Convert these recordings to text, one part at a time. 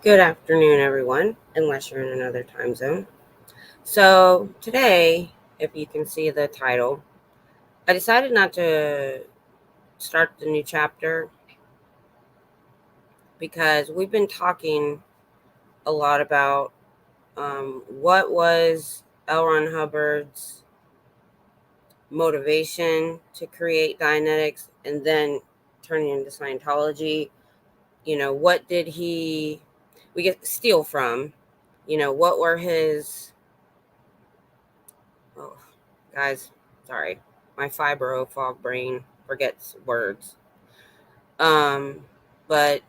Good afternoon, everyone, unless you're in another time zone. So, today, if you can see the title, I decided not to start the new chapter because we've been talking a lot about what was L Ron Hubbard's motivation to create Dianetics and then turning into Scientology. What did we get steal from? What were his oh, guys, sorry, my fibro fog brain forgets words. But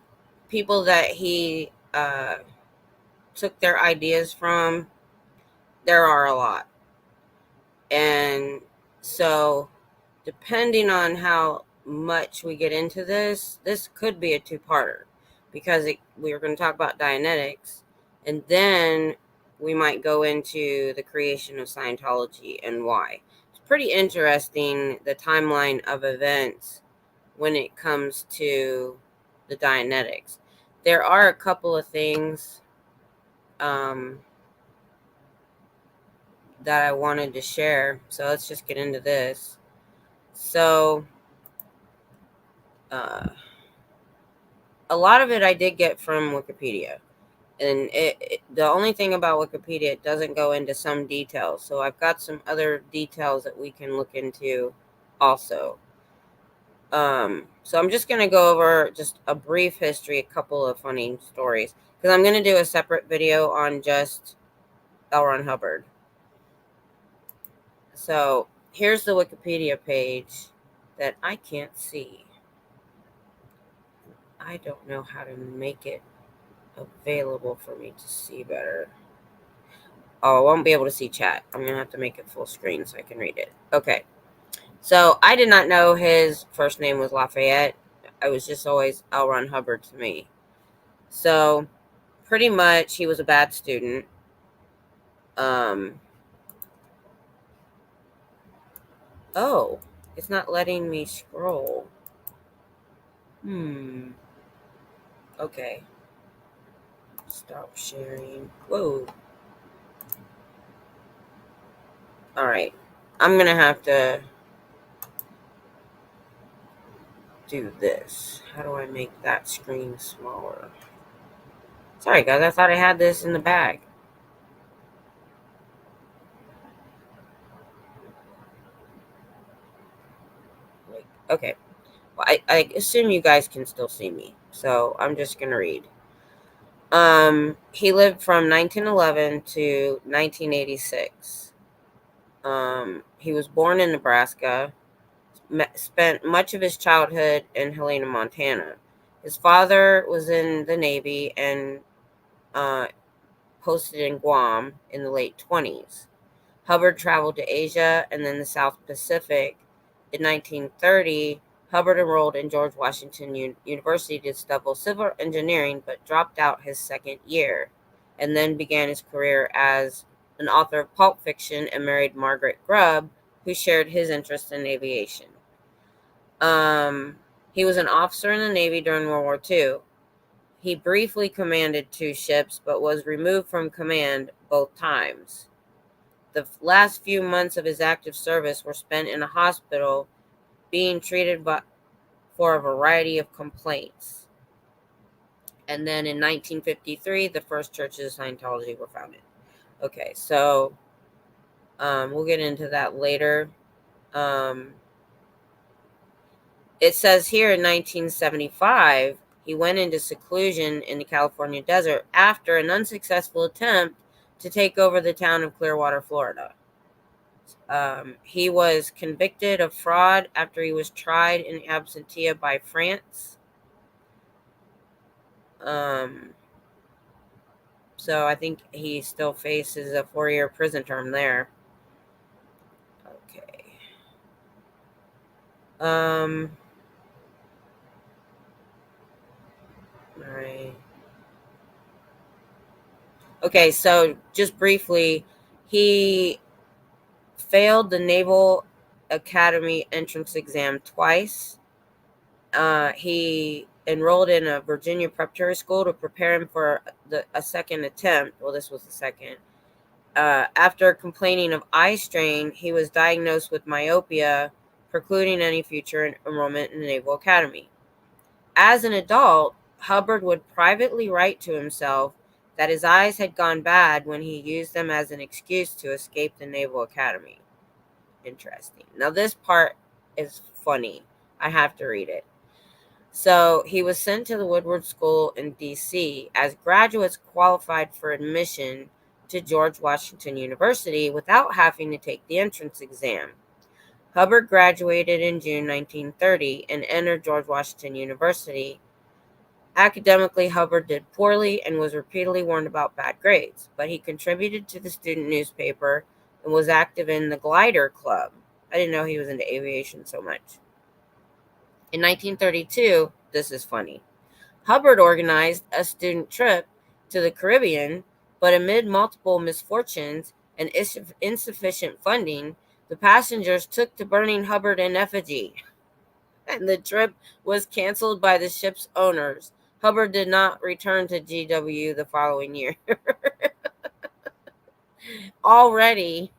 people that he took their ideas from, there are a lot. And so, depending on how much we get into this could be a two-parter because we're going to talk about Dianetics, and then we might go into the creation of Scientology and why. It's pretty interesting, the timeline of events when it comes to the Dianetics. There are a couple of things that I wanted to share, so let's just get into this. So, a lot of it I did get from Wikipedia. And the only thing about Wikipedia, it doesn't go into some details. So I've got some other details that we can look into also. So I'm just going to go over just a brief history, a couple of funny stories. Because I'm going to do a separate video on just L Ron Hubbard. So here's the Wikipedia page that I can't see. I don't know how to make it available for me to see better. Oh, I won't be able to see chat. I'm going to have to make it full screen so I can read it. Okay. So I did not know his first name was Lafayette. I was just always L Ron Hubbard to me. So pretty much he was a bad student. Oh, it's not letting me scroll. Okay. Stop sharing. Whoa. All right. I'm going to have to do this. How do I make that screen smaller? Sorry, guys. I thought I had this in the bag. Okay. Well, I assume you guys can still see me, so I'm just going to read. He lived from 1911 to 1986. He was born in Nebraska, spent much of his childhood in Helena, Montana. His father was in the Navy and posted in Guam in the late 20s. Hubbard traveled to Asia and then the South Pacific. In 1930, Hubbard enrolled in George Washington University to study civil engineering, but dropped out his second year, and then began his career as an author of pulp fiction and married Margaret Grubb, who shared his interest in aviation. He was an officer in the Navy during World War II. He briefly commanded 2 ships, but was removed from command both times. The last few months of his active service were spent in a hospital being treated for a variety of complaints. And then in 1953, the first churches of Scientology were founded. Okay, so we'll get into that later. It says here in 1975, he went into seclusion in the California desert after an unsuccessful attempt to take over the town of Clearwater, Florida. He was convicted of fraud after he was tried in absentia by France. So I think he still faces a 4-year prison term there. Okay. All right. Okay, so just briefly, he failed the Naval Academy entrance exam twice. He enrolled in a Virginia preparatory school to prepare him for a second attempt. Well, this was the second. After complaining of eye strain, he was diagnosed with myopia, precluding any future enrollment in the Naval Academy. As an adult, Hubbard would privately write to himself that his eyes had gone bad when he used them as an excuse to escape the Naval Academy. Interesting. Now, this part is funny. I have to read it. So he was sent to the Woodward School in D.C. as graduates qualified for admission to George Washington University without having to take the entrance exam. Hubbard graduated in June 1930 and entered George Washington University. Academically, Hubbard did poorly and was repeatedly warned about bad grades, but he contributed to the student newspaper and was active in the Glider Club. I didn't know he was into aviation so much. In 1932, this is funny, Hubbard organized a student trip to the Caribbean, but amid multiple misfortunes and insufficient funding, the passengers took to burning Hubbard in effigy, and the trip was canceled by the ship's owners. Hubbard did not return to GW the following year. Already,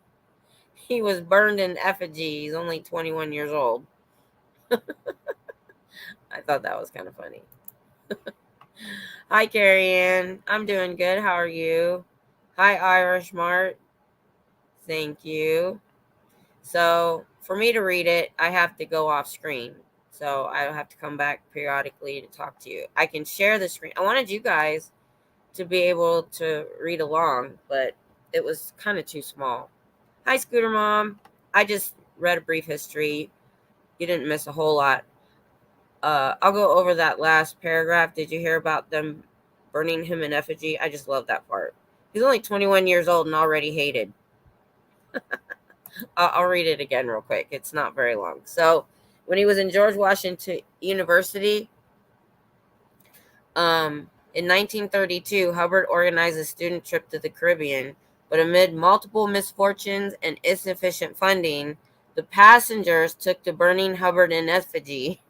he was burned in effigy. He's only 21 years old. I thought that was kind of funny. Hi, Carrie Ann. I'm doing good. How are you? Hi, Irish Mart. Thank you. So, for me to read it, I have to go off screen. So, I have to come back periodically to talk to you. I can share the screen. I wanted you guys to be able to read along, but it was kind of too small. Hi, Scooter Mom. I just read a brief history. You didn't miss a whole lot. I'll go over that last paragraph. Did you hear about them burning him in effigy? I just love that part. He's only 21 years old and already hated. I'll read it again real quick. It's not very long. So, when he was in George Washington University, in 1932, Hubbard organized a student trip to the Caribbean, but amid multiple misfortunes and insufficient funding, the passengers took to burning Hubbard in effigy.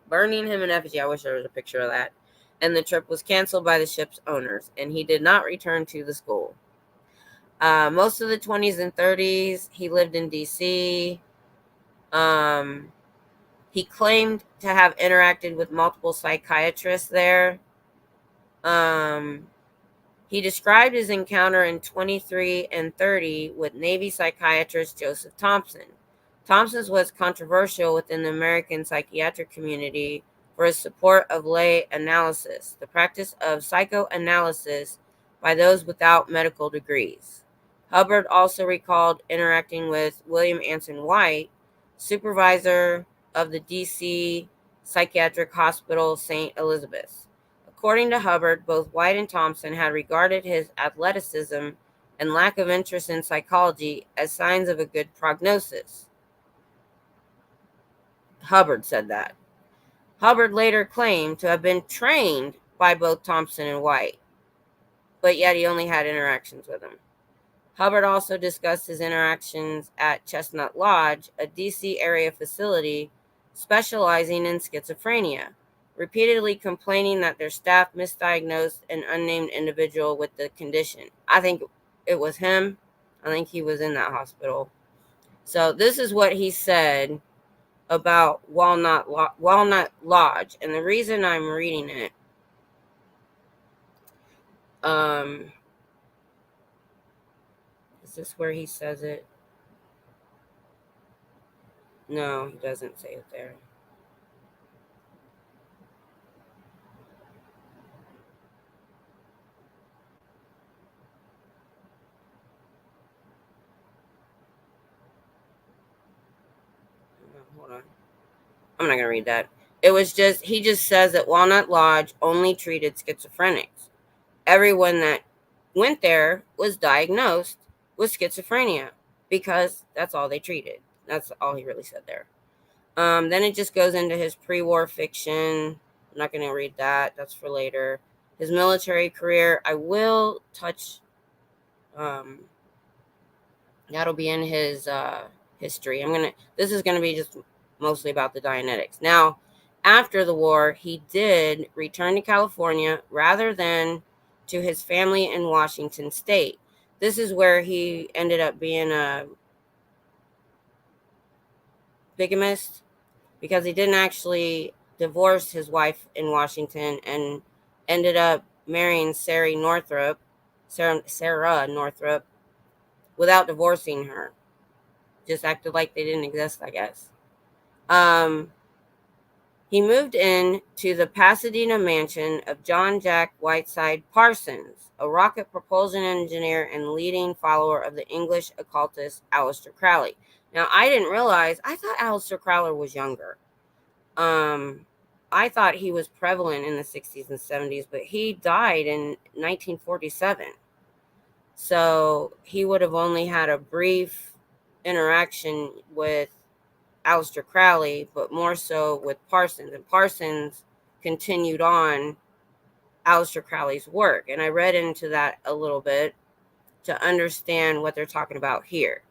Burning him in effigy. I wish there was a picture of that. And the trip was canceled by the ship's owners, and he did not return to the school. Most of the 20s and 30s, he lived in D.C. He claimed to have interacted with multiple psychiatrists there. He described his encounter in 23 and 30 with Navy psychiatrist Joseph Thompson. Thompson was controversial within the American psychiatric community for his support of lay analysis, the practice of psychoanalysis by those without medical degrees. Hubbard also recalled interacting with William Anson White, supervisor of the D.C. Psychiatric Hospital St. Elizabeth. According to Hubbard, both White and Thompson had regarded his athleticism and lack of interest in psychology as signs of a good prognosis. Hubbard said that. Hubbard later claimed to have been trained by both Thompson and White, but yet he only had interactions with them. Hubbard also discussed his interactions at Chestnut Lodge, a D.C. area facility specializing in schizophrenia, repeatedly complaining that their staff misdiagnosed an unnamed individual with the condition. I think it was him. I think he was in that hospital. So this is what he said about Walnut Lodge. And the reason I'm reading it, is this where he says it? No, he doesn't say it there. Hold on. I'm not going to read that. He just says that Walnut Lodge only treated schizophrenics. Everyone that went there was diagnosed with schizophrenia because that's all they treated. That's all he really said there. Then it just goes into his pre-war fiction. I'm not going to read that. That's for later. His military career, I will touch. That'll be in his history. This is going to be just mostly about the Dianetics. Now, After the war, he did return to California rather than to his family in Washington State. This is where he ended up being a bigamist, because he didn't actually divorce his wife in Washington and ended up marrying Sarah Northrop, without divorcing her. Just acted like they didn't exist, I guess. Um, he moved in to the Pasadena mansion of John Jack Whiteside Parsons, a rocket propulsion engineer and leading follower of the English occultist Aleister Crowley. Now, I didn't realize, I thought Aleister Crowley was younger. I thought he was prevalent in the 60s and 70s, but he died in 1947. So he would have only had a brief interaction with Aleister Crowley, but more so with Parsons. And Parsons continued on Aleister Crowley's work. And I read into that a little bit to understand what they're talking about here.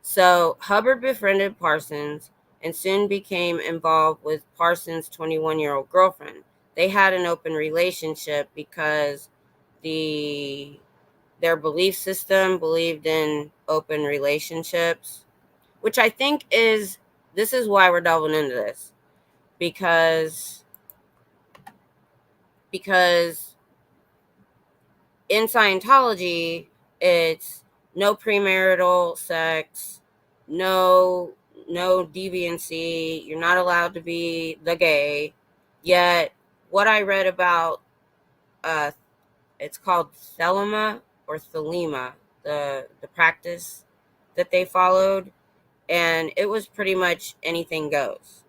So Hubbard befriended Parsons and soon became involved with Parsons' 21-year-old girlfriend. They had an open relationship because their belief system believed in open relationships, which I think this is why we're delving into this, because in Scientology, it's no premarital sex, no deviancy, you're not allowed to be the gay. Yet what I read about, it's called Thelema or Thelema, the practice that they followed, and it was pretty much anything goes.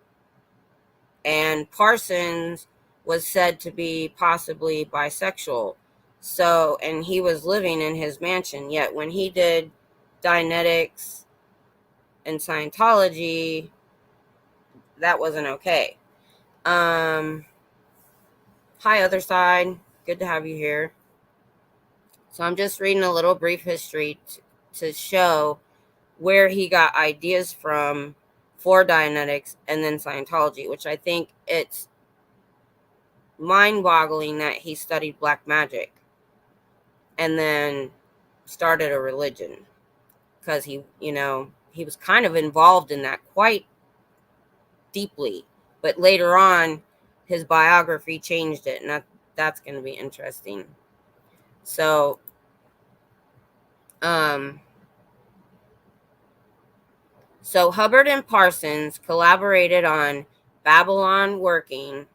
And Parsons was said to be possibly bisexual. So, and he was living in his mansion. Yet when he did Dianetics and Scientology, that wasn't okay. Hi, other side. Good to have you here. So I'm just reading a little brief history to show where he got ideas from for Dianetics and then Scientology, which I think it's mind-boggling that he studied black magic and then started a religion, because he was kind of involved in that quite deeply, but later on his biography changed it, and that's going to be interesting. So Hubbard and Parsons collaborated on Babylon Working,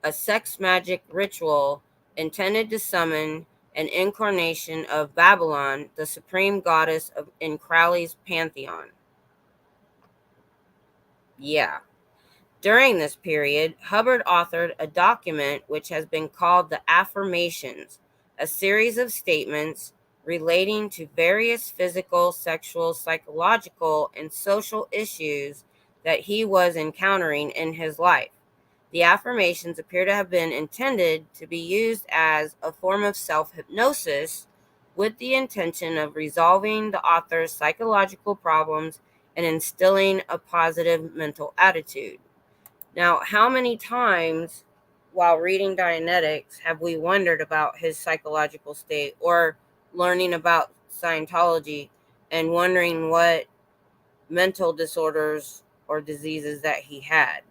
a sex magic ritual intended to summon an incarnation of Babylon, the supreme goddess in Crowley's pantheon. Yeah. During this period, Hubbard authored a document which has been called the Affirmations, a series of statements relating to various physical, sexual, psychological, and social issues that he was encountering in his life. The affirmations appear to have been intended to be used as a form of self-hypnosis, with the intention of resolving the author's psychological problems and instilling a positive mental attitude. Now, how many times while reading Dianetics have we wondered about his psychological state, or learning about Scientology and wondering what mental disorders or diseases that he had?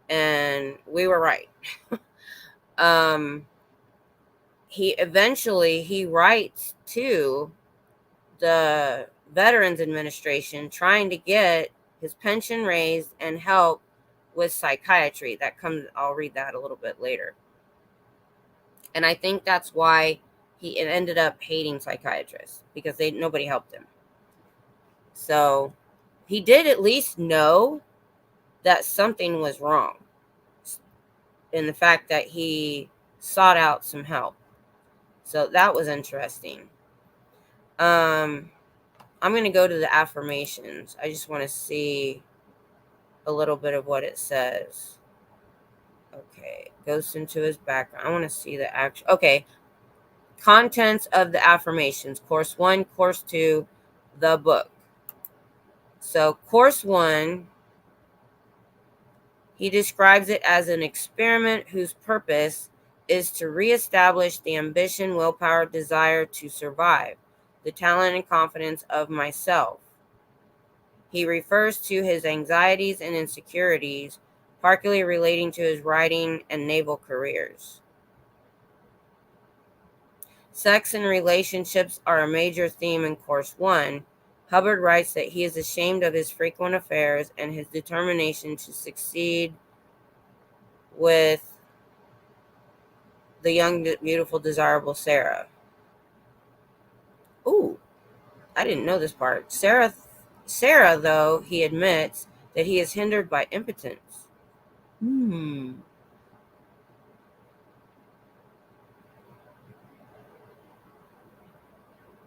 And we were right. He writes to the Veterans Administration trying to get his pension raised and help with psychiatry. I'll read that a little bit later. And I think that's why he ended up hating psychiatrists, because nobody helped him. So he did at least know that something was wrong, in the fact that he sought out some help. So that was interesting. I'm going to go to the affirmations. I just want to see a little bit of what it says. Okay, goes into his background. I want to see the actual. Okay, contents of the affirmations. Course 1, Course 2, the book. So Course 1, He describes it as an experiment whose purpose is to reestablish the ambition, willpower, desire to survive, the talent and confidence of myself. He refers to his anxieties and insecurities, particularly relating to his writing and naval careers. Sex and relationships are a major theme in Course 1. Hubbard writes that he is ashamed of his frequent affairs and his determination to succeed with the young, beautiful, desirable Sarah. Ooh, I didn't know this part. Sarah, though, he admits that he is hindered by impotence.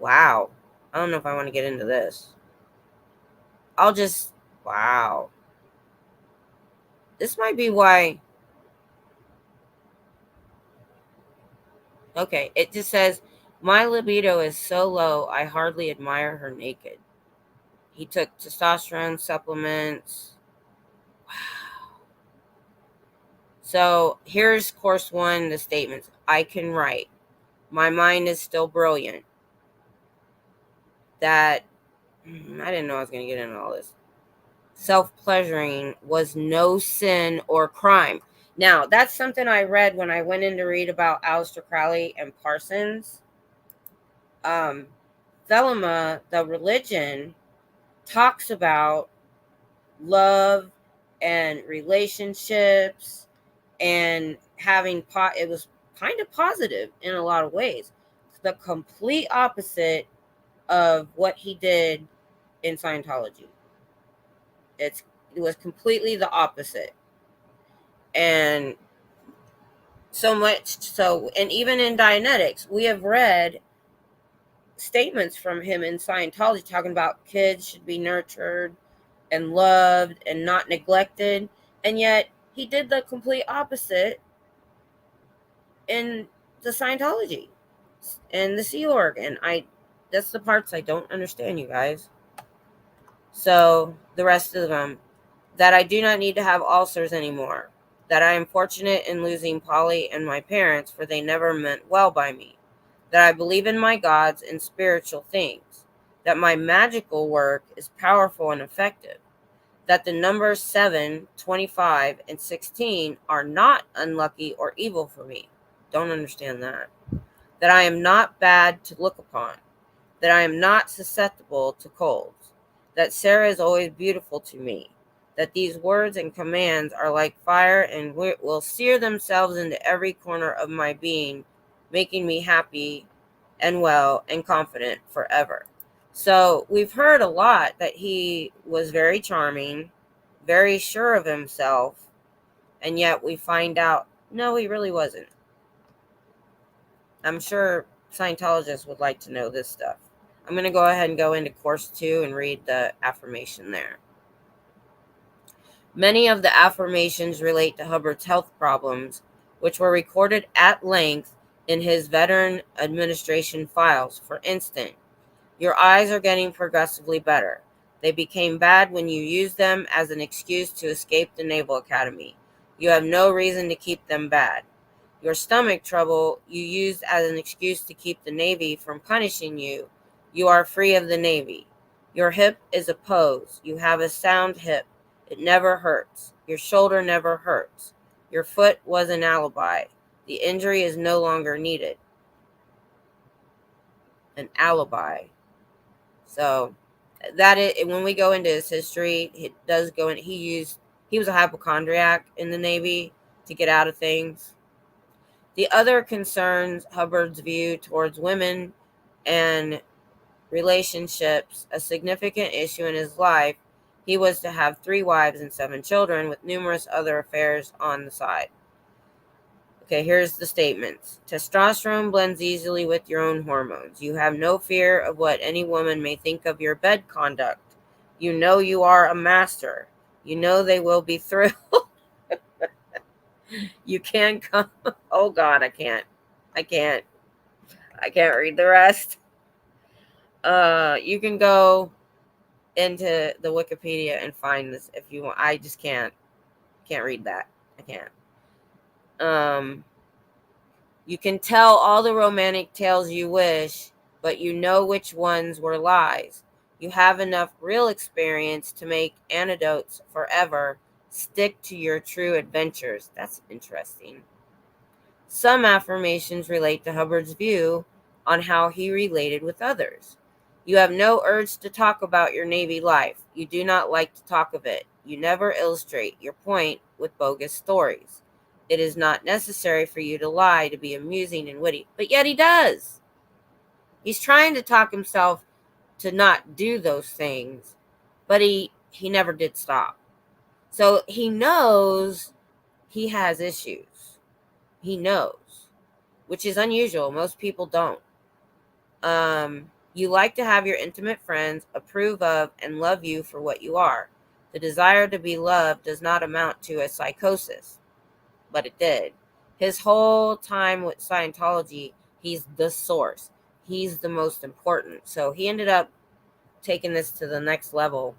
Wow. I don't know if I want to get into this. Wow. This might be why. Okay, it just says, my libido is so low, I hardly admire her naked. He took testosterone supplements. Wow. So here's Course 1, the statements. I can write. My mind is still brilliant. That, I didn't know I was going to get into all this. Self-pleasuring was no sin or crime. Now, that's something I read when I went in to read about Aleister Crowley and Parsons. Thelema, the religion, talks about love and relationships and having it was kind of positive in a lot of ways. The complete opposite of what he did in Scientology. It was completely the opposite. And so much so, and even in Dianetics, we have read statements from him in Scientology talking about kids should be nurtured and loved and not neglected. And yet he did the complete opposite in the Scientology and the Sea Org. And that's the parts I don't understand, you guys. So the rest of them, that I do not need to have ulcers anymore, that I am fortunate in losing Polly and my parents, for they never meant well by me, that I believe in my gods and spiritual things, that my magical work is powerful and effective, that the numbers 7, 25, and 16 are not unlucky or evil for me. Don't understand that. That I am not bad to look upon, that I am not susceptible to colds, that Sarah is always beautiful to me, that these words and commands are like fire and will sear themselves into every corner of my being, making me happy and well and confident forever. So we've heard a lot that he was very charming, very sure of himself, and yet we find out, no, he really wasn't. I'm sure Scientologists would like to know this stuff. I'm going to go ahead and go into Course 2 and read the affirmation there. Many of the affirmations relate to Hubbard's health problems, which were recorded at length in his Veteran Administration files. For instance, your eyes are getting progressively better. They became bad when you used them as an excuse to escape the Naval Academy. You have no reason to keep them bad. Your stomach trouble you used as an excuse to keep the Navy from punishing you. You are free of the Navy. Your hip is a pose. You have a sound hip. It never hurts. Your shoulder never hurts. Your foot was an alibi. The injury is no longer needed. An alibi. So that is, when we go into his history, it does go in. He was a hypochondriac in the Navy to get out of things. The other concerns Hubbard's view towards women and relationships, a significant issue in his life. He was to have 3 wives and 7 children with numerous other affairs on the side. Okay, here's the statements. Testosterone blends easily with your own hormones. You have no fear of what any woman may think of your bed conduct. You know you are a master. You know they will be thrilled. You can come. Oh God, I can't read the rest. You can go into the Wikipedia and find this if you want. I just can't. Can't read that. I can't. You can tell all the romantic tales you wish, but you know which ones were lies. You have enough real experience to make anecdotes forever. Stick to your true adventures. That's interesting. Some affirmations relate to Hubbard's view on how he related with others. You have no urge to talk about your Navy life. You do not like to talk of it. You never illustrate your point with bogus stories. It is not necessary for you to lie to be amusing and witty, but yet he does. He's trying to talk himself to not do those things, but he never did stop. So he knows he has issues. He knows, which is unusual. Most people don't. You like to have your intimate friends approve of and love you for what you are. The desire to be loved does not amount to a psychosis, but it did. His whole time with Scientology, he's the source. He's the most important. So he ended up taking this to the next level.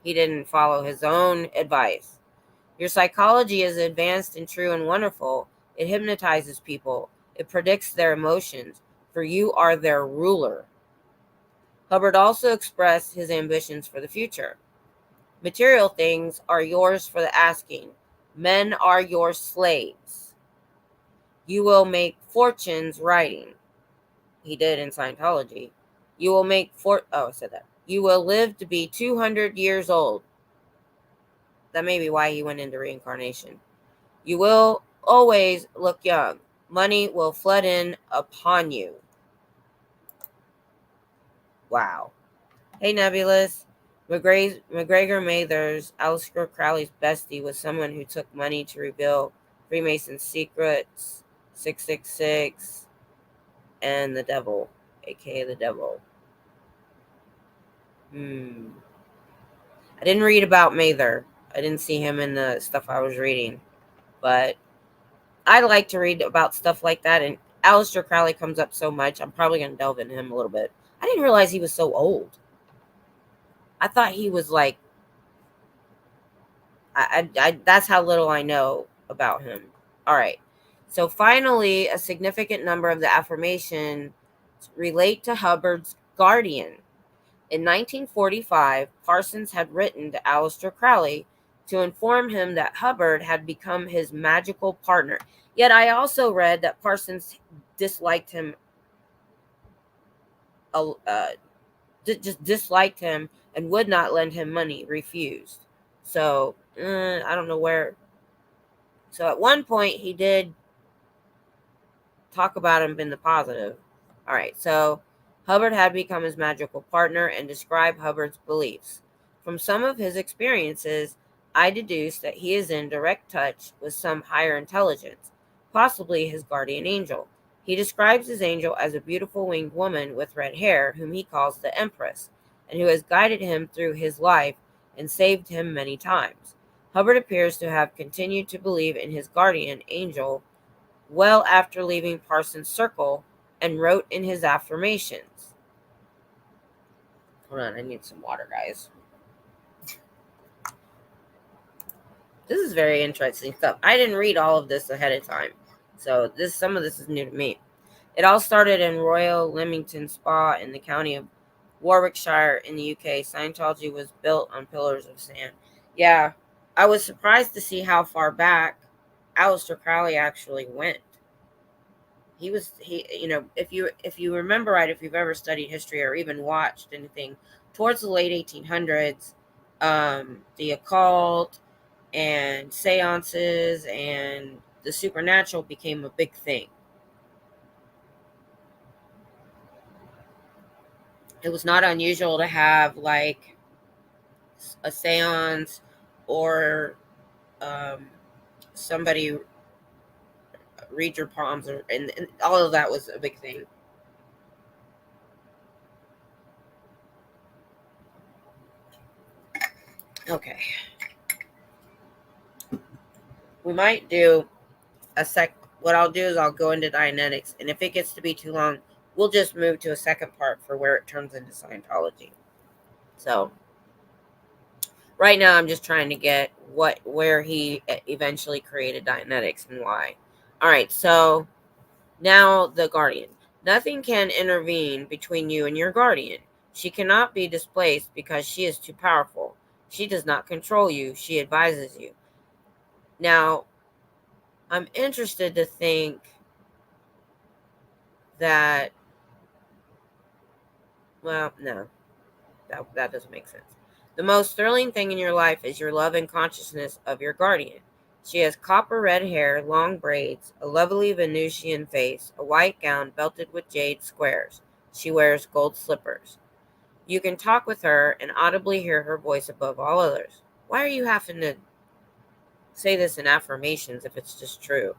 He didn't follow his own advice. Your psychology is advanced and true and wonderful. It hypnotizes people. It predicts their emotions, for you are their ruler. Hubbard also expressed his ambitions for the future. Material things are yours for the asking. Men are your slaves. You will make fortunes writing. He did in Scientology. You will make I said that. You will live to be 200 years old. That may be why he went into reincarnation. You will always look young. Money will flood in upon you. Wow. Hey, Nebulous. McGregor Mathers, Aleister Crowley's bestie, was someone who took money to reveal Freemason's secrets, 666, and the devil, aka the devil. I didn't read about Mather. I didn't see him in the stuff I was reading. But I like to read about stuff like that. And Aleister Crowley comes up so much, I'm probably going to delve into him a little bit. I didn't realize he was so old. I thought he was like, that's how little I know about him. All right. So finally, a significant number of the affirmations relate to Hubbard's guardian. In 1945, Parsons had written to Aleister Crowley to inform him that Hubbard had become his magical partner. Yet I also read that Parsons disliked him, just disliked him and would not lend him money, refused. So, I don't know where. So at one point, he did talk about him in the positive. All right, so Hubbard had become his magical partner and described Hubbard's beliefs. From some of his experiences, I deduced that he is in direct touch with some higher intelligence, possibly his guardian angel. He describes his angel as a beautiful winged woman with red hair, whom he calls the Empress, and who has guided him through his life and saved him many times. Hubbard appears to have continued to believe in his guardian angel well after leaving Parsons' circle, and wrote in his affirmations. Hold on, I need some water, guys. This is very interesting stuff. I didn't read all of this ahead of time, so some of this is new to me. It all started in Royal Leamington Spa in the county of Warwickshire in the UK. Scientology was built on pillars of sand. Yeah, I was surprised to see how far back Aleister Crowley actually went. If you remember right, if you've ever studied history or even watched anything towards the late 1800s, the occult and seances and the supernatural became a big thing. It was not unusual to have like a seance or somebody read your palms, and all of that was a big thing. Okay. We might do what I'll do is I'll go into Dianetics, and if it gets to be too long, we'll just move to a second part for where it turns into Scientology. So right now I'm just trying to get where he eventually created Dianetics and why. All right, so now the guardian. Nothing can intervene between you and your guardian. She cannot be displaced because she is too powerful. She does not control you, she advises you. Now, I'm interested to think that, well, no, that doesn't make sense. The most thrilling thing in your life is your love and consciousness of your guardian. She has copper red hair, long braids, a lovely Venusian face, a white gown belted with jade squares. She wears gold slippers. You can talk with her and audibly hear her voice above all others. Why are you having to say this in affirmations if it's just true?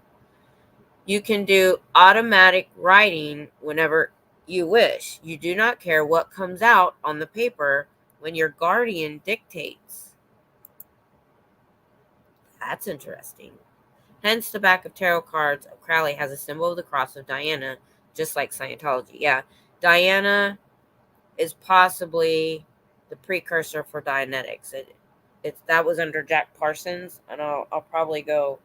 You can do automatic writing whenever you wish. You do not care what comes out on the paper when your guardian dictates. That's interesting. Hence, the back of tarot cards of Crowley has a symbol of the cross of Diana, just like Scientology. Yeah, Diana is possibly the precursor for Dianetics. That was under Jack Parsons, and I'll probably go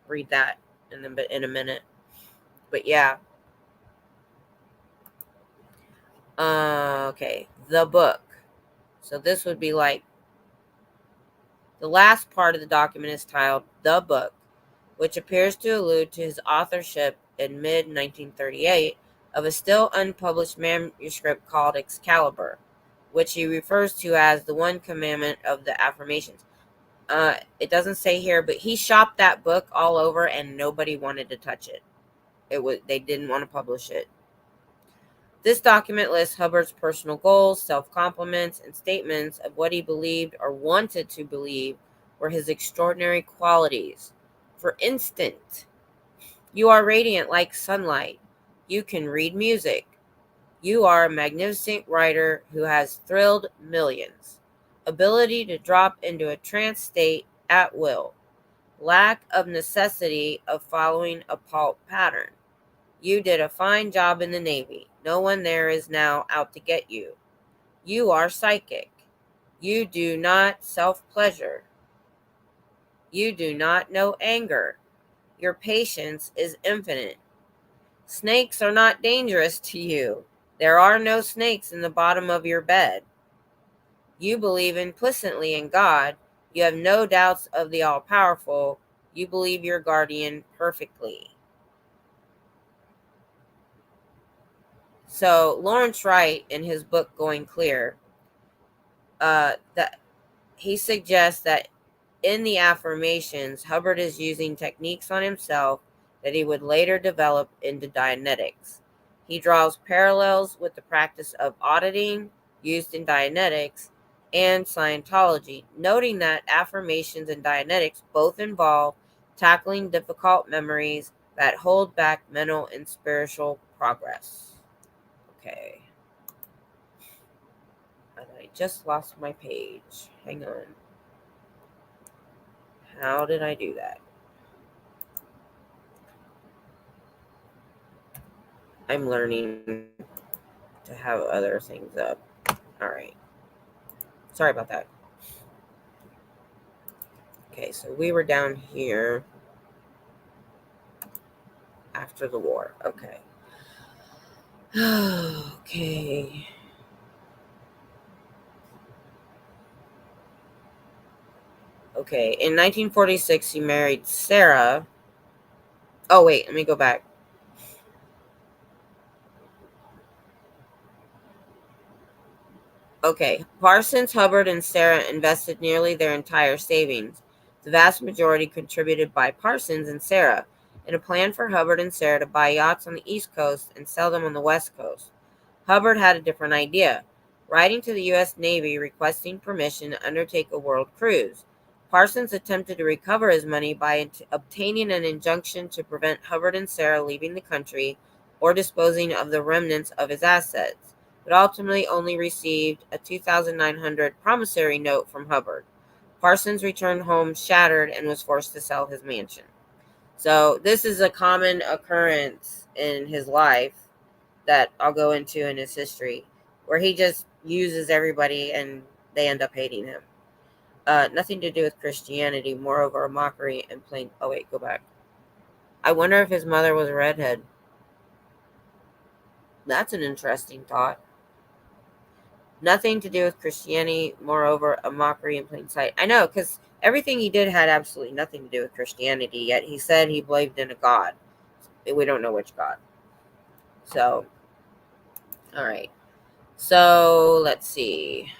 read that in a minute. But yeah. Okay, the book. So this would be like the last part of the document is titled "The Book," which appears to allude to his authorship in mid-1938 of a still unpublished manuscript called Excalibur, which he refers to as the one commandment of the affirmations. It doesn't say here, but he shopped that book all over and nobody wanted to touch it. They didn't want to publish it. This document lists Hubbard's personal goals, self-compliments, and statements of what he believed or wanted to believe were his extraordinary qualities. For instance, you are radiant like sunlight. You can read music. You are a magnificent writer who has thrilled millions. Ability to drop into a trance state at will. Lack of necessity of following a pulp pattern. You did a fine job in the Navy. No one there is now out to get you. You are psychic. You do not self-pleasure. You do not know anger. Your patience is infinite. Snakes are not dangerous to you. There are no snakes in the bottom of your bed. You believe implicitly in God. You have no doubts of the all-powerful. You believe your guardian perfectly. So Lawrence Wright, in his book Going Clear, that he suggests that in the affirmations, Hubbard is using techniques on himself that he would later develop into Dianetics. He draws parallels with the practice of auditing used in Dianetics and Scientology, noting that affirmations and Dianetics both involve tackling difficult memories that hold back mental and spiritual progress. Okay. And I just lost my page. Hang on. How did I do that? I'm learning to have other things up. All right. Sorry about that. Okay, so we were down here after the war. Okay. Okay. Okay, in 1946, he married Sarah. Oh, wait, let me go back. Okay, Parsons, Hubbard, and Sarah invested nearly their entire savings, the vast majority contributed by Parsons and Sarah, in a plan for Hubbard and Sarah to buy yachts on the East Coast and sell them on the West Coast. Hubbard had a different idea, writing to the U.S. Navy requesting permission to undertake a world cruise. Parsons attempted to recover his money by obtaining an injunction to prevent Hubbard and Sarah leaving the country or disposing of the remnants of his assets, but ultimately only received a $2,900 promissory note from Hubbard. Parsons returned home shattered and was forced to sell his mansion. So this is a common occurrence in his life that I'll go into in his history, where he just uses everybody and they end up hating him. Nothing to do with Christianity, moreover, a mockery and plain. Oh, wait, go back. I wonder if his mother was a redhead. That's an interesting thought. Nothing to do with Christianity, moreover, a mockery in plain sight. I know, because everything he did had absolutely nothing to do with Christianity, yet he said he believed in a God. We don't know which God. So, all right. So, let's see.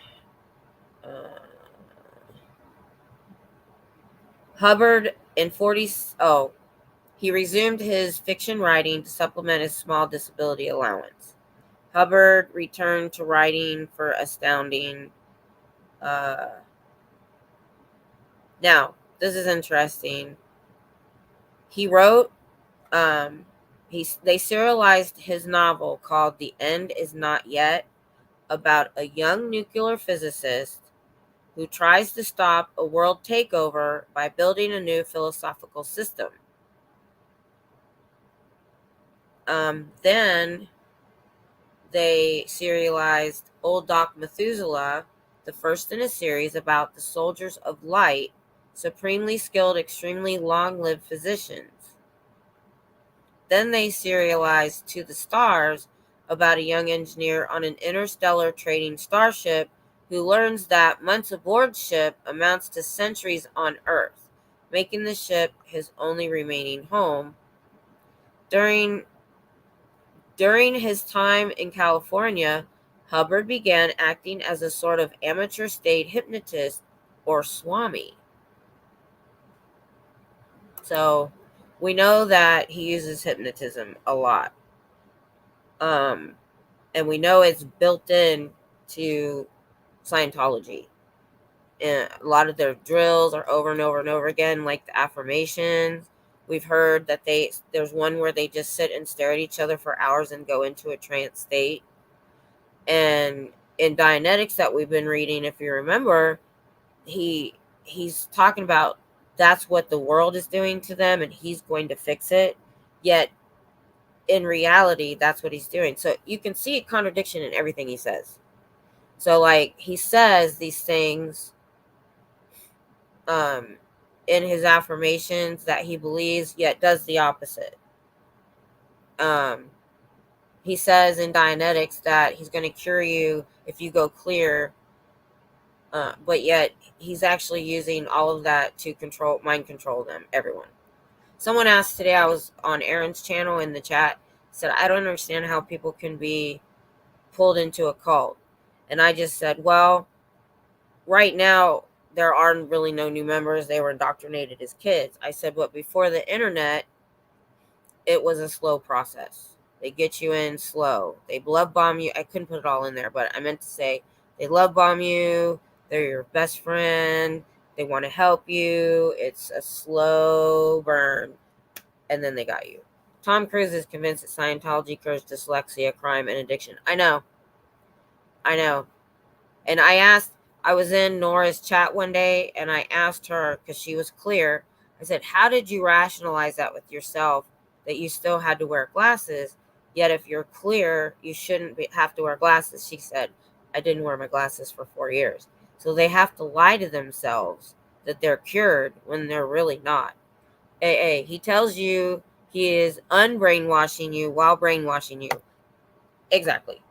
Hubbard in 40. Oh, he resumed his fiction writing to supplement his small disability allowance. Hubbard returned to writing for Astounding. Now, this is interesting. He wrote, they serialized his novel called The End Is Not Yet, about a young nuclear physicist who tries to stop a world takeover by building a new philosophical system. Then they serialized Old Doc Methuselah, the first in a series about the soldiers of light, supremely skilled, extremely long-lived physicians. Then they serialized To the Stars, about a young engineer on an interstellar trading starship who learns that months aboard ship amounts to centuries on Earth, making the ship his only remaining home. During his time in California, Hubbard began acting as a sort of amateur state hypnotist, or swami. So we know that he uses hypnotism a lot. And we know it's built in to Scientology. And a lot of their drills are over and over and over again, like the affirmations. We've heard that there's one where they just sit and stare at each other for hours and go into a trance state. And in Dianetics that we've been reading, if you remember, he's talking about that's what the world is doing to them and he's going to fix it. Yet in reality, that's what he's doing. So you can see a contradiction in everything he says. So like he says these things in his affirmations that he believes, yet does the opposite. He says in Dianetics that he's going to cure you if you go clear, but yet he's actually using all of that to mind control them, everyone. Someone asked today, I was on Aaron's channel in the chat, said, I don't understand how people can be pulled into a cult. And I just said, well, right now, there are really no new members. They were indoctrinated as kids. I said, but before the internet, it was a slow process. They get you in slow. They love bomb you. I couldn't put it all in there, but I meant to say they love bomb you. They're your best friend. They want to help you. It's a slow burn. And then they got you. Tom Cruise is convinced that Scientology cures dyslexia, crime, and addiction. I know. And I was in Nora's chat one day, and I asked her, because she was clear, I said, how did you rationalize that with yourself, that you still had to wear glasses, yet if you're clear, you shouldn't have to wear glasses? She said, I didn't wear my glasses for 4 years. So they have to lie to themselves that they're cured when they're really not. He tells you he is unbrainwashing you while brainwashing you. Exactly.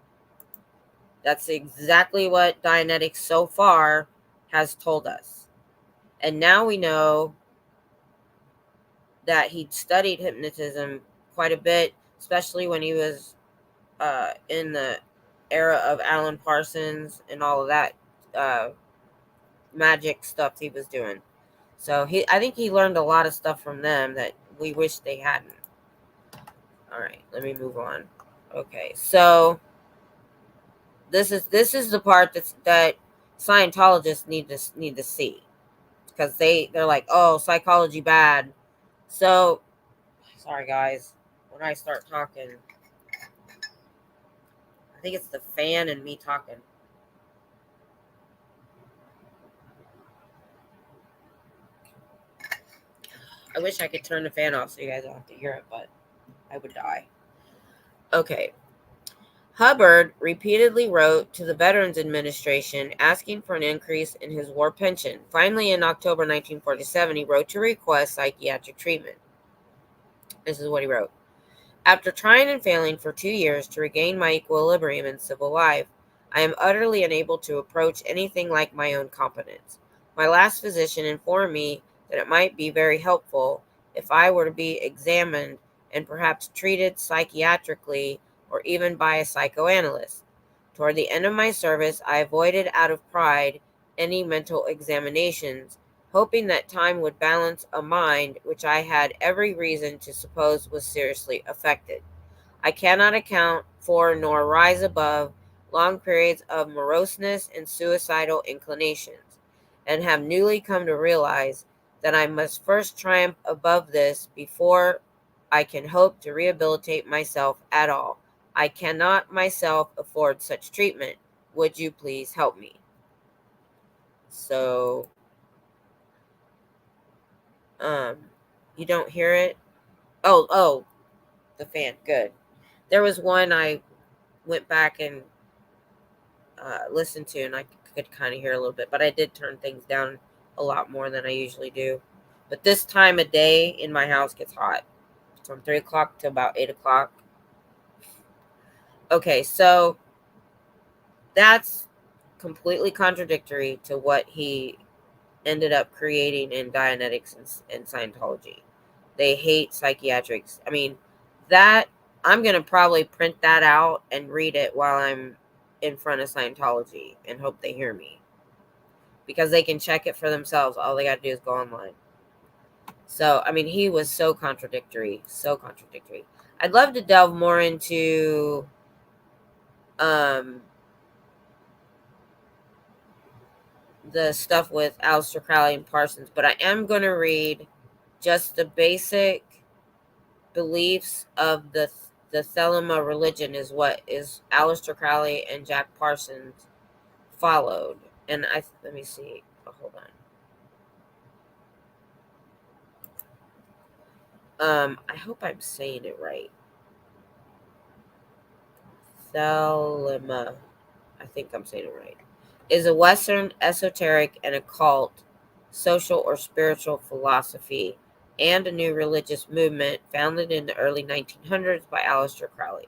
That's exactly what Dianetics so far has told us. And now we know that he studied hypnotism quite a bit, especially when he was in the era of Alan Parsons and all of that magic stuff he was doing. So I think he learned a lot of stuff from them that we wish they hadn't. All right, let me move on. Okay, so this is the part that Scientologists need to see, because they're like, oh, psychology bad. So sorry guys, when I start talking, I think it's the fan and me talking. I wish I could turn the fan off so you guys don't have to hear it, but I would die. Okay. Hubbard repeatedly wrote to the Veterans Administration asking for an increase in his war pension. Finally, in October 1947, he wrote to request psychiatric treatment. This is what he wrote. After trying and failing for 2 years to regain my equilibrium in civil life, I am utterly unable to approach anything like my own competence. My last physician informed me that it might be very helpful if I were to be examined and perhaps treated psychiatrically or even by a psychoanalyst. Toward the end of my service, I avoided out of pride any mental examinations, hoping that time would balance a mind which I had every reason to suppose was seriously affected. I cannot account for nor rise above long periods of moroseness and suicidal inclinations, and have newly come to realize that I must first triumph above this before I can hope to rehabilitate myself at all. I cannot myself afford such treatment. Would you please help me? So, um, you don't hear it? Oh, the fan. Good. There was one I went back and listened to, and I could kind of hear a little bit, but I did turn things down a lot more than I usually do. But this time of day in my house gets hot from 3 o'clock to about 8 o'clock. Okay, so that's completely contradictory to what he ended up creating in Dianetics and Scientology. They hate psychiatrics. I mean, that I'm going to probably print that out and read it while I'm in front of Scientology and hope they hear me, because they can check it for themselves. All they got to do is go online. So, I mean, he was so contradictory, so contradictory. I'd love to delve more into the stuff with Aleister Crowley and Parsons, but I am going to read just the basic beliefs of the Thelema religion is what is Aleister Crowley and Jack Parsons followed. And let me see. Oh, hold on. I hope I'm saying it right. Thelema, I think I'm saying it right, is a Western esoteric and occult social or spiritual philosophy and a new religious movement founded in the early 1900s by Aleister Crowley.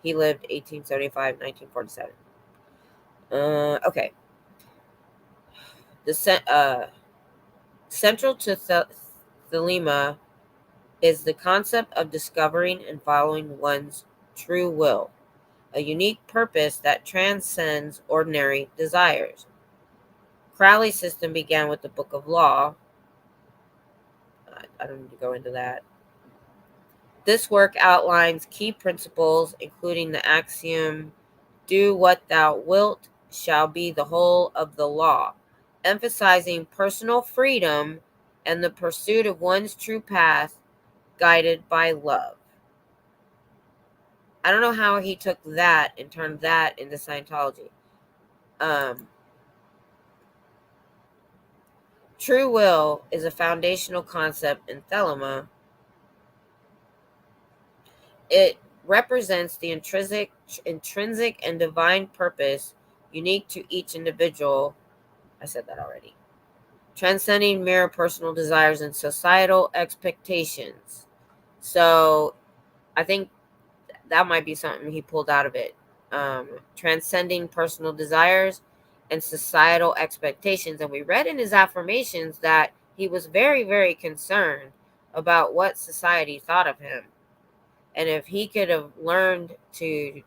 He lived 1875-1947. Okay. The central to Thelema is the concept of discovering and following one's true will, a unique purpose that transcends ordinary desires. Crowley's system began with the Book of Law. I don't need to go into that. This work outlines key principles, including the axiom, "Do what thou wilt shall be the whole of the law," emphasizing personal freedom and the pursuit of one's true path, guided by love. I don't know how he took that and turned that into Scientology. True will is a foundational concept in Thelema. It represents the intrinsic and divine purpose unique to each individual. I said that already. Transcending mere personal desires and societal expectations. So I think that might be something he pulled out of it. Transcending personal desires and societal expectations. And we read in his affirmations that he was very, very concerned about what society thought of him. And if he could have learned to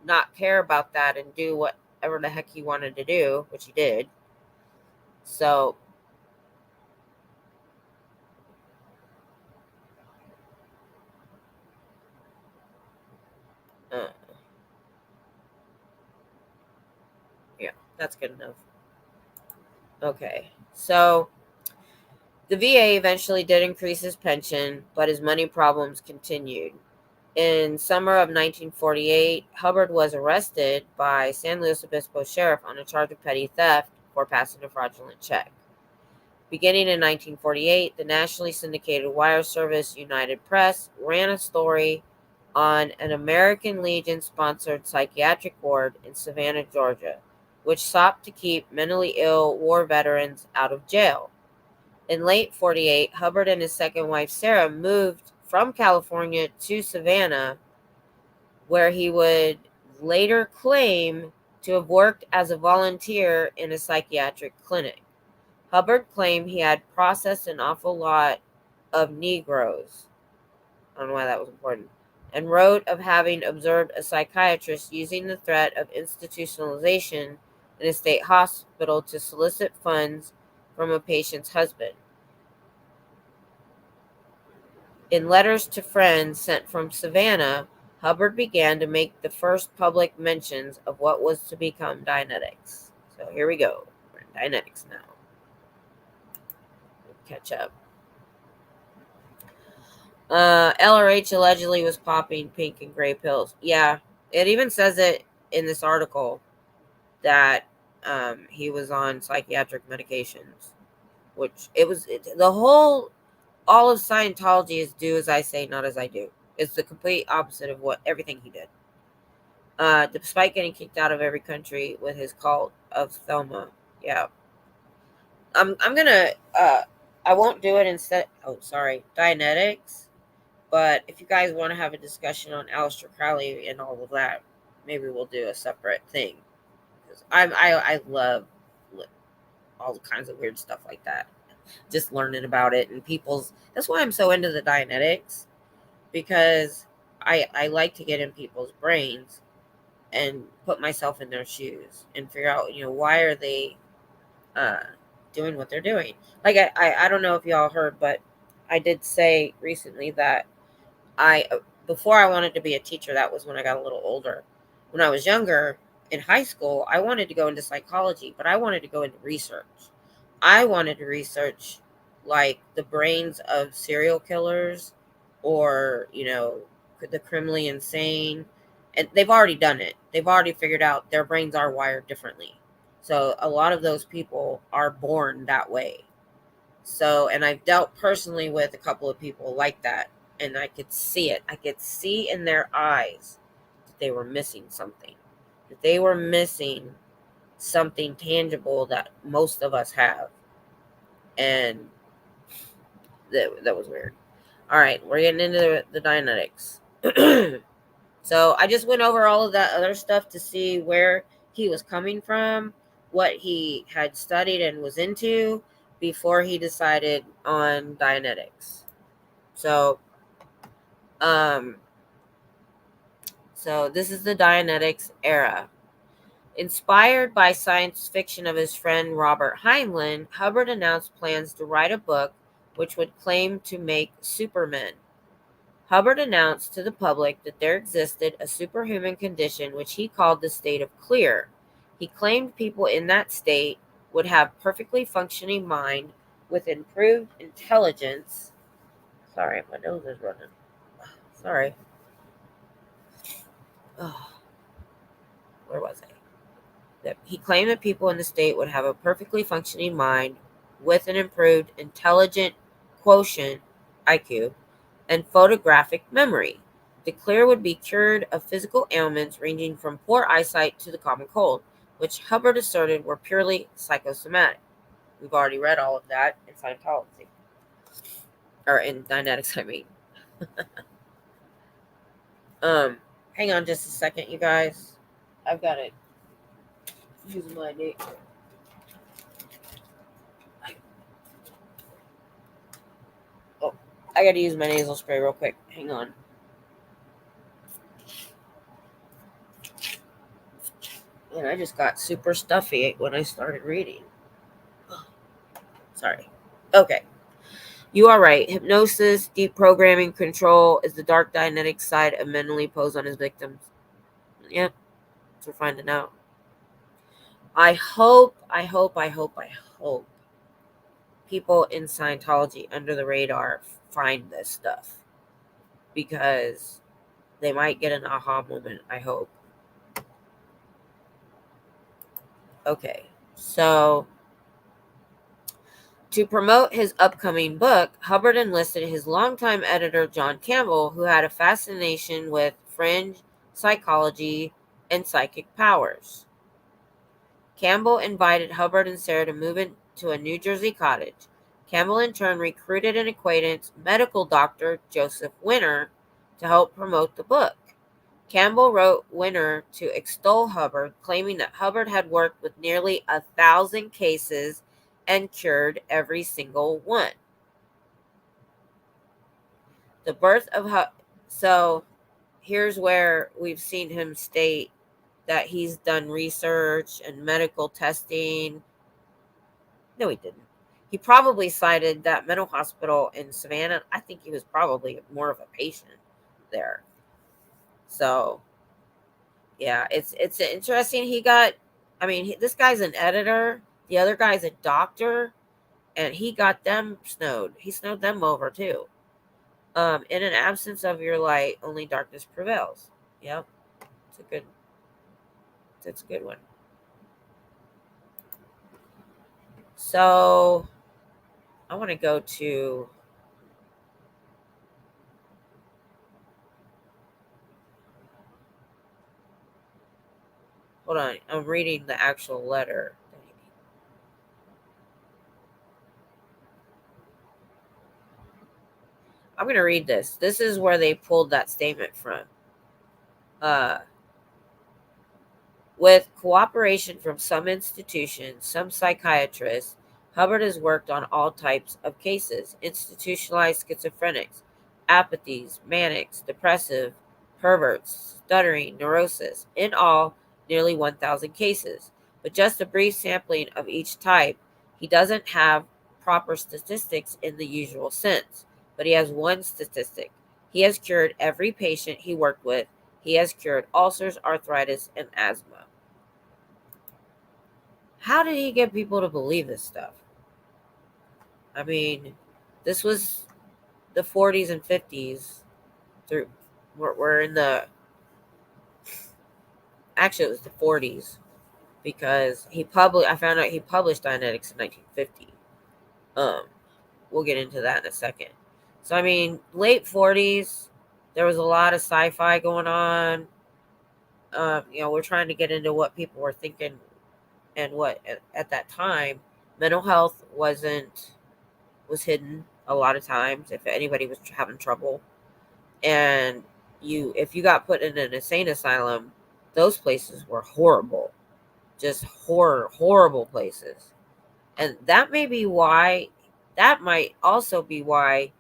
not care about that and do whatever the heck he wanted to do, which he did. So, yeah, that's good enough. Okay, so the VA eventually did increase his pension, but his money problems continued. In summer of 1948, Hubbard was arrested by San Luis Obispo sheriff on a charge of petty theft for passing a fraudulent check. Beginning in 1948, the nationally syndicated wire service United Press ran a story on an American Legion-sponsored psychiatric ward in Savannah, Georgia, which sought to keep mentally ill war veterans out of jail. In late 48, Hubbard and his second wife, Sarah, moved from California to Savannah, where he would later claim to have worked as a volunteer in a psychiatric clinic. Hubbard claimed he had processed an awful lot of Negroes. I don't know why that was important. And wrote of having observed a psychiatrist using the threat of institutionalization in a state hospital to solicit funds from a patient's husband. In letters to friends sent from Savannah, Hubbard began to make the first public mentions of what was to become Dianetics. So here we go. We're in Dianetics now. Catch up. LRH allegedly was popping pink and gray pills. Yeah, it even says it in this article that he was on psychiatric medications, which all of Scientology is do as I say, not as I do. It's the complete opposite of what everything he did. Despite getting kicked out of every country with his cult of Thelma. Yeah. I'm gonna I won't do it instead. Oh, sorry, Dianetics. But if you guys want to have a discussion on Aleister Crowley and all of that, maybe we'll do a separate thing. Because I love all kinds of weird stuff like that. Just learning about it and people's. That's why I'm so into the Dianetics, because I like to get in people's brains and put myself in their shoes and figure out, why are they doing what they're doing. Like I don't know if y'all heard, but I did say recently that before I wanted to be a teacher, that was when I got a little older. When I was younger, in high school, I wanted to go into psychology, but I wanted to go into research. I wanted to research like the brains of serial killers or, the criminally insane. And they've already done it. They've already figured out their brains are wired differently. So a lot of those people are born that way. So, and I've dealt personally with a couple of people like that. And I could see it. I could see in their eyes that they were missing something. That they were missing something tangible that most of us have. And that was weird. All right, we're getting into the Dianetics. So I just went over all of that other stuff to see where he was coming from, what he had studied and was into before he decided on Dianetics. So this is the Dianetics era. Inspired by science fiction of his friend Robert Heinlein, Hubbard announced plans to write a book which would claim to make supermen. Hubbard announced to the public that there existed a superhuman condition which he called the state of clear. He claimed people in that state would have perfectly functioning mind with improved intelligence. Sorry, my nose is running. Sorry. Oh, where was I? That he claimed that people in the state would have a perfectly functioning mind with an improved intelligent quotient, IQ, and photographic memory. The clear would be cured of physical ailments ranging from poor eyesight to the common cold, which Hubbard asserted were purely psychosomatic. We've already read all of that in Scientology. Or in Dianetics, I mean. Hang on just a second, you guys. I've got to use my name. I got to use my nasal spray real quick. Hang on. And I just got super stuffy when I started reading. Sorry. Okay. You are right. Hypnosis, deep programming control is the dark Dianetic side of mentally pose on his victims. Yep. That's what we're finding out. I hope people in Scientology under the radar find this stuff, because they might get an aha moment, I hope. Okay, so To promote his upcoming book, Hubbard enlisted his longtime editor, John Campbell, who had a fascination with fringe psychology and psychic powers. Campbell invited Hubbard and Sarah to move into a New Jersey cottage. Campbell, in turn, recruited an acquaintance, medical doctor Joseph Winter, to help promote the book. Campbell wrote Winter to extol Hubbard, claiming that Hubbard had worked with nearly 1,000 cases and cured every single one. The birth of So here's where we've seen him state that he's done research and medical testing. No, he didn't. He probably cited that mental hospital in Savannah. I think he was probably more of a patient there. So, yeah, it's interesting. This guy's an editor. The other guy's a doctor, and he got them snowed. He snowed them over too. In an absence of your light, only darkness prevails. Yep, it's a good one. So, I want to go to. Hold on, I'm reading the actual letter. I'm going to read this. This is where they pulled that statement from. With cooperation from some institutions, some psychiatrists, Hubbard has worked on all types of cases: institutionalized schizophrenics, apathies, manics, depressive, perverts, stuttering, neurosis. In all, nearly 1,000 cases. But just a brief sampling of each type. He doesn't have proper statistics in the usual sense, but he has one statistic. He has cured every patient he worked with. He has cured ulcers, arthritis, and asthma. How did he get people to believe this stuff? I mean, this was the 40s and 50s. We're in the. Actually, it was the 40s because I found out he published Dianetics in 1950. We'll get into that in a second. So, I mean, late 40s, there was a lot of sci-fi going on. We're trying to get into what people were thinking and what at that time. Mental health was hidden a lot of times if anybody was having trouble. And if you got put in an insane asylum, those places were horrible. Just horrible places. And that might also be why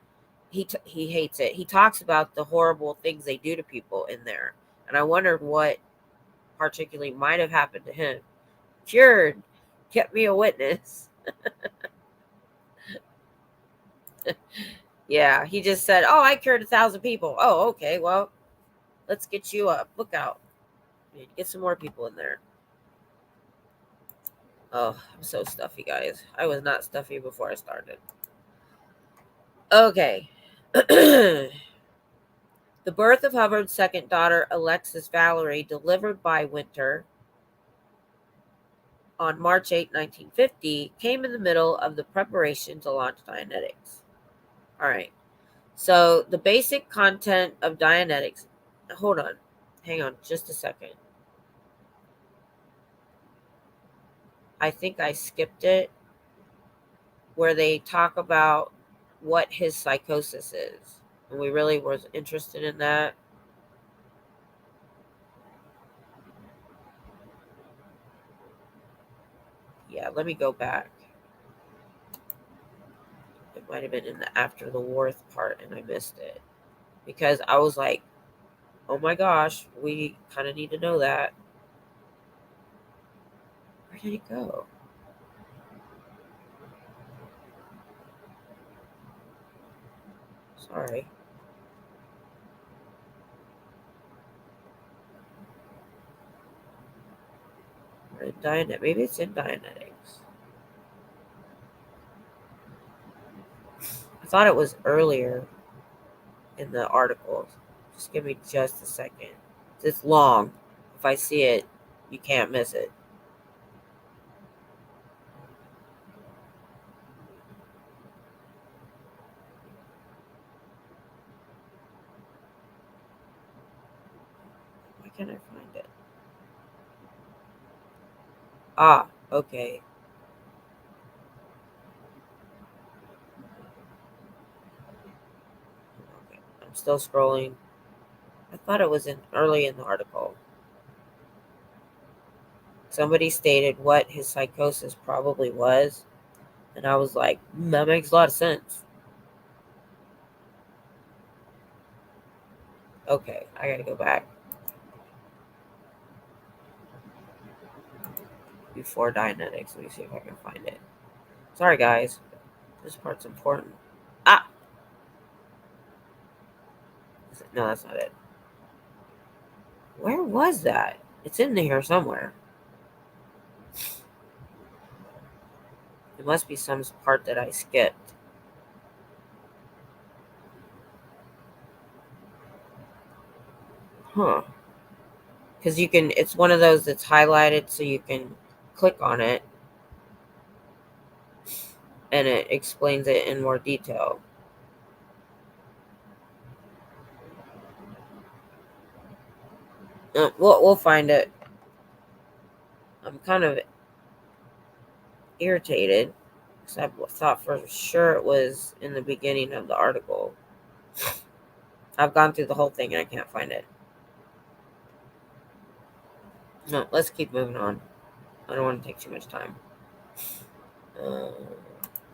he hates it. He talks about the horrible things they do to people in there. And I wondered what particularly might have happened to him. Cured. Get me a witness. Yeah, he just said, "Oh, I cured 1,000 people." Oh, okay. Well, let's get you a book out. Get some more people in there. Oh, I'm so stuffy, guys. I was not stuffy before I started. Okay. The birth of Hubbard's second daughter, Alexis Valerie, delivered by Winter on March 8, 1950, came in the middle of the preparation to launch Dianetics. All right. So the basic content of Dianetics. Hold on. Hang on just a second. I think I skipped it where they talk about what his psychosis is. And we really was interested in that. Yeah, let me go back. It might have been in the after the war part and I missed it. Because I was like, oh my gosh, we kind of need to know that. Where did it go? Sorry. Maybe it's in Dianetics. I thought it was earlier in the articles. Just give me just a second. It's long. If I see it, you can't miss it. can't I find it? Ah, okay. Okay. I'm still scrolling. I thought it was early in the article. Somebody stated what his psychosis probably was, and I was like, that makes a lot of sense. Okay, I gotta go back. Before Dianetics. Let me see if I can find it. Sorry, guys. This part's important. Ah! No, that's not it. Where was that? It's in here somewhere. It must be some part that I skipped. Huh. Because you can, it's one of those that's highlighted so you can click on it and it explains it in more detail. We'll find it. I'm kind of irritated because I thought for sure it was in the beginning of the article. I've gone through the whole thing and I can't find it. No, let's keep moving on. I don't want to take too much time. Uh,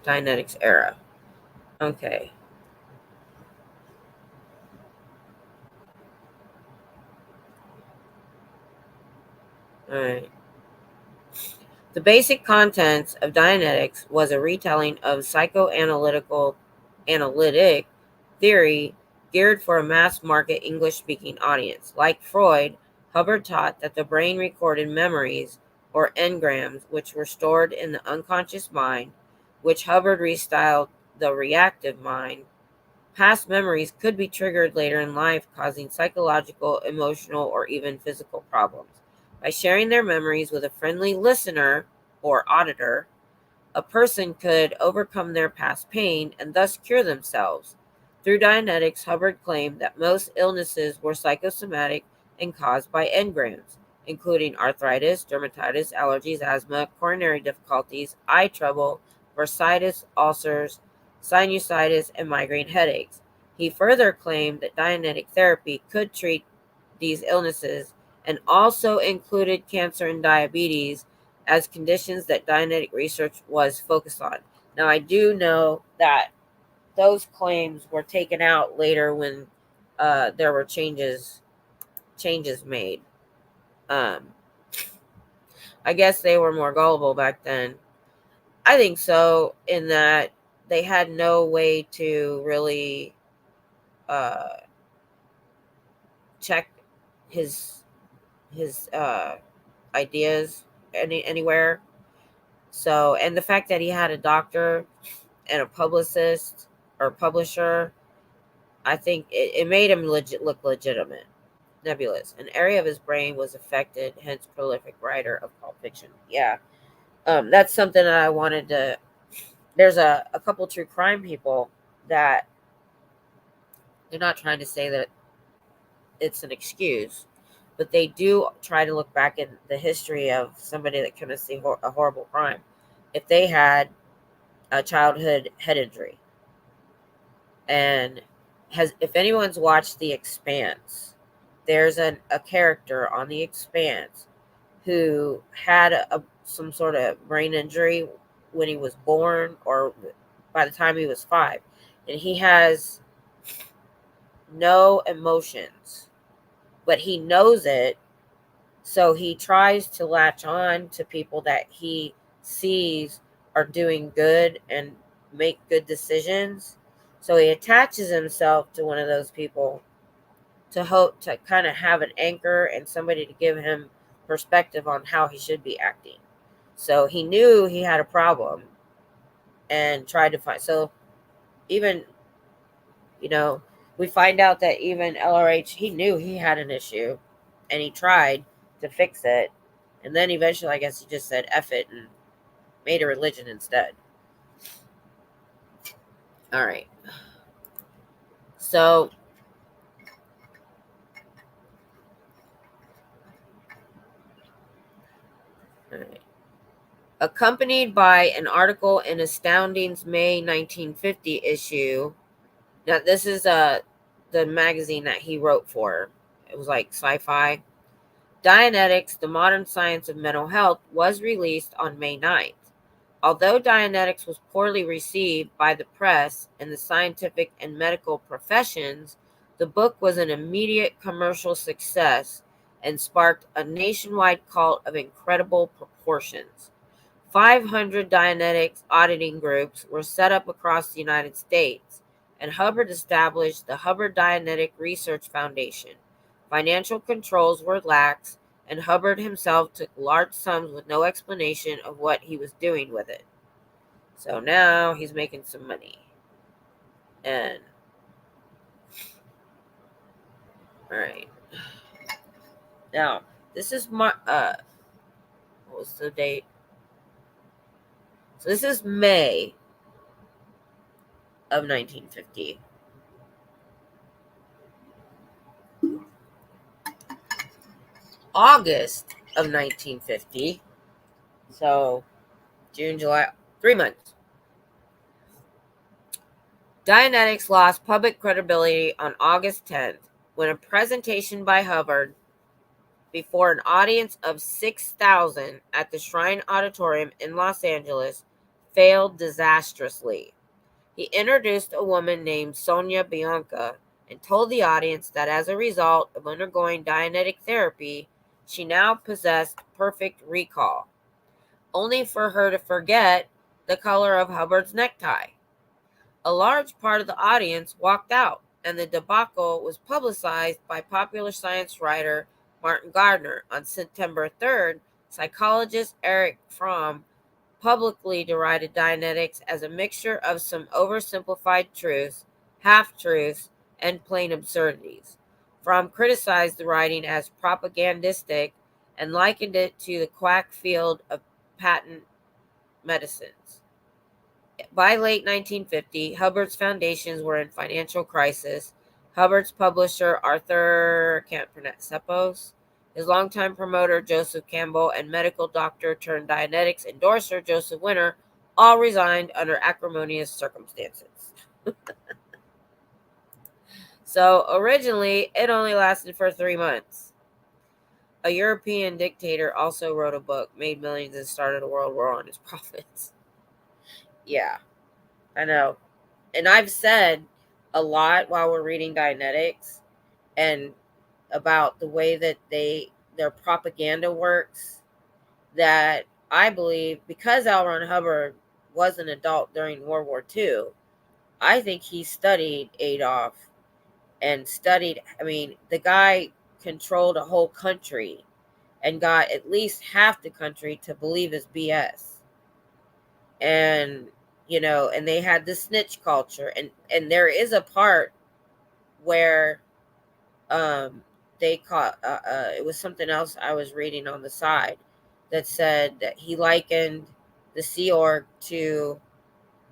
Dianetics era. Okay. All right. The basic contents of Dianetics was a retelling of analytic theory geared for a mass market English speaking audience. Like Freud, Hubbard taught that the brain recorded memories or engrams which were stored in the unconscious mind, which Hubbard restyled the reactive mind. Past memories could be triggered later in life, causing psychological, emotional, or even physical problems. By sharing their memories with a friendly listener or auditor, a person could overcome their past pain and thus cure themselves. Through Dianetics, Hubbard claimed that most illnesses were psychosomatic and caused by engrams, including arthritis, dermatitis, allergies, asthma, coronary difficulties, eye trouble, bursitis, ulcers, sinusitis, and migraine headaches. He further claimed that Dianetic therapy could treat these illnesses and also included cancer and diabetes as conditions that Dianetic research was focused on. Now, I do know that those claims were taken out later when there were changes made. Um, I guess they were more gullible back then. I think so, in that they had no way to really uh, check his his ideas anywhere. So, and the fact that he had a doctor and a publicist or publisher, I think it made him look legitimate. Nebulous. An area of his brain was affected, hence prolific writer of pulp fiction. Yeah. That's something that I wanted to. There's a couple true crime people that they're not trying to say that it's an excuse, but they do try to look back in the history of somebody that commits a horrible crime. If they had a childhood head injury, and has if anyone's watched The Expanse, there's a character on The Expanse who had some sort of brain injury when he was born or by the time he was 5, and he has no emotions, but he knows it. So he tries to latch on to people that he sees are doing good and make good decisions. So he attaches himself to one of those people to hope to kind of have an anchor and somebody to give him perspective on how he should be acting. So he knew he had a problem and tried to find. So even, you know, we find out that even LRH, he knew he had an issue and he tried to fix it. And then eventually, I guess he just said F it and made a religion instead. All right. So All right. Accompanied by an article in Astounding's May 1950 issue. Now, this is the magazine that he wrote for. It was like sci-fi. Dianetics, the Modern Science of Mental Health, was released on May 9th. Although Dianetics was poorly received by the press and the scientific and medical professions, the book was an immediate commercial success and sparked a nationwide cult of incredible proportions. 500 Dianetics auditing groups were set up across the United States, and Hubbard established the Hubbard Dianetic Research Foundation. Financial controls were lax, and Hubbard himself took large sums with no explanation of what he was doing with it. So now he's making some money. And, all right. Now, this is my, what was the date? So this is May of 1950. August of 1950. So June, July, 3 months. Dianetics lost public credibility on August 10th when a presentation by Hubbard before an audience of 6,000 at the Shrine Auditorium in Los Angeles failed disastrously. He introduced a woman named Sonia Bianca and told the audience that as a result of undergoing Dianetic therapy, she now possessed perfect recall, only for her to forget the color of Hubbard's necktie. A large part of the audience walked out, and the debacle was publicized by popular science writer Martin Gardner. On September 3rd, psychologist Erich Fromm publicly derided Dianetics as a mixture of some oversimplified truths, half-truths, and plain absurdities. Fromm criticized the writing as propagandistic and likened it to the quack field of patent medicines. By late 1950, Hubbard's foundations were in financial crisis. Hubbard's publisher, Arthur Ceppos, his longtime promoter, Joseph Campbell, and medical doctor turned Dianetics endorser, Joseph Winter, all resigned under acrimonious circumstances. So originally, it only lasted for 3 months. A European dictator also wrote a book, made millions, and started a world war on his profits. Yeah, I know. And I've said a lot while we're reading Dianetics and about the way that their propaganda works, that I believe because L Ron Hubbard was an adult during World War II, I think he studied Adolf and studied, the guy controlled a whole country and got at least half the country to believe his BS. And, and they had the snitch culture. And there is a part where they caught, it was something else I was reading on the side that said that he likened the Sea Org to,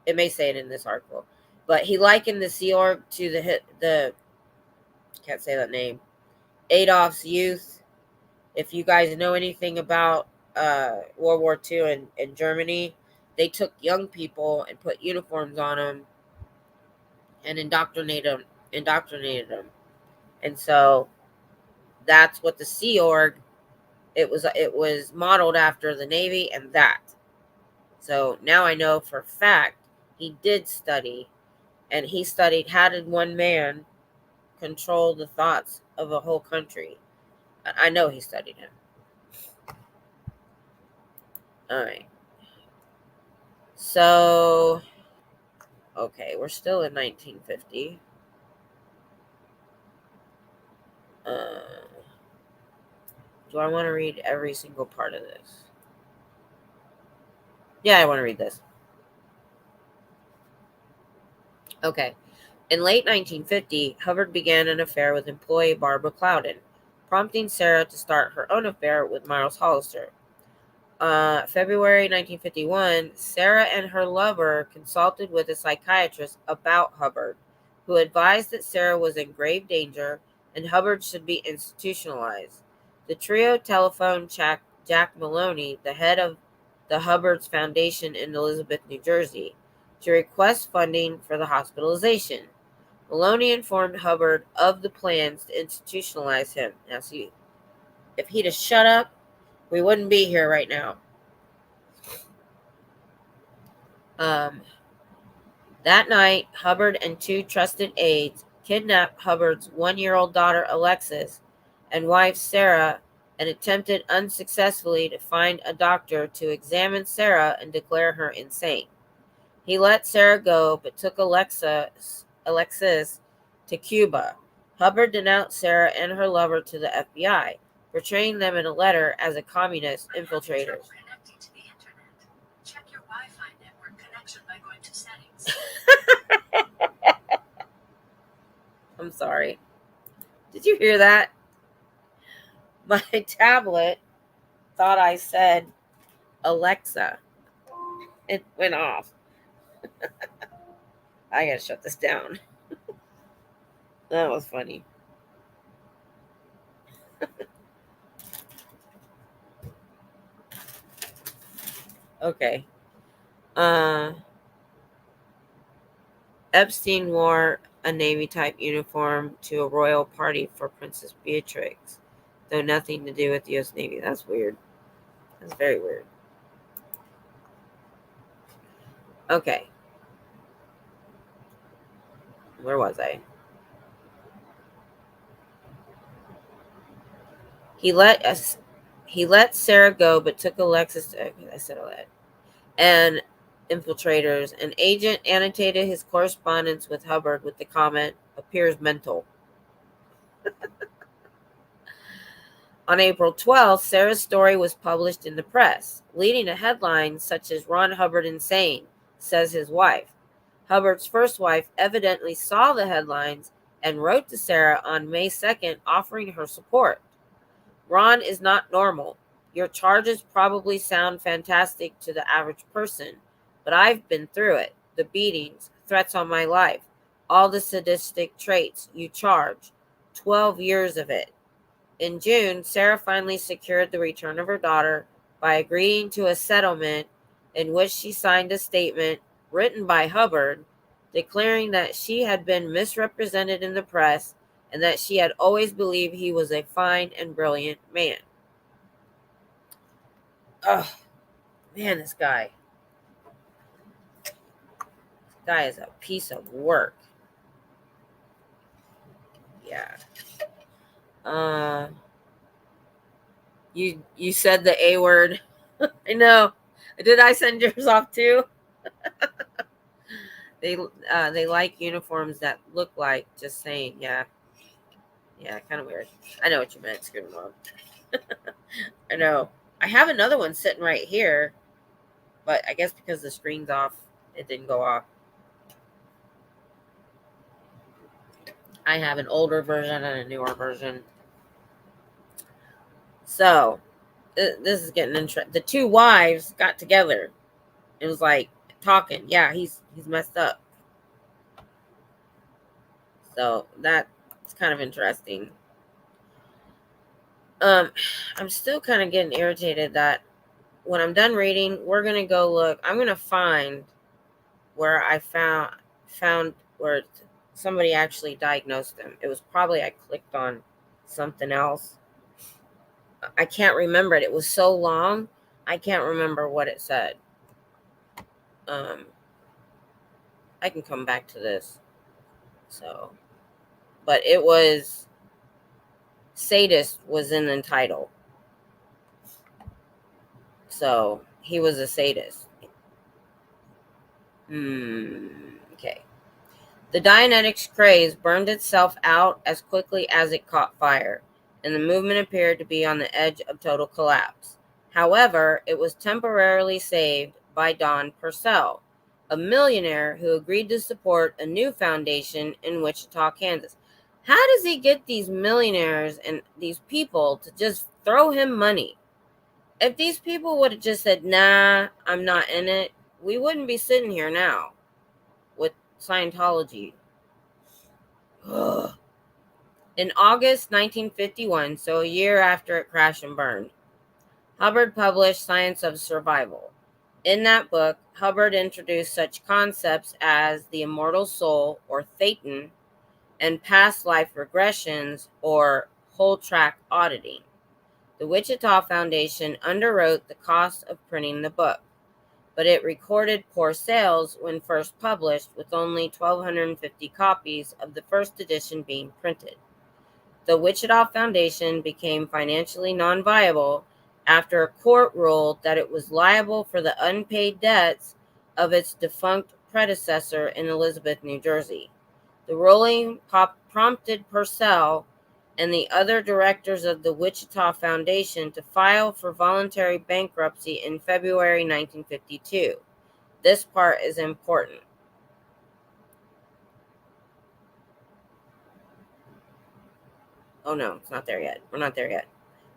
it may say it in this article, but he likened the Sea Org to the can't say that name, Adolf's youth. If you guys know anything about World War II in Germany, they took young people and put uniforms on them and indoctrinated them. And so that's what the Sea Org, it was modeled after the Navy and that. So now I know for a fact he did study, and he studied how did one man control the thoughts of a whole country. I know he studied him. All right. So, okay, we're still in 1950. Do I want to read every single part of this? Yeah, I want to read this. Okay. In late 1950, Hubbard began an affair with employee Barbara Clouden, prompting Sarah to start her own affair with Miles Hollister. February 1951, Sarah and her lover consulted with a psychiatrist about Hubbard, who advised that Sarah was in grave danger and Hubbard should be institutionalized. The trio telephoned Jack Maloney, the head of the Hubbard's Foundation in Elizabeth, New Jersey, to request funding for the hospitalization. Maloney informed Hubbard of the plans to institutionalize him. Now, see, if he'd have shut up, we wouldn't be here right now. That night, Hubbard and two trusted aides kidnapped Hubbard's 1-year-old daughter, Alexis, and wife, Sarah, and attempted unsuccessfully to find a doctor to examine Sarah and declare her insane. He let Sarah go, but took Alexis to Cuba. Hubbard denounced Sarah and her lover to the FBI, portraying them in a letter as a communist infiltrators. Check your Wi-Fi network connection by going to settings. I'm sorry. Did you hear that? My tablet thought I said Alexa. It went off. I gotta shut this down. That was funny. Okay. Epstein wore a Navy-type uniform to a royal party for Princess Beatrix, though nothing to do with the U.S. Navy. That's weird. That's very weird. Okay. Where was I? He let Sarah go, but took Alexis. I said all that. And infiltrators. An agent annotated his correspondence with Hubbard with the comment, "Appears mental." On April 12th, Sarah's story was published in the press, leading to headlines such as "Ron Hubbard insane," says his wife. Hubbard's first wife evidently saw the headlines and wrote to Sarah on May 2nd offering her support. "Ron is not normal. Your charges probably sound fantastic to the average person, but I've been through it. The beatings, threats on my life, all the sadistic traits you charge. 12 years of it." In June, Sarah finally secured the return of her daughter by agreeing to a settlement in which she signed a statement written by Hubbard declaring that she had been misrepresented in the press and that she had always believed he was a fine and brilliant man. Oh, man, this guy is a piece of work. Yeah. You said the A word. I know. Did I send yours off too? They like uniforms that look like, just saying. Yeah, kind of weird. I know what you meant. Screw them up. I know. I have another one sitting right here, but I guess because the screen's off, it didn't go off. I have an older version and a newer version. So, this is getting interesting. The two wives got together. It was like talking. Yeah, he's messed up. So that's kind of interesting. I'm still kind of getting irritated that when I'm done reading, we're gonna go look. I'm gonna find where I found where somebody actually diagnosed him. It was probably I clicked on something else. I can't remember it. It was so long. I can't remember what it said. I can come back to this. So, but it was sadist was in the title. So he was a sadist. Okay. The Dianetics craze burned itself out as quickly as it caught fire, and the movement appeared to be on the edge of total collapse. However, it was temporarily saved by Don Purcell, a millionaire who agreed to support a new foundation in Wichita, Kansas. How does he get these millionaires and these people to just throw him money? If these people would have just said, "Nah, I'm not in it," we wouldn't be sitting here now with Scientology. Ugh. In August 1951, so a year after it crashed and burned, Hubbard published Science of Survival. In that book, Hubbard introduced such concepts as the immortal soul, or Thetan, and past life regressions, or whole track auditing. The Wichita Foundation underwrote the cost of printing the book, but it recorded poor sales when first published, with only 1,250 copies of the first edition being printed. The Wichita Foundation became financially non-viable after a court ruled that it was liable for the unpaid debts of its defunct predecessor in Elizabeth, New Jersey. The ruling prompted Purcell and the other directors of the Wichita Foundation to file for voluntary bankruptcy in February 1952. This part is important. Oh no, it's not there yet. We're not there yet.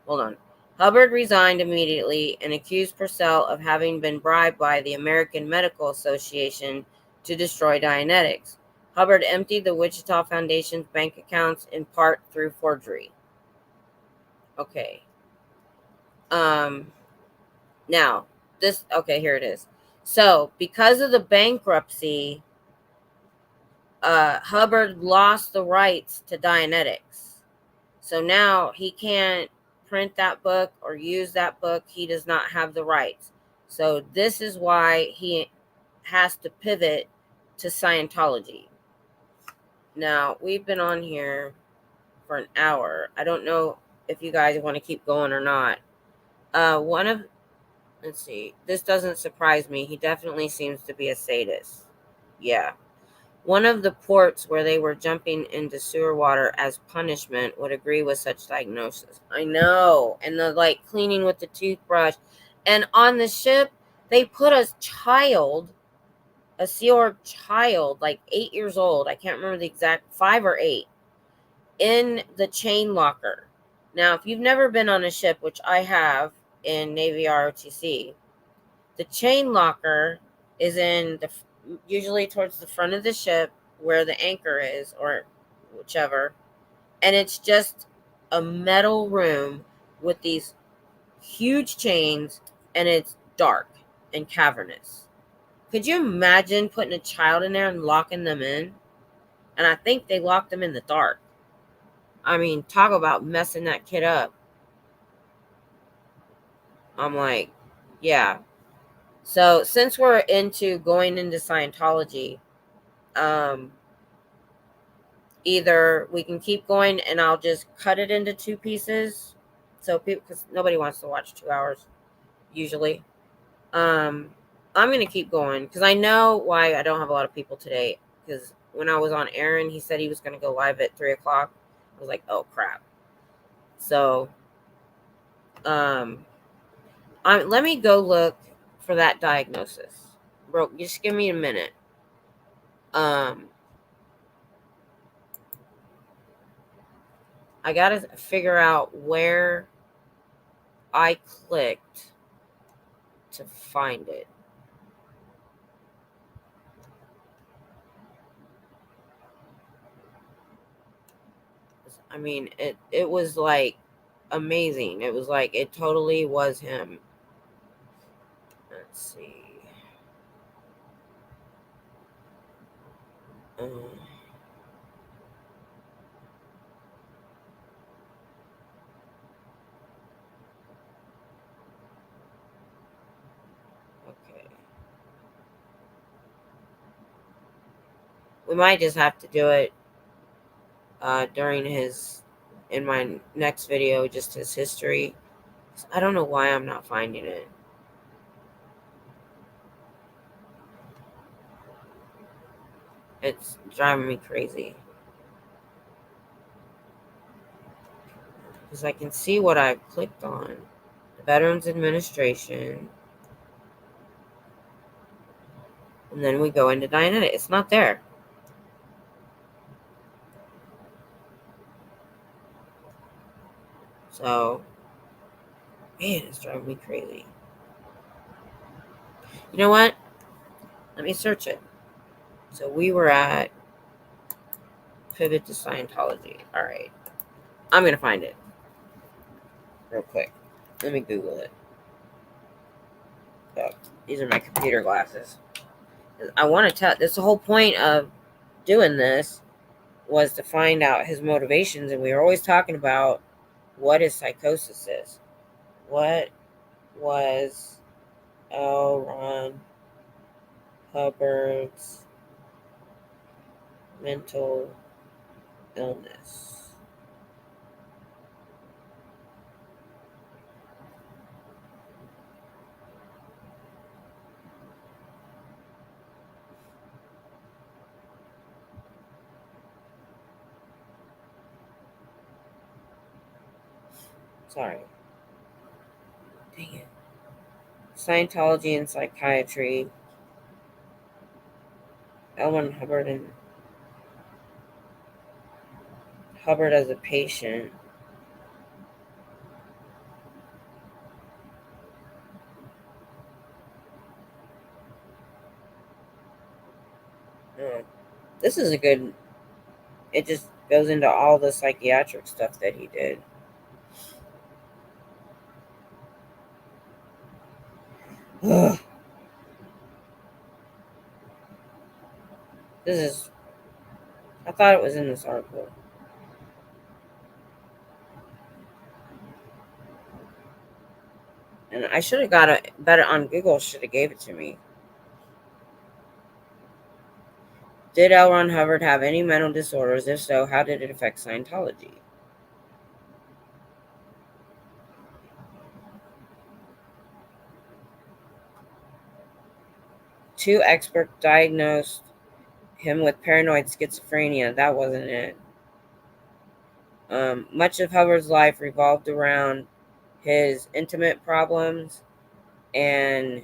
Hold on. Hubbard resigned immediately and accused Purcell of having been bribed by the American Medical Association to destroy Dianetics. Hubbard emptied the Wichita Foundation's bank accounts in part through forgery. Okay. Now, here it is. So, because of the bankruptcy, Hubbard lost the rights to Dianetics. So now he can't print that book or use that book. He does not have the rights. So this is why he has to pivot to Scientology. Now, we've been on here for an hour. I don't know if you guys want to keep going or not. Let's see. This doesn't surprise me. He definitely seems to be a sadist. Yeah. One of the ports where they were jumping into sewer water as punishment would agree with such diagnosis. I know. And the cleaning with the toothbrush. And on the ship, they put a Sea Org child, 8 years old. I can't remember the exact, 5 or 8, in the chain locker. Now, if you've never been on a ship, which I have in Navy ROTC, the chain locker is usually towards the front of the ship where the anchor is, or whichever, and it's just a metal room with these huge chains, and it's dark and cavernous. Could you imagine putting a child in there and locking them in? And I think they locked them in the dark. I mean, talk about messing that kid up. I'm like, yeah. So since we're into going into Scientology, either we can keep going and I'll just cut it into 2 pieces, so people, because nobody wants to watch 2 hours usually. I'm gonna keep going because I know why I don't have a lot of people today. Because when I was on Aaron, he said he was gonna go live at 3 o'clock. I was like, oh crap. So, let me go look for that diagnosis. Bro, just give me a minute. I gotta figure out where I clicked to find it. I mean, it was amazing. It was it totally was him. Let's see. Okay. We might just have to do it in my next video, just his history. I don't know why I'm not finding it. It's driving me crazy. Because I can see what I've clicked on. The Veterans Administration. And then we go into Dianetics. It's not there. So, man, it's driving me crazy. You know what? Let me search it. So we were at Pivot to Scientology. All right. I'm going to find it real quick. Let me Google it. Oh, these are my computer glasses. I want to tell. That's the whole point of doing this, was to find out his motivations, and we were always talking about what his psychosis is. What was L Ron Hubbard's mental illness? Sorry. Dang it. Scientology and psychiatry. L Ron Hubbard and Hubbard as a patient. Oh, this is a good. It just goes into all the psychiatric stuff that he did. Ugh. This is. I thought it was in this article. And I should have got it better on Google. Should have gave it to me. Did L. Ron Hubbard have any mental disorders? If so, how did it affect Scientology? Two experts diagnosed him with paranoid schizophrenia. That wasn't it. Much of Hubbard's life revolved around his intimate problems, and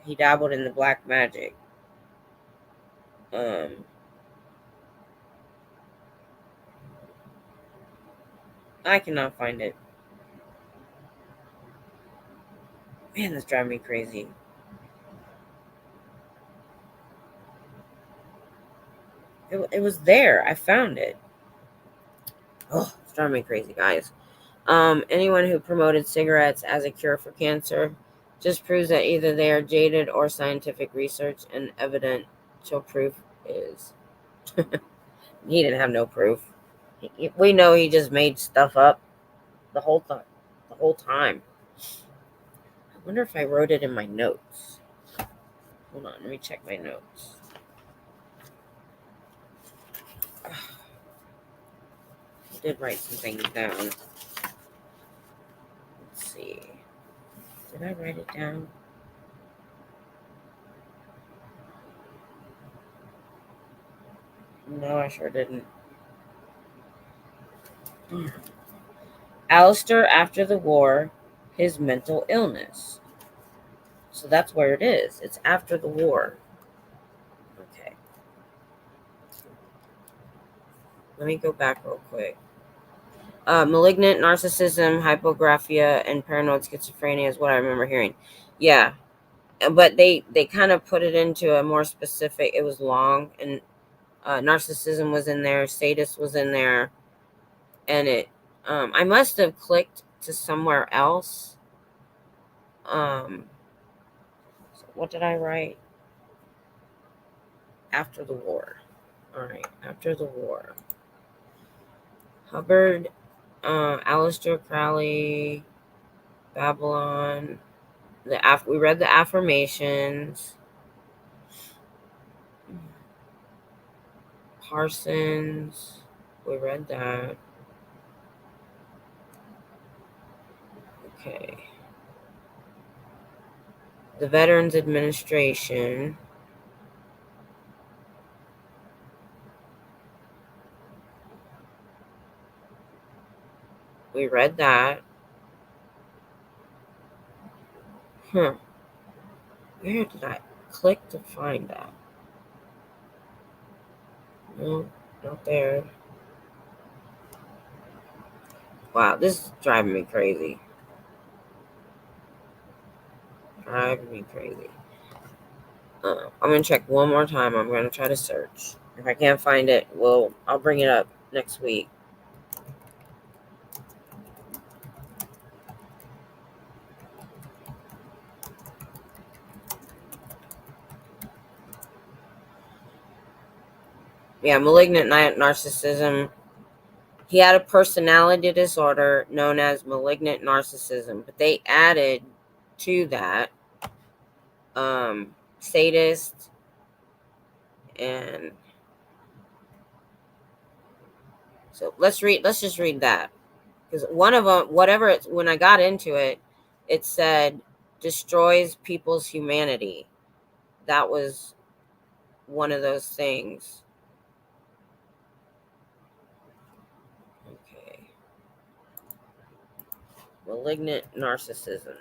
he dabbled in the black magic. Um, I cannot find it. Man, that's driving me crazy. It was there. I found it. Oh, it's driving me crazy, guys. Anyone who promoted cigarettes as a cure for cancer just proves that either they are jaded or scientific research and evidential proof is. He didn't have no proof. We know he just made stuff up the whole time. The whole time. I wonder if I wrote it in my notes. Hold on, let me check my notes. I did write some things down. Let's see. Did I write it down? No, I sure didn't. Alistair after the war, his mental illness. So that's where it is. It's after the war. Okay. Let me go back real quick. Malignant narcissism, hypographia, and paranoid schizophrenia is what I remember hearing. Yeah, but they kind of put it into a more specific. It was long, and narcissism was in there, sadist was in there, and it. I must have clicked to somewhere else. So what did I write? After the war. All right, after the war. Hubbard, Aleister Crowley, Babylon. We read the affirmations. Parsons, we read that. Okay. The Veterans Administration. We read that. Where did I click to find that? No, not there. Wow, this is driving me crazy. Driving me crazy. I'm gonna check one more time. I'm gonna try to search. If I can't find it, I'll bring it up next week. Yeah, malignant narcissism. He had a personality disorder known as malignant narcissism, but they added to that sadist and so let's just read that, because one of them, whatever it's, when I got into it, it said destroys people's humanity. That was one of those things. Okay. Malignant narcissism.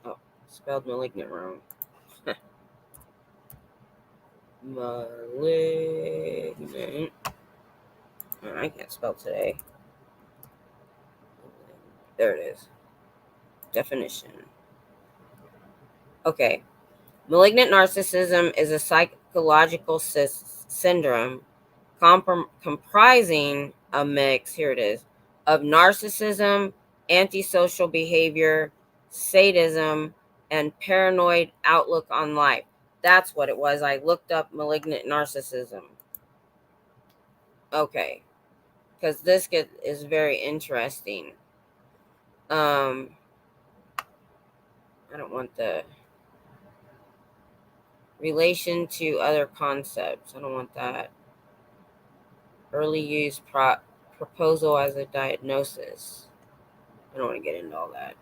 Oh, spelled malignant wrong. Malignant. Oh, I can't spell today. There it is. Definition. Okay. Malignant narcissism is a psychological syndrome comprising a mix, here it is, of narcissism, antisocial behavior, sadism, and paranoid outlook on life. That's what it was. I looked up malignant narcissism. Okay, because this is very interesting. I don't want the relation to other concepts. I don't want that. Early use proposal as a diagnosis. I don't want to get into all that.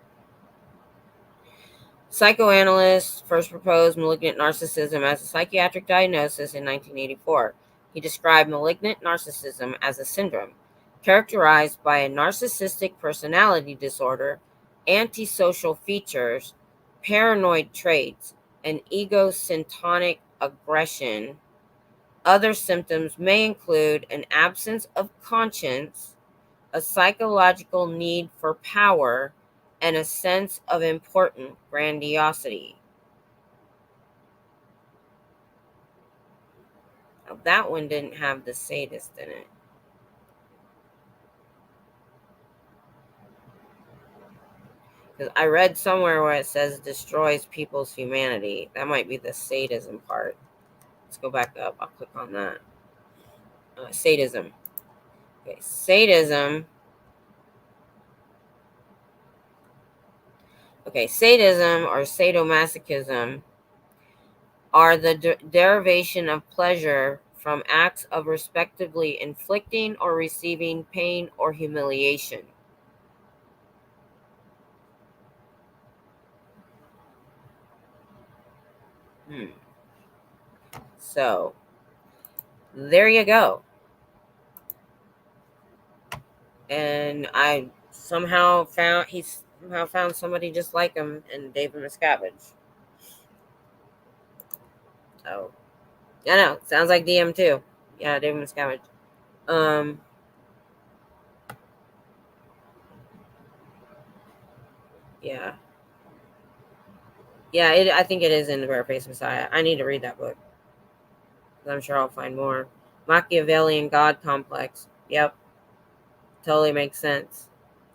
Psychoanalyst first proposed malignant narcissism as a psychiatric diagnosis in 1984. He described malignant narcissism as a syndrome characterized by a narcissistic personality disorder, antisocial features, paranoid traits, and egocentric aggression. Other symptoms may include an absence of conscience, a psychological need for power, and a sense of important grandiosity. Now, that one didn't have the sadist in it. Because I read somewhere where it says destroys people's humanity. That might be the sadism part. Let's go back up. I'll click on that. Sadism. Okay, sadism. Okay, sadism or sadomasochism are the derivation of pleasure from acts of respectively inflicting or receiving pain or humiliation. So, there you go. And I somehow found somebody just like him in David Miscavige. So, I know, sounds like DM too. Yeah, David Miscavige. Yeah. Yeah, I think it is in the Barefaced Messiah. I need to read that book. I'm sure I'll find more. Machiavellian God Complex. Yep. Totally makes sense.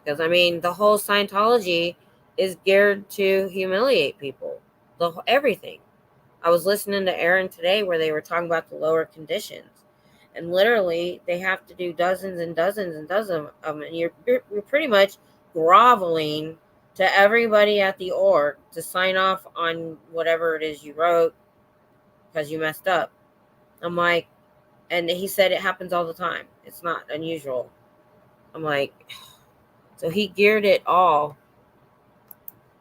Because, I mean, the whole Scientology is geared to humiliate people. Everything. I was listening to Aaron today where they were talking about the lower conditions. And literally, they have to do dozens and dozens and dozens of them. And you're pretty much groveling to everybody at the org to sign off on whatever it is you wrote because you messed up. I'm like, and he said it happens all the time. It's not unusual. I'm like, so he geared it all.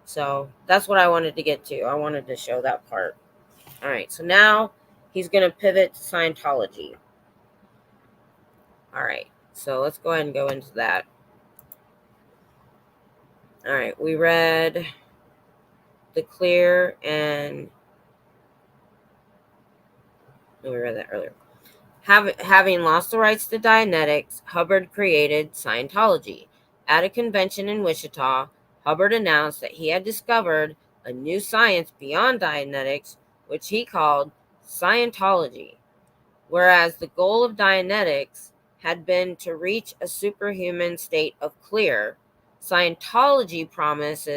So that's what I wanted to get to. I wanted to show that part. All right, so now he's going to pivot to Scientology. All right, so let's go ahead and go into that. All right, we read The Clear and we read that earlier. Having lost the rights to Dianetics, Hubbard created Scientology. At a convention in Wichita, Hubbard announced that he had discovered a new science beyond Dianetics, which he called Scientology. whereas the goal of Dianetics had been to reach a superhuman state of clear. Scientology promised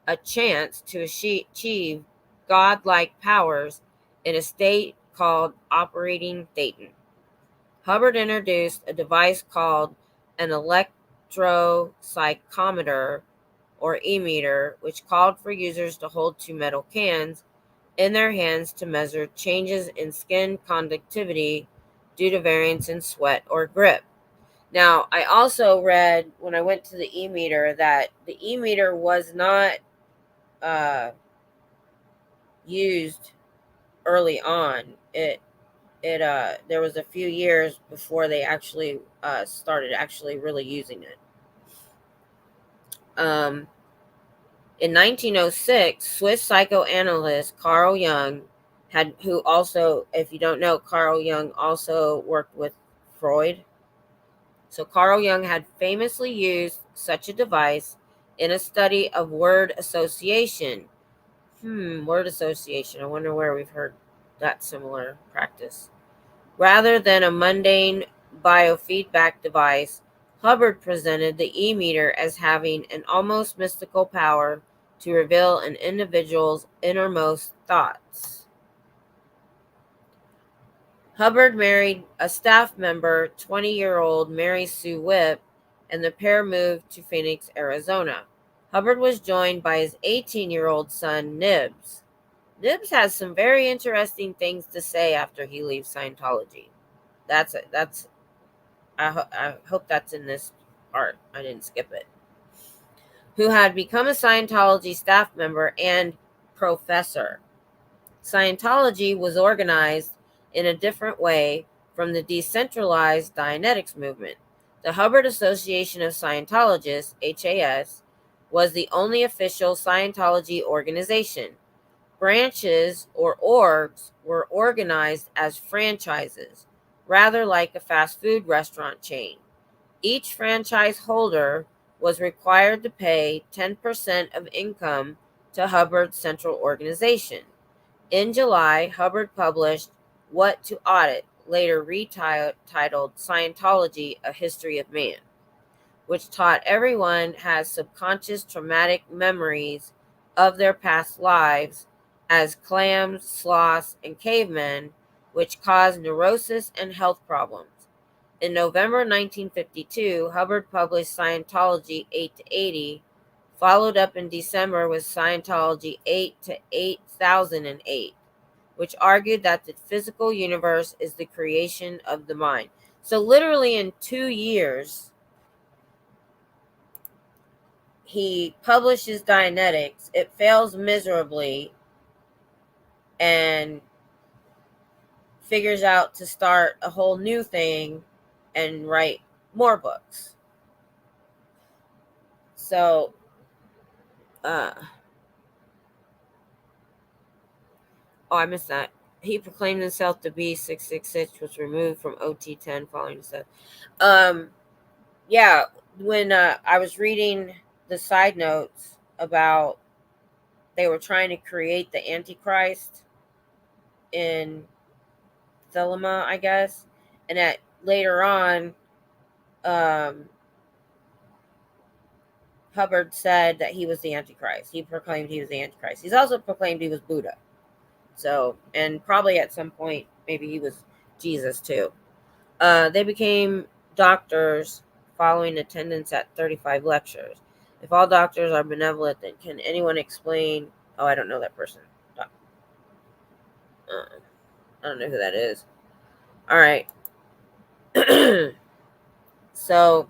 a chance to achieve godlike powers in a state called operating Thetan. Hubbard introduced a device called an electropsychometer or e-meter, which called for users to hold two metal cans in their hands to measure changes in skin conductivity due to variance in sweat or grip. Now, I also read when I went to the e-meter that the e-meter was not uh, used early on. It there was a few years before they actually started actually really using it. Um, in 1906, Swiss psychoanalyst Carl Jung who also, if you don't know, Carl Jung also worked with Freud. So Carl Jung had famously used such a device in a study of word association. Word association. I wonder where we've heard that similar practice. Rather than a mundane biofeedback device, Hubbard presented the e-meter as having an almost mystical power to reveal an individual's innermost thoughts. Hubbard married a staff member, 20-year-old Mary Sue Whipp, and the pair moved to Phoenix, Arizona. Hubbard was joined by his 18-year-old son, Nibs. Nibs has some very interesting things to say after he leaves Scientology. I hope that's in this part. I didn't skip it. Who had become a Scientology staff member and professor. Scientology was organized in a different way from the decentralized Dianetics movement. The Hubbard Association of Scientologists, HAS, was the only official Scientology organization. Branches or orgs were organized as franchises, rather like a fast food restaurant chain. Each franchise holder was required to pay 10% of income to Hubbard's central organization. In July, Hubbard published What to Audit, later retitled Scientology, A History of Man, which taught everyone has subconscious traumatic memories of their past lives as clams, sloths, and cavemen, which cause neurosis and health problems. In November 1952, Hubbard published Scientology 8 to 80, followed up in December with Scientology 8 to 8008, which argued that the physical universe is the creation of the mind. So literally in 2 years, he publishes Dianetics. It fails miserably and figures out to start a whole new thing and write more books. So, I missed that. He proclaimed himself to be 666, was removed from OT10 following the set. Yeah, when I was reading the side notes about they were trying to create the Antichrist in Thelema, I guess, and that later on, Hubbard said that he was the Antichrist. He proclaimed he was the Antichrist. He's also proclaimed he was Buddha. So, and probably at some point, maybe he was Jesus too. They became doctors following attendance at 35 lectures. If all doctors are benevolent, then can anyone explain? Oh, I don't know that person. I don't know who that is. All right. So,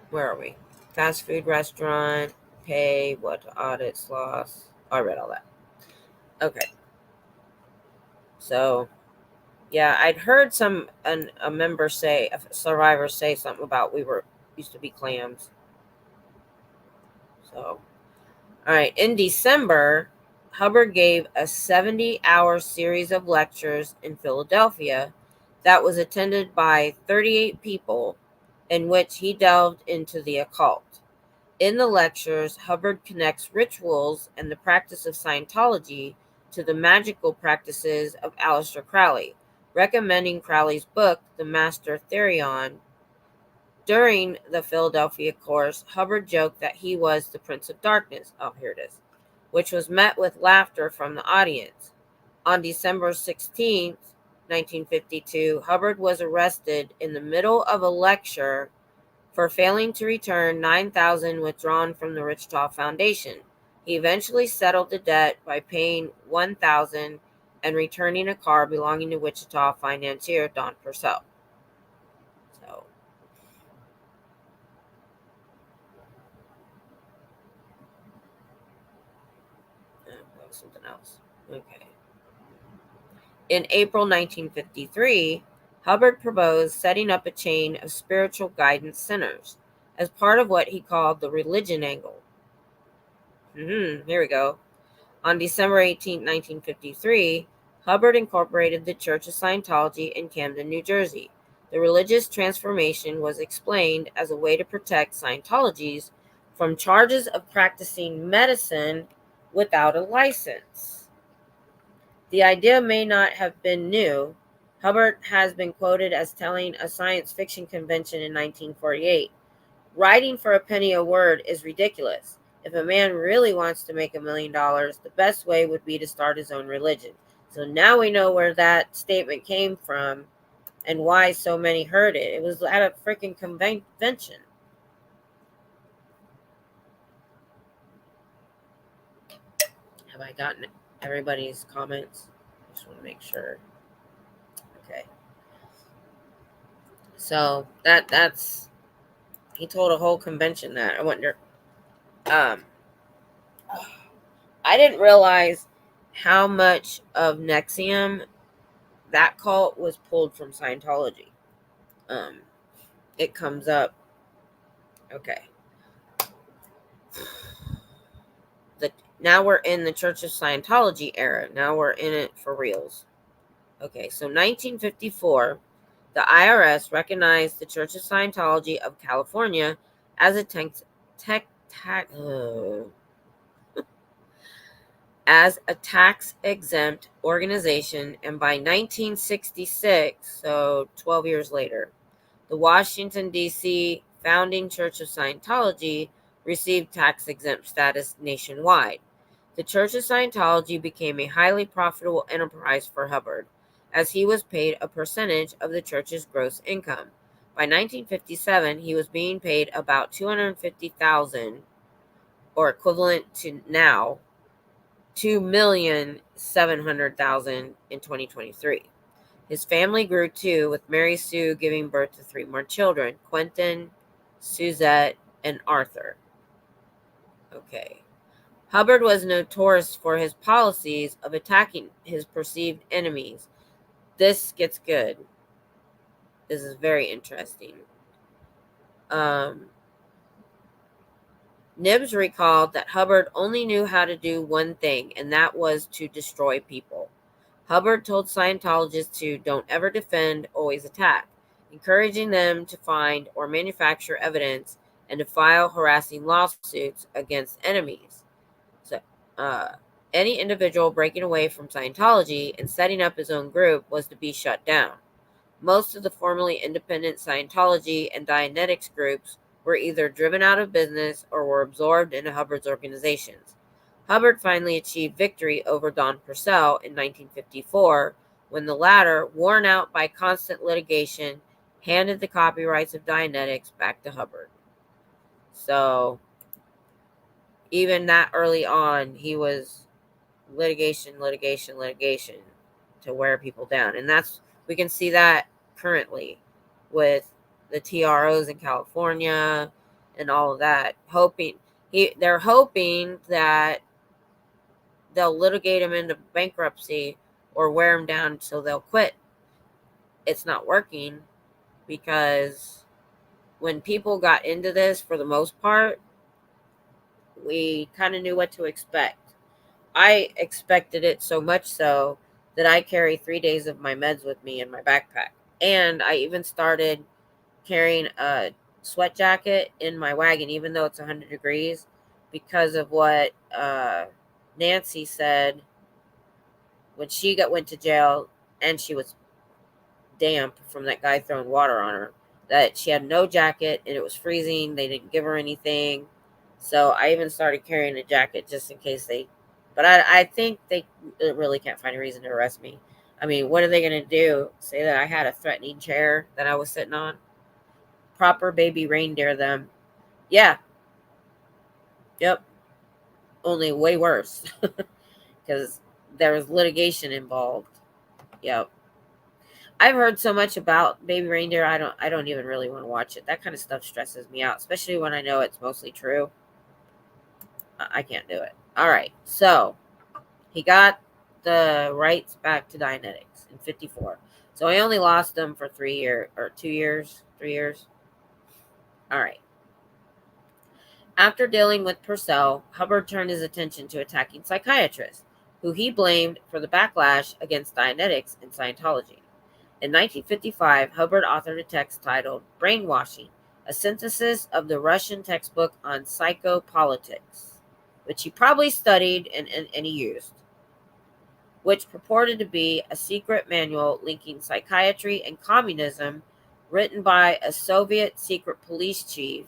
where are we? Fast food restaurant, pay, what to audit, sloths. Oh, I read all that. Okay. So, yeah, I'd heard a member say, a survivor say something about we used to be clams. So, all right. In December, Hubbard gave a 70-hour series of lectures in Philadelphia that was attended by 38 people, in which he delved into the occult. In the lectures, Hubbard connects rituals and the practice of Scientology to the magical practices of Aleister Crowley, recommending Crowley's book, The Master Therion. During the Philadelphia course, Hubbard joked that he was the Prince of Darkness. Oh, here it is. Which was met with laughter from the audience. On December 16th, 1952, Hubbard was arrested in the middle of a lecture for failing to return $9,000 withdrawn from the Wichita Foundation. He eventually settled the debt by paying $1,000 and returning a car belonging to Wichita financier Don Purcell. So, something else. Okay. In April 1953, Hubbard proposed setting up a chain of spiritual guidance centers as part of what he called the religion angle. Here we go. On December 18, 1953, Hubbard incorporated the Church of Scientology in Camden, New Jersey. The religious transformation was explained as a way to protect Scientologies from charges of practicing medicine without a license. The idea may not have been new. Hubbard has been quoted as telling a science fiction convention in 1948, "Writing for a penny a word is ridiculous. If a man really wants to make $1 million, the best way would be to start his own religion." So now we know where that statement came from and why so many heard it. It was at a freaking convention. Have I gotten everybody's comments? I just want to make sure. Okay. So that's he told a whole convention that. I wonder. I didn't realize how much of Nexium, that cult, was pulled from Scientology. It comes up. Okay. Now we're in the Church of Scientology era. Now we're in it for reals. Okay, so 1954, the IRS recognized the Church of Scientology of California as a tax-exempt organization, and by 1966, so 12 years later, the Washington, D.C. founding Church of Scientology received tax-exempt status nationwide. The Church of Scientology became a highly profitable enterprise for Hubbard, as he was paid a percentage of the church's gross income. By 1957, he was being paid about $250,000, or equivalent to now $2,700,000 in 2023. His family grew too, with Mary Sue giving birth to 3 more children: Quentin, Suzette, and Arthur. Okay. Hubbard was notorious for his policies of attacking his perceived enemies. This gets good. This is very interesting. Nibs recalled that Hubbard only knew how to do one thing, and that was to destroy people. Hubbard told Scientologists to don't ever defend, always attack, encouraging them to find or manufacture evidence and to file harassing lawsuits against enemies. So, any individual breaking away from Scientology and setting up his own group was to be shut down. Most of the formerly independent Scientology and Dianetics groups were either driven out of business or were absorbed into Hubbard's organizations. Hubbard finally achieved victory over Don Purcell in 1954 when the latter, worn out by constant litigation, handed the copyrights of Dianetics back to Hubbard. So, even that early on, he was litigation to wear people down. And we can see that currently with the TROs in California and all of that. They're hoping that they'll litigate him into bankruptcy or wear him down until they'll quit. It's not working, because when people got into this, for the most part, we kind of knew what to expect. I expected it so much so that I carry 3 days of my meds with me in my backpack. And I even started carrying a sweat jacket in my wagon, even though it's 100 degrees, because of what Nancy said when she went to jail and she was damp from that guy throwing water on her, that she had no jacket and it was freezing. They didn't give her anything. So I even started carrying a jacket just in case but I think they really can't find a reason to arrest me. I mean, what are they going to do? Say that I had a threatening chair that I was sitting on? Proper baby reindeer them. Yeah. Yep. Only way worse. Because there was litigation involved. Yep. I've heard so much about baby reindeer. I don't even really want to watch it. That kind of stuff stresses me out, especially when I know it's mostly true. I can't do it. All right. So he got the rights back to Dianetics in 54. So he only lost them for 3 years or 2 years, 3 years. All right. After dealing with Purcell, Hubbard turned his attention to attacking psychiatrists, who he blamed for the backlash against Dianetics and Scientology. In 1955, Hubbard authored a text titled Brainwashing, a synthesis of the Russian textbook on psychopolitics, which he probably studied and he used, which purported to be a secret manual linking psychiatry and communism written by a Soviet secret police chief.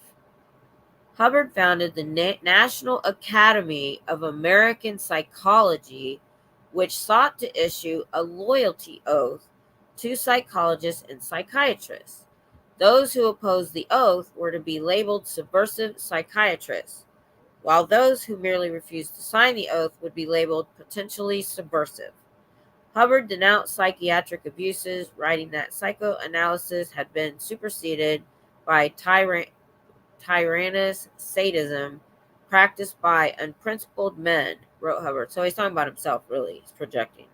Hubbard founded the National Academy of American Psychology, which sought to issue a loyalty oath to psychologists and psychiatrists. Those who opposed the oath were to be labeled subversive psychiatrists, while those who merely refused to sign the oath would be labeled potentially subversive. Hubbard denounced psychiatric abuses, writing that psychoanalysis had been superseded by tyrannous sadism practiced by unprincipled men, wrote Hubbard. So he's talking about himself, really. He's projecting.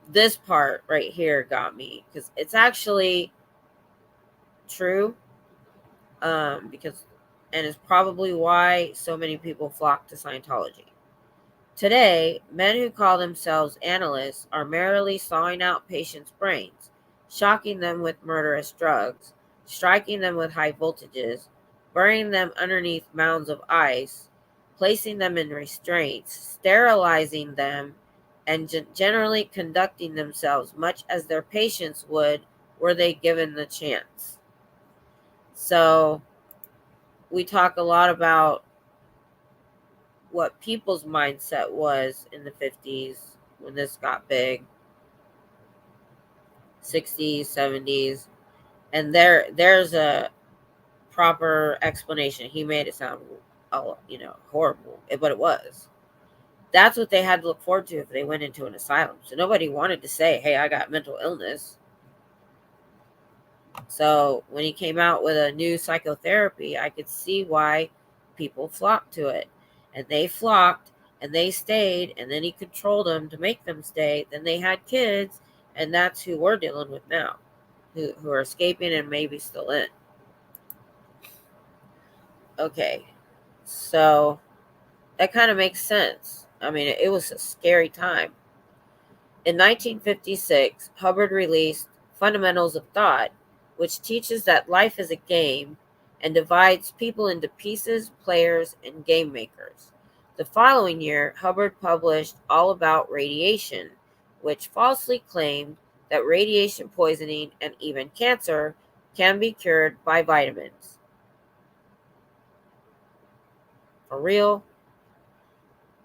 This part right here got me because it's actually true. Because it's probably why so many people flock to Scientology. Today, men who call themselves analysts are merely sawing out patients' brains, shocking them with murderous drugs, striking them with high voltages, burying them underneath mounds of ice, placing them in restraints, sterilizing them, and generally conducting themselves much as their patients would were they given the chance. So we talk a lot about what people's mindset was in the 50s when this got big, 60s, 70s, and there's a proper explanation. He made it sound, horrible, but it was. That's what they had to look forward to if they went into an asylum. So nobody wanted to say, hey, I got mental illness. So when he came out with a new psychotherapy, I could see why people flocked to it. And they flocked and they stayed, and then he controlled them to make them stay. Then they had kids, and that's who we're dealing with now, who are escaping and maybe still in. Okay, so that kind of makes sense. I mean, it was a scary time. In 1956, Hubbard released Fundamentals of Thought, which teaches that life is a game and divides people into pieces, players, and game makers. The following year, Hubbard published All About Radiation, which falsely claimed that radiation poisoning and even cancer can be cured by vitamins. For real?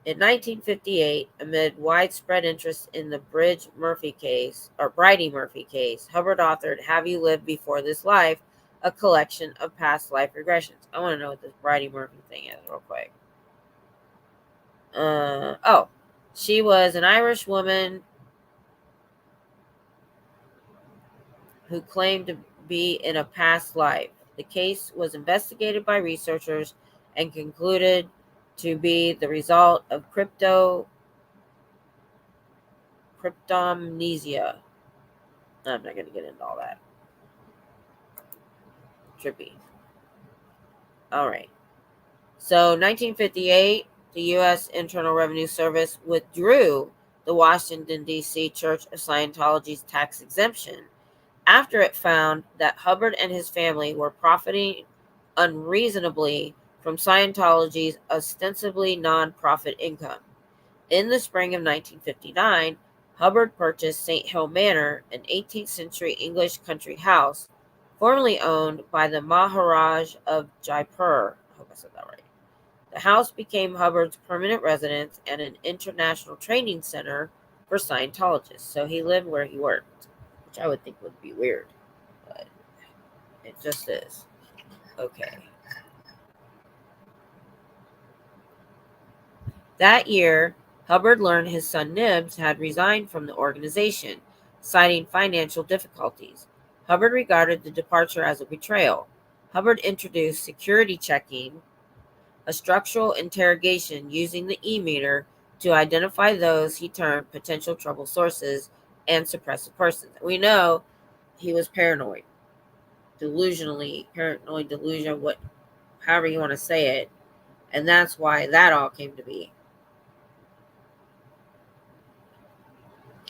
In 1958, amid widespread interest in the Bridie Murphy case, Hubbard authored Have You Lived Before This Life, a collection of past life regressions. I want to know what this Bridie Murphy thing is real quick. She was an Irish woman who claimed to be in a past life. The case was investigated by researchers and concluded to be the result of cryptomnesia. I'm not going to get into all that. Trippy. All right. So 1958, the U.S. Internal Revenue Service withdrew the Washington, D.C. Church of Scientology's tax exemption after it found that Hubbard and his family were profiting unreasonably from Scientology's ostensibly non-profit income. In the spring of 1959, Hubbard purchased St. Hill Manor, an 18th century English country house, formerly owned by the Maharaj of Jaipur. I hope I said that right. The house became Hubbard's permanent residence and an international training center for Scientologists. So he lived where he worked, which I would think would be weird, but it just is. Okay. That year, Hubbard learned his son Nibs had resigned from the organization, citing financial difficulties. Hubbard regarded the departure as a betrayal. Hubbard introduced security checking, a structural interrogation using the e-meter to identify those he termed potential trouble sources and suppressive persons. We know he was paranoid, paranoid delusion, however you want to say it, and that's why that all came to be.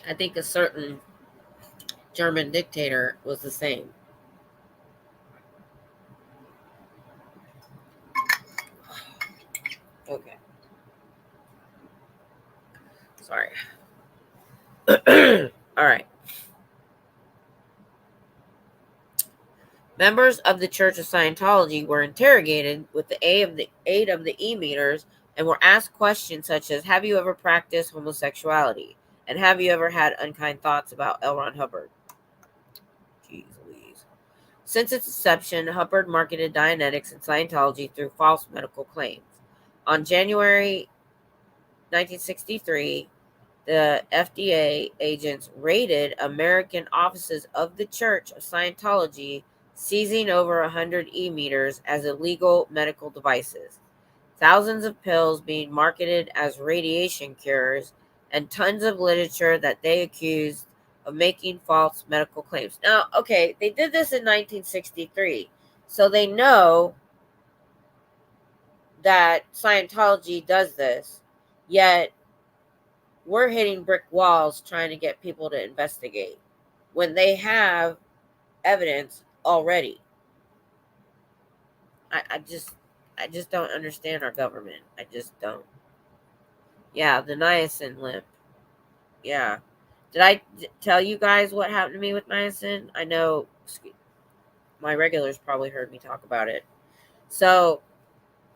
I think a certain German dictator was the same. Okay. Sorry. All right. Members of the Church of Scientology were interrogated with the aid of the e-meters and were asked questions such as, have you ever practiced homosexuality? And have you ever had unkind thoughts about L Ron Hubbard? Jeez Louise. Since its inception, Hubbard marketed Dianetics and Scientology through false medical claims. On January 1963, the FDA agents raided American offices of the Church of Scientology, seizing over 100 e-meters as illegal medical devices, thousands of pills being marketed as radiation cures, and tons of literature that they accused of making false medical claims. Now, okay, they did this in 1963, so they know that Scientology does this, yet we're hitting brick walls trying to get people to investigate when they have evidence already. I just don't understand our government. I just don't. Yeah, the niacin limp. Yeah. Did I tell you guys what happened to me with niacin? I know my regulars probably heard me talk about it. So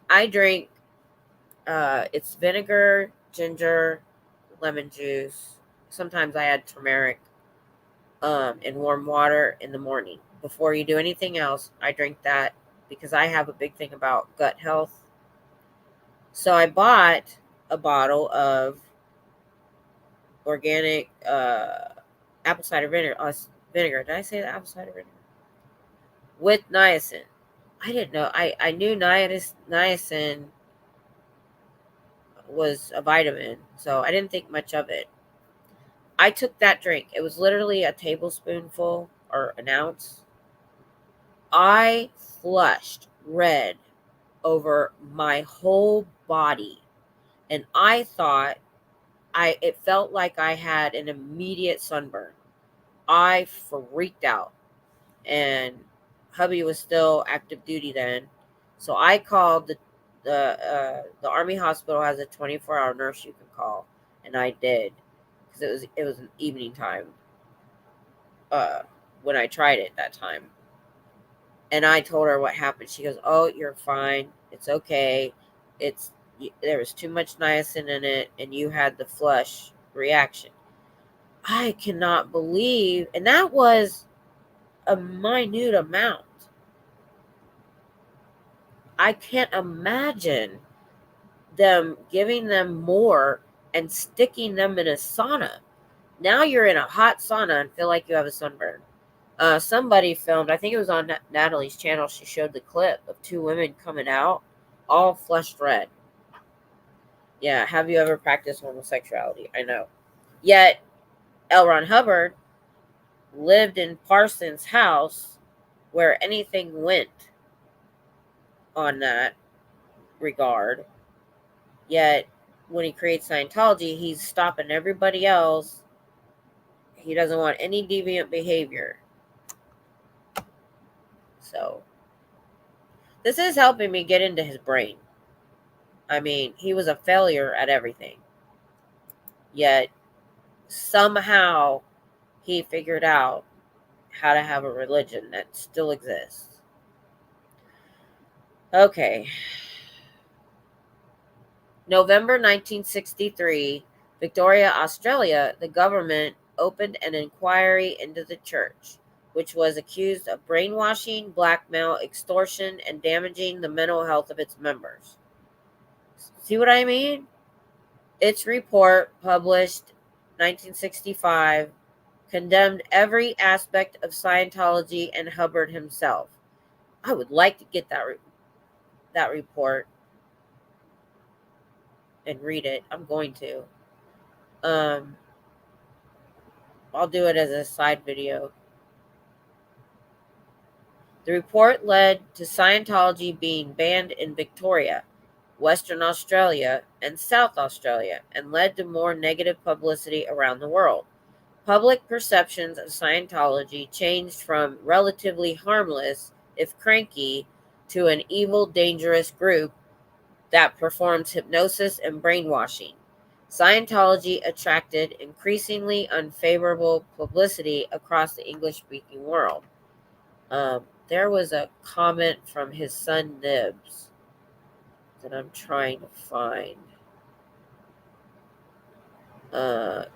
I drink, it's vinegar, ginger, lemon juice. Sometimes I add turmeric in warm water in the morning. Before you do anything else, I drink that because I have a big thing about gut health. So I bought a bottle of organic apple cider vinegar. Did I say that? Apple cider vinegar? With niacin. I didn't know. I knew niacin was a vitamin, so I didn't think much of it. I took that drink. It was literally a tablespoonful or an ounce. I flushed red over my whole body, and I thought it felt like I had an immediate sunburn. I freaked out, and hubby was still active duty then, so I called the army hospital has a 24-hour nurse you can call, and I did because it was an evening time when I tried it that time. And I told her what happened. She goes, "Oh, you're fine. It's okay. It's there was too much niacin in it, and you had the flush reaction." I cannot believe, and that was a minute amount. I can't imagine them giving them more and sticking them in a sauna. Now you're in a hot sauna and feel like you have a sunburn. Somebody filmed, I think it was on Natalie's channel, she showed the clip of two women coming out, all flushed red. Yeah, have you ever practiced homosexuality? I know. Yet, L Ron Hubbard lived in Parsons' house where anything went on that regard. Yet, when he creates Scientology, he's stopping everybody else. He doesn't want any deviant behavior. So, this is helping me get into his brain. I mean, he was a failure at everything. Yet somehow he figured out how to have a religion that still exists. Okay. November 1963, Victoria, Australia, the government opened an inquiry into the church, which was accused of brainwashing, blackmail, extortion, and damaging the mental health of its members. See what I mean? Its report, published 1965, condemned every aspect of Scientology and Hubbard himself. I would like to get that report and read it. I'm going to. I'll do it as a side video. The report led to Scientology being banned in Victoria, Western Australia, and South Australia, and led to more negative publicity around the world. Public perceptions of Scientology changed from relatively harmless, if cranky, to an evil, dangerous group that performs hypnosis and brainwashing. Scientology attracted increasingly unfavorable publicity across the English-speaking world. There was a comment from his son Nibs that I'm trying to find.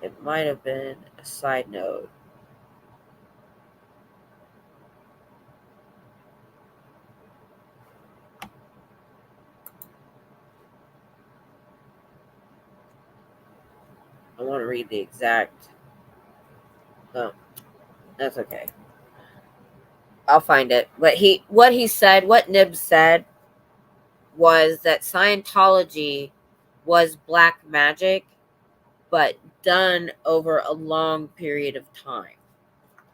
It might have been a side note. I want to read the exact. Oh, that's okay. I'll find it. But what Nibs said was that Scientology was black magic, but done over a long period of time.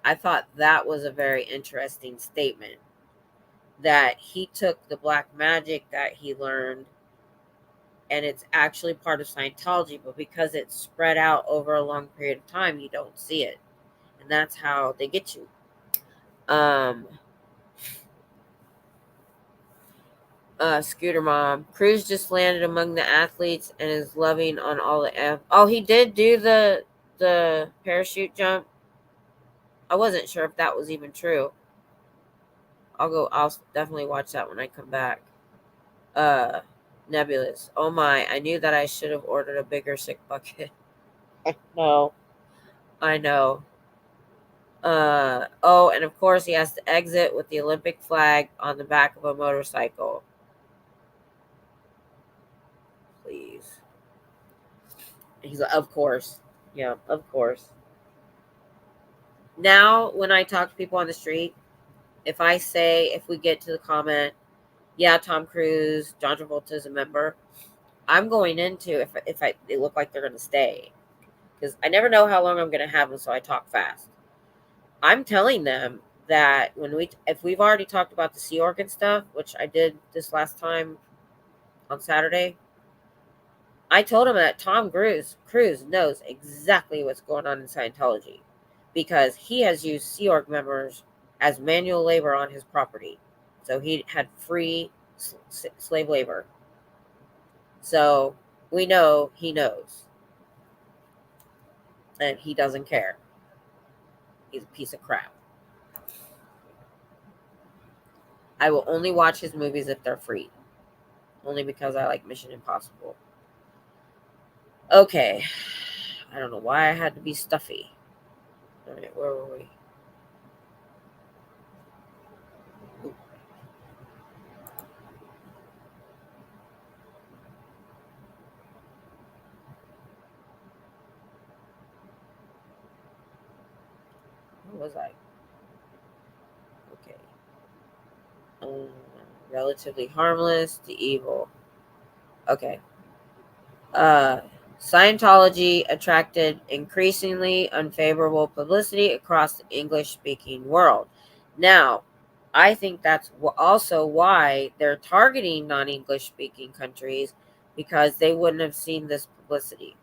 I thought that was a very interesting statement, that he took the black magic that he learned and it's actually part of Scientology, but because it's spread out over a long period of time, you don't see it. And that's how they get you. Scooter Mom. Cruz just landed among the athletes and is loving on all the Oh, he did do the parachute jump. I wasn't sure if that was even true. I'll definitely watch that when I come back. Nebulous. Oh my, I knew that I should have ordered a bigger sick bucket. No. I know. Oh, and of course he has to exit with the Olympic flag on the back of a motorcycle. Please. He's like, of course. Yeah, of course. Now, when I talk to people on the street, if we get to the comment, yeah, Tom Cruise, John Travolta is a member, I'm going into if they look like they're going to stay, because I never know how long I'm going to have them, so I talk fast. I'm telling them that if we've already talked about the Sea Organ stuff, which I did this last time on Saturday, I told him that Tom Cruise knows exactly what's going on in Scientology, because he has used Sea Org members as manual labor on his property. So he had free slave labor. So we know he knows. And he doesn't care. He's a piece of crap. I will only watch his movies if they're free. Only because I like Mission Impossible. Okay. I don't know why I had to be stuffy. All right, where were we? Where was I? Okay. Relatively harmless to evil. Okay. Scientology attracted increasingly unfavorable publicity across the English-speaking world. Now, I think that's also why they're targeting non-English-speaking countries, because they wouldn't have seen this publicity.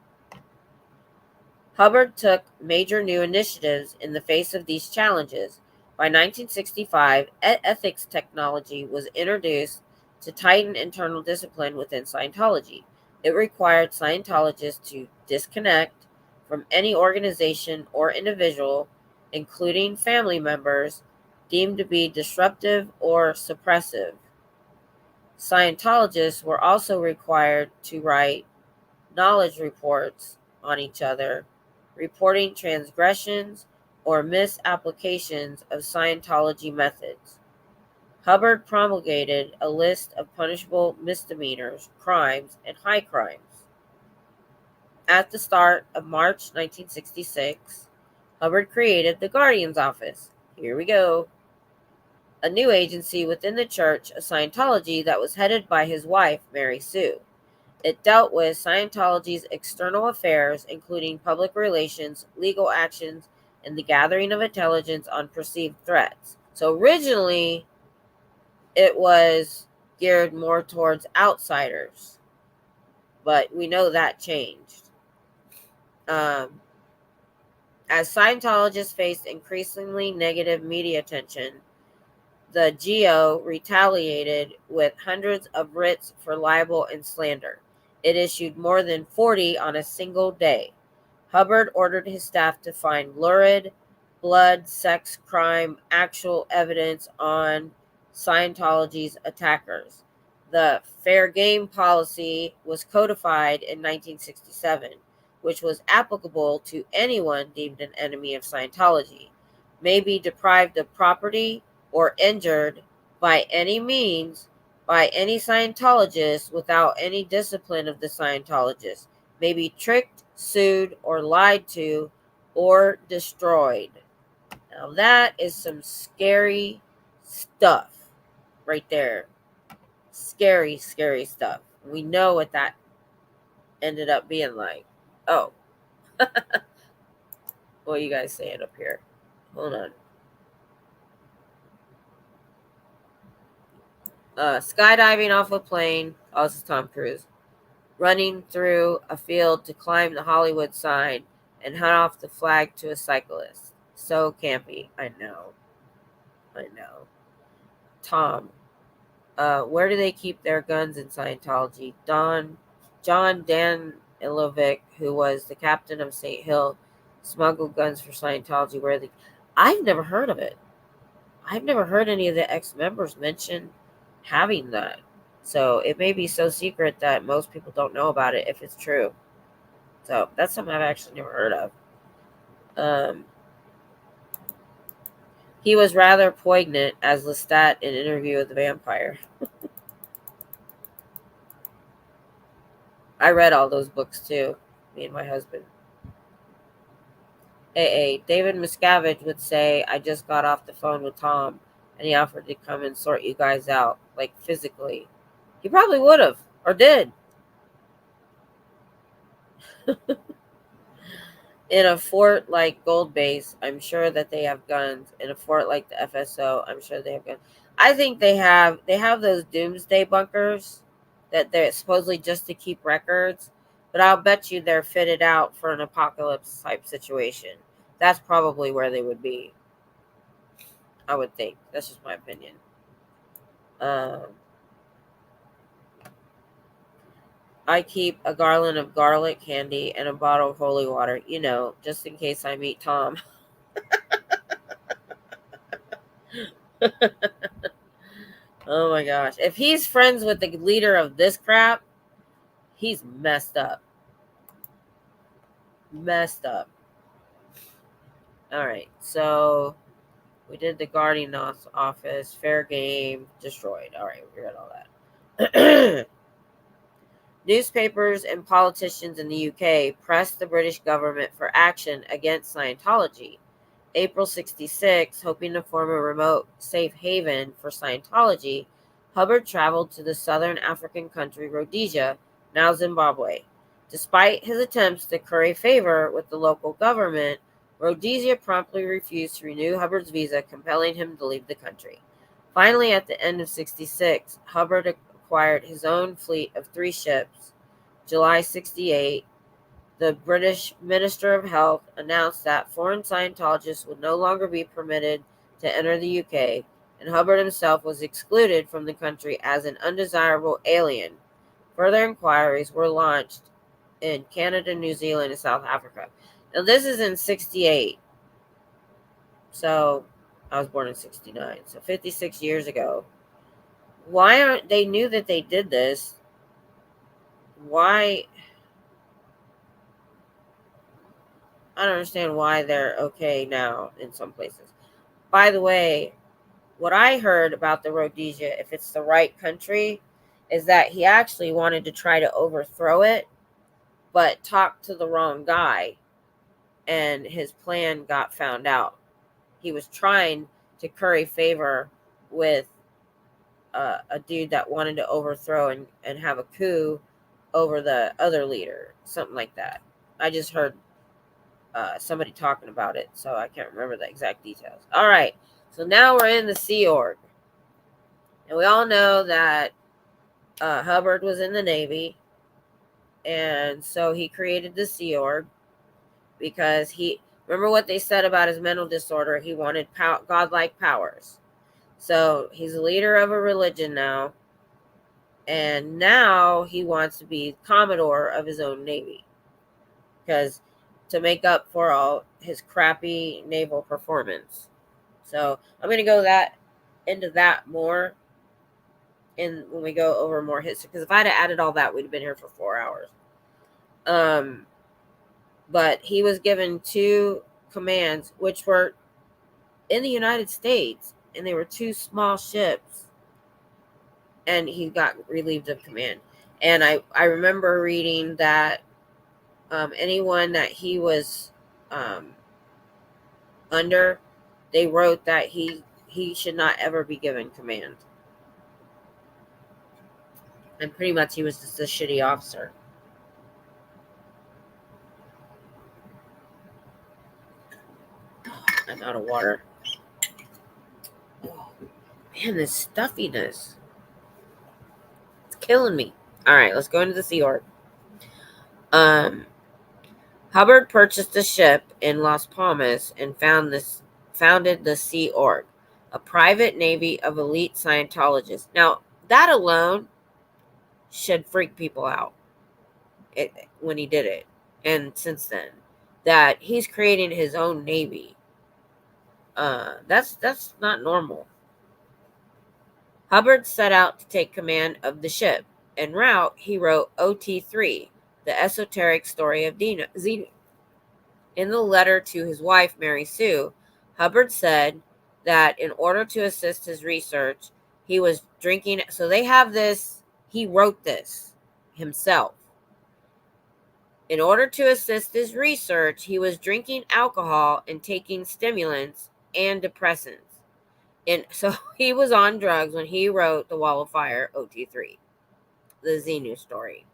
Hubbard took major new initiatives in the face of these challenges. By 1965, ethics technology was introduced to tighten internal discipline within Scientology. It required Scientologists to disconnect from any organization or individual, including family members, deemed to be disruptive or suppressive. Scientologists were also required to write knowledge reports on each other, reporting transgressions or misapplications of Scientology methods. Hubbard promulgated a list of punishable misdemeanors, crimes, and high crimes. At the start of March 1966, Hubbard created the Guardian's Office. Here we go. A new agency within the Church of Scientology that was headed by his wife, Mary Sue. It dealt with Scientology's external affairs, including public relations, legal actions, and the gathering of intelligence on perceived threats. So originally, it was geared more towards outsiders, but we know that changed. As Scientologists faced increasingly negative media attention, the GO retaliated with hundreds of writs for libel and slander. It issued more than 40 on a single day. Hubbard ordered his staff to find lurid, blood, sex, crime, actual evidence on Scientology's attackers. The fair game policy was codified in 1967, which was applicable to anyone deemed an enemy of Scientology, may be deprived of property or injured by any means by any Scientologist without any discipline of the Scientologist, may be tricked, sued, or lied to, or destroyed. Now that is some scary stuff right there. Scary, scary stuff. We know what that ended up being like. Oh. What are you guys saying up here? Hold on. Skydiving off a plane. Oh, this is Tom Cruise. Running through a field to climb the Hollywood sign and hunt off the flag to a cyclist. So campy. I know. Tom, where do they keep their guns in Scientology? John Danilovic, who was the captain of St. Hill, smuggled guns for Scientology. I've never heard of it. I've never heard any of the ex-members mention having that. So it may be so secret that most people don't know about it if it's true. So that's something I've actually never heard of. He was rather poignant as Lestat in Interview with the Vampire. I read all those books too, me and my husband. David Miscavige would say, I just got off the phone with Tom and he offered to come and sort you guys out, like physically. He probably would have, or did. In a fort like Gold Base, I'm sure that they have guns. In a fort like the FSO, I'm sure they have guns. I think they have those doomsday bunkers that they're supposedly just to keep records, but I'll bet you they're fitted out for an apocalypse type situation. That's probably where they would be. I would think. That's just my opinion. I keep a garland of garlic candy and a bottle of holy water, just in case I meet Tom. Oh my gosh. If he's friends with the leader of this crap, he's messed up. All right. So we did the Guardian Office, fair game, destroyed. All right. We read all that. Newspapers and politicians in the UK pressed the British government for action against Scientology. April 1966, hoping to form a remote safe haven for Scientology, Hubbard traveled to the southern African country Rhodesia, now Zimbabwe. Despite his attempts to curry favor with the local government, Rhodesia promptly refused to renew Hubbard's visa, compelling him to leave the country. Finally, at the end of 1966, Hubbard acquired his own fleet of 3 ships. July 1968, the British Minister of Health announced that foreign Scientologists would no longer be permitted to enter the UK, and Hubbard himself was excluded from the country as an undesirable alien. Further inquiries were launched in Canada, New Zealand, and South Africa. Now, this is in 68. So, I was born in 69. So, 56 years ago. Why aren't they knew that they did this? Why? I don't understand why they're okay now in some places. By the way, what I heard about the Rhodesia, if it's the right country, is that he actually wanted to try to overthrow it, but talked to the wrong guy, and his plan got found out. He was trying to curry favor with a dude that wanted to overthrow and have a coup over the other leader, something like that. I just heard somebody talking about it, so I can't remember the exact details. All right, so now we're in the Sea Org. And we all know that Hubbard was in the Navy, and so he created the Sea Org because he, remember what they said about his mental disorder, he wanted godlike powers. So he's a leader of a religion now, and now he wants to be Commodore of his own Navy, because to make up for all his crappy naval performance. So I'm going to go into that more when we go over more history, because if I'd have added all that, we'd have been here for 4 hours. But he was given 2 commands, which were in the United States, and they were 2 small ships, and he got relieved of command. And I remember reading that anyone that he was under, they wrote that he should not ever be given command. And pretty much he was just a shitty officer. I'm out of water. Oh, man, this stuffiness. It's killing me. All right, let's go into the Sea Org. Hubbard purchased a ship in Las Palmas and founded the Sea Org, a private navy of elite Scientologists. Now, that alone should freak people out when he did it. And since then, that he's creating his own navy. That's not normal. Hubbard set out to take command of the ship. En route, he wrote OT3, the esoteric story of Xenu. In the letter to his wife, Mary Sue, Hubbard said that in order to assist his research, he was drinking. So they have this, he wrote this himself. In order to assist his research, he was drinking alcohol and taking stimulants and depressants. And so he was on drugs when he wrote The Wall of Fire, OT3, the Xenu story.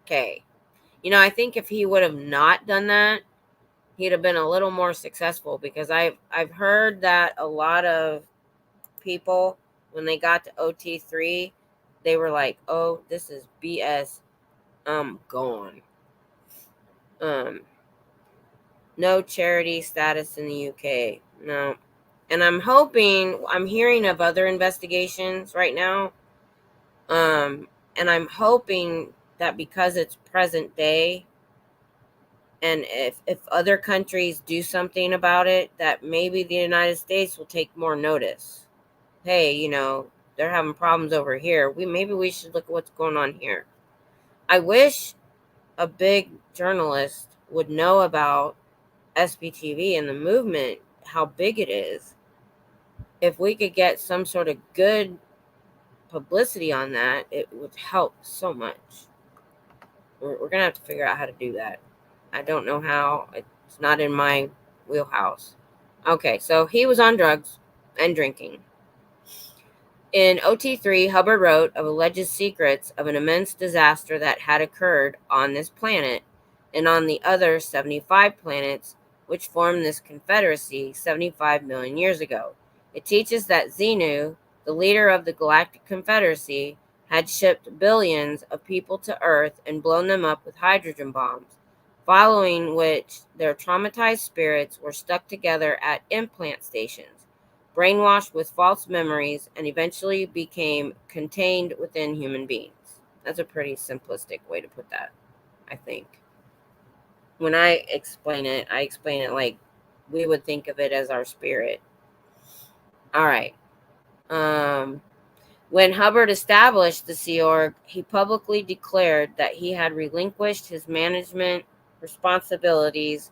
Okay. I think if he would have not done that, he'd have been a little more successful, because I've heard that a lot of people, when they got to OT3, they were like, oh, this is BS. I'm gone. No charity status in the UK. No. And I'm hearing of other investigations right now. And I'm hoping that because it's present day, and if other countries do something about it, that maybe the United States will take more notice. Hey, they're having problems over here. Maybe we should look at what's going on here. I wish a big journalist would know about SBTV and the movement, how big it is. If we could get some sort of good publicity on that, it would help so much. We're going to have to figure out how to do that. I don't know how. It's not in my wheelhouse. Okay, so he was on drugs and drinking. In OT3, Hubbard wrote of alleged secrets of an immense disaster that had occurred on this planet and on the other 75 planets which formed this confederacy 75 million years ago. It teaches that Xenu, the leader of the Galactic Confederacy, had shipped billions of people to Earth and blown them up with hydrogen bombs, following which their traumatized spirits were stuck together at implant stations, brainwashed with false memories, and eventually became contained within human beings. That's a pretty simplistic way to put that, I think. When I explain it like we would think of it as our spirit. All right. Um, when Hubbard established the Sea Org, he publicly declared that he had relinquished his management responsibilities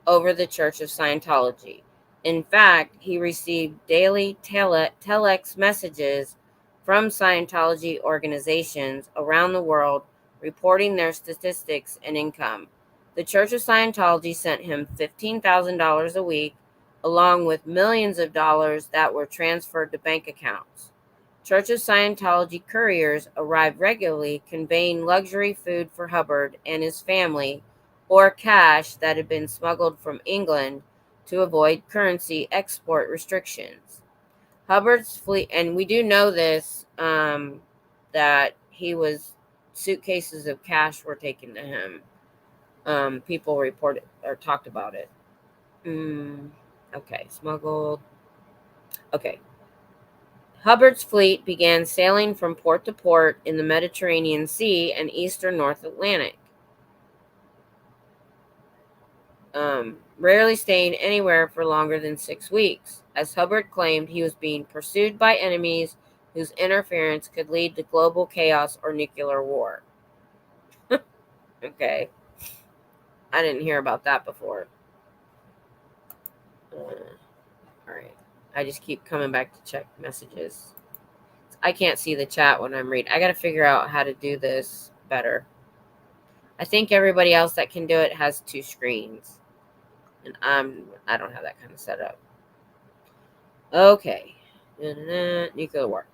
over the Church of Scientology. In fact, he received daily telex messages from Scientology organizations around the world reporting their statistics and income. The Church of Scientology sent him $15,000 a week, along with millions of dollars that were transferred to bank accounts. Church of Scientology couriers arrived regularly conveying luxury food for Hubbard and his family or cash that had been smuggled from England to avoid currency export restrictions. Hubbard's fleet, and we do know this, that he was suitcases of cash were taken to him. People reported or talked about it. Okay, smuggled. Okay. Hubbard's fleet began sailing from port to port in the Mediterranean Sea and eastern North Atlantic, rarely staying anywhere for longer than 6 weeks, as Hubbard claimed he was being pursued by enemies whose interference could lead to global chaos or nuclear war. Okay, I didn't hear about that before. All right, I just keep coming back to check messages. I can't see the chat when I'm reading. I got to figure out how to do this better. I think everybody else that can do it has 2 screens. And I don't have that kind of setup. Okay. Nuclear war.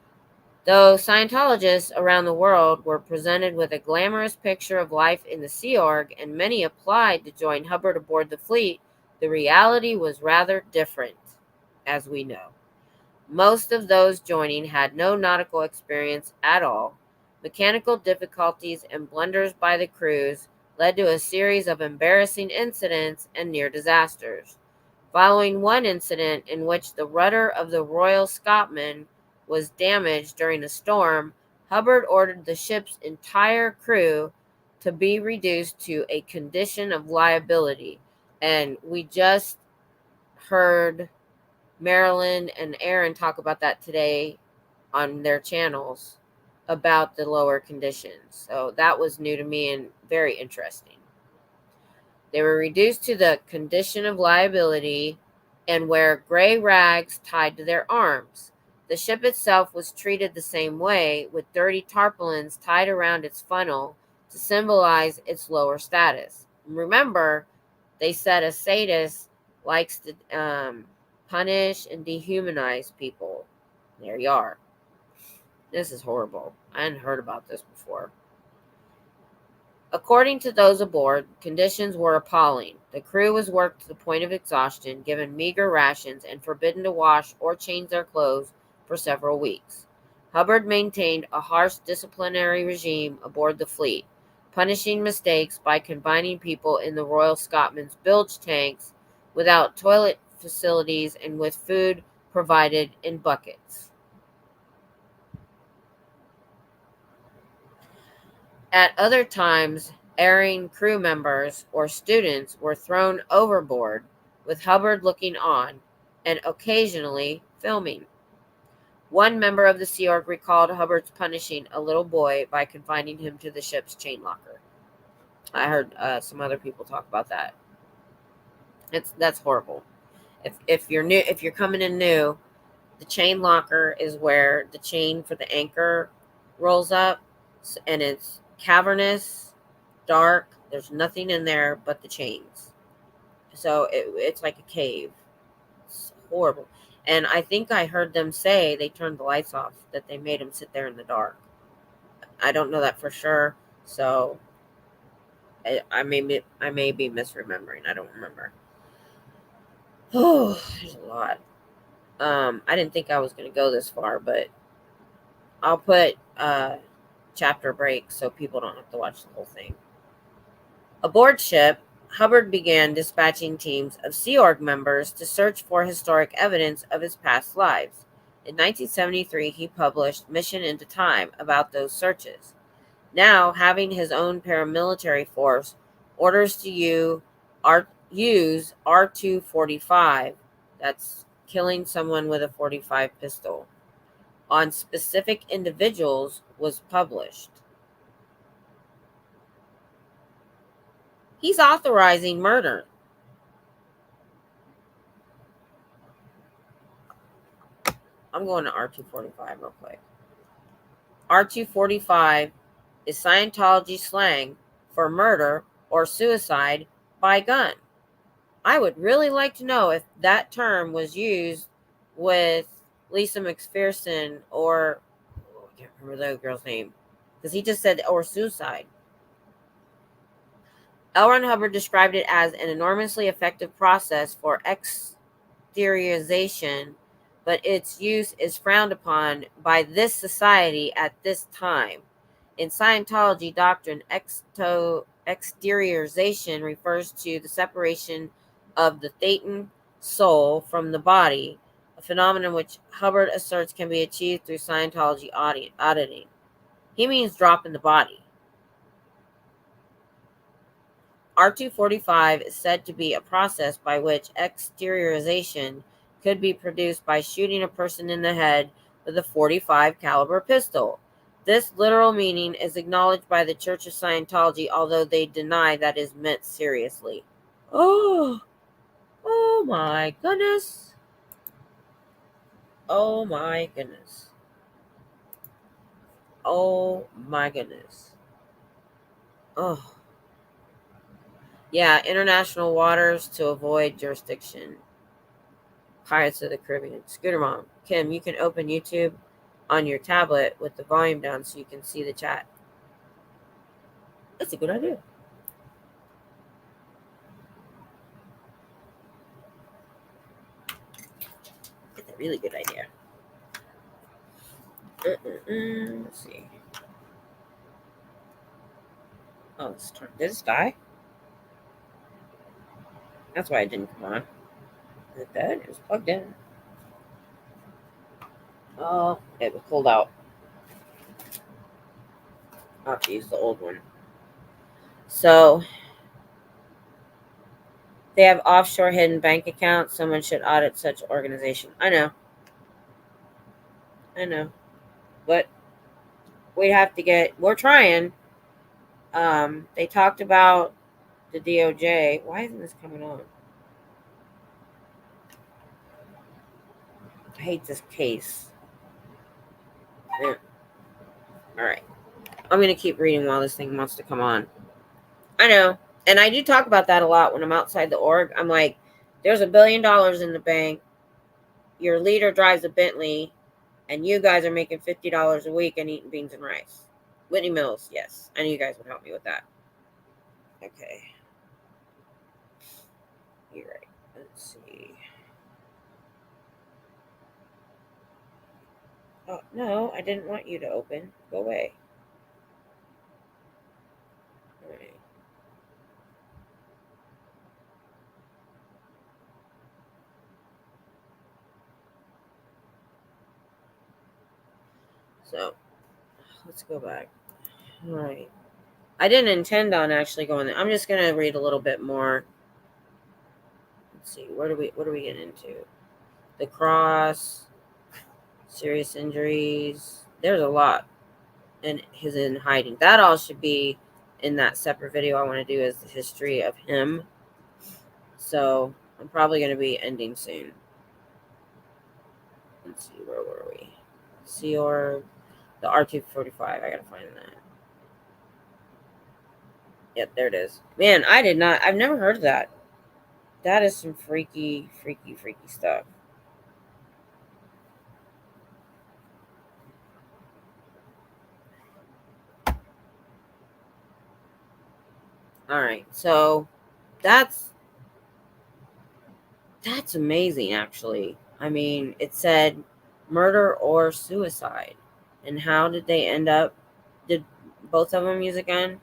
Though Scientologists around the world were presented with a glamorous picture of life in the Sea Org, and many applied to join Hubbard aboard the fleet, the reality was rather different, as we know. Most of those joining had no nautical experience at all. Mechanical difficulties and blunders by the crews led to a series of embarrassing incidents and near disasters. Following one incident in which the rudder of the Royal Scotsman was damaged during a storm, Hubbard ordered the ship's entire crew to be reduced to a condition of liability. And we just heard Marilyn and Aaron talk about that today on their channels about the lower conditions. So that was new to me and very interesting. They were reduced to the condition of liability and wear gray rags tied to their arms. The ship itself was treated the same way, with dirty tarpaulins tied around its funnel to symbolize its lower status. Remember, they said a sadist likes to punish and dehumanize people. There you are. This is horrible. I hadn't heard about this before. According to those aboard, conditions were appalling. The crew was worked to the point of exhaustion, given meager rations, and forbidden to wash or change their clothes for several weeks. Hubbard maintained a harsh disciplinary regime aboard the fleet, punishing mistakes by confining people in the Royal Scotsman's bilge tanks without toilet facilities and with food provided in buckets. At other times, erring crew members or students were thrown overboard, with Hubbard looking on and occasionally filming. One member of the Sea Org recalled Hubbard's punishing a little boy by confining him to the ship's chain locker. I heard some other people talk about that. That's horrible. If you're new, if you're coming in new, the chain locker is where the chain for the anchor rolls up, and it's cavernous, dark. There's nothing in there but the chains. So it's like a cave. It's horrible. And I think I heard them say they turned the lights off, that they made him sit there in the dark. I don't know that for sure. So I may be misremembering. I don't remember. Oh, there's a lot. I didn't think I was going to go this far, but I'll put chapter breaks so people don't have to watch the whole thing. Aboard ship, Hubbard began dispatching teams of Sea Org members to search for historic evidence of his past lives. In 1973, he published Mission into Time about those searches. Now, having his own paramilitary force, orders to you use R245, that's killing someone with a 45 pistol, on specific individuals was published. He's authorizing murder. I'm going to R245 real quick. R245 is Scientology slang for murder or suicide by gun. I would really like to know if that term was used with Lisa McPherson or, I can't remember the girl's name, because he just said, or suicide. L Ron Hubbard described it as an enormously effective process for exteriorization, but its use is frowned upon by this society at this time. In Scientology doctrine, exteriorization refers to the separation of the Thetan soul from the body, a phenomenon which Hubbard asserts can be achieved through Scientology auditing. He means dropping the body. R245 is said to be a process by which exteriorization could be produced by shooting a person in the head with a 45 caliber pistol. This literal meaning is acknowledged by the Church of Scientology, although they deny that is meant seriously. Oh my goodness. Oh my goodness. Oh my goodness. Oh. Yeah, international waters to avoid jurisdiction. Pirates of the Caribbean. Scooter Mom. Kim, you can open YouTube on your tablet with the volume down so you can see the chat. That's a good idea. That's a really good idea. Let's see. Oh, did this die? That's why it didn't come on. Is it dead? It was plugged in. Oh, it was pulled out. I'll have to use the old one. So, they have offshore hidden bank accounts. Someone should audit such organization. I know. But we're trying. They talked about the DOJ. Why isn't this coming on? I hate this case. Yeah. All right. I'm going to keep reading while this thing wants to come on. I know. And I do talk about that a lot when I'm outside the org. I'm like, there's $1 billion in the bank. Your leader drives a Bentley, and you guys are making $50 a week and eating beans and rice. Whitney Mills, yes. I know you guys would help me with that. Okay. You're right. Let's see. Oh, no, I didn't want you to open. Go away. All right. So, let's go back. All right. I didn't intend on actually going there. I'm just going to read a little bit more. Let's see. What are we getting into? The cross, serious injuries. There's a lot. And his in hiding. That all should be in that separate video I want to do, is the history of him. So I'm probably going to be ending soon. Let's see, where were we? Sea Org, the R245. I gotta find that. Yep, there it is. Man, I've never heard of that. That is some freaky stuff. All right, so that's amazing, actually. I mean, it said murder or suicide. And how did they end up? Did both of them use a gun?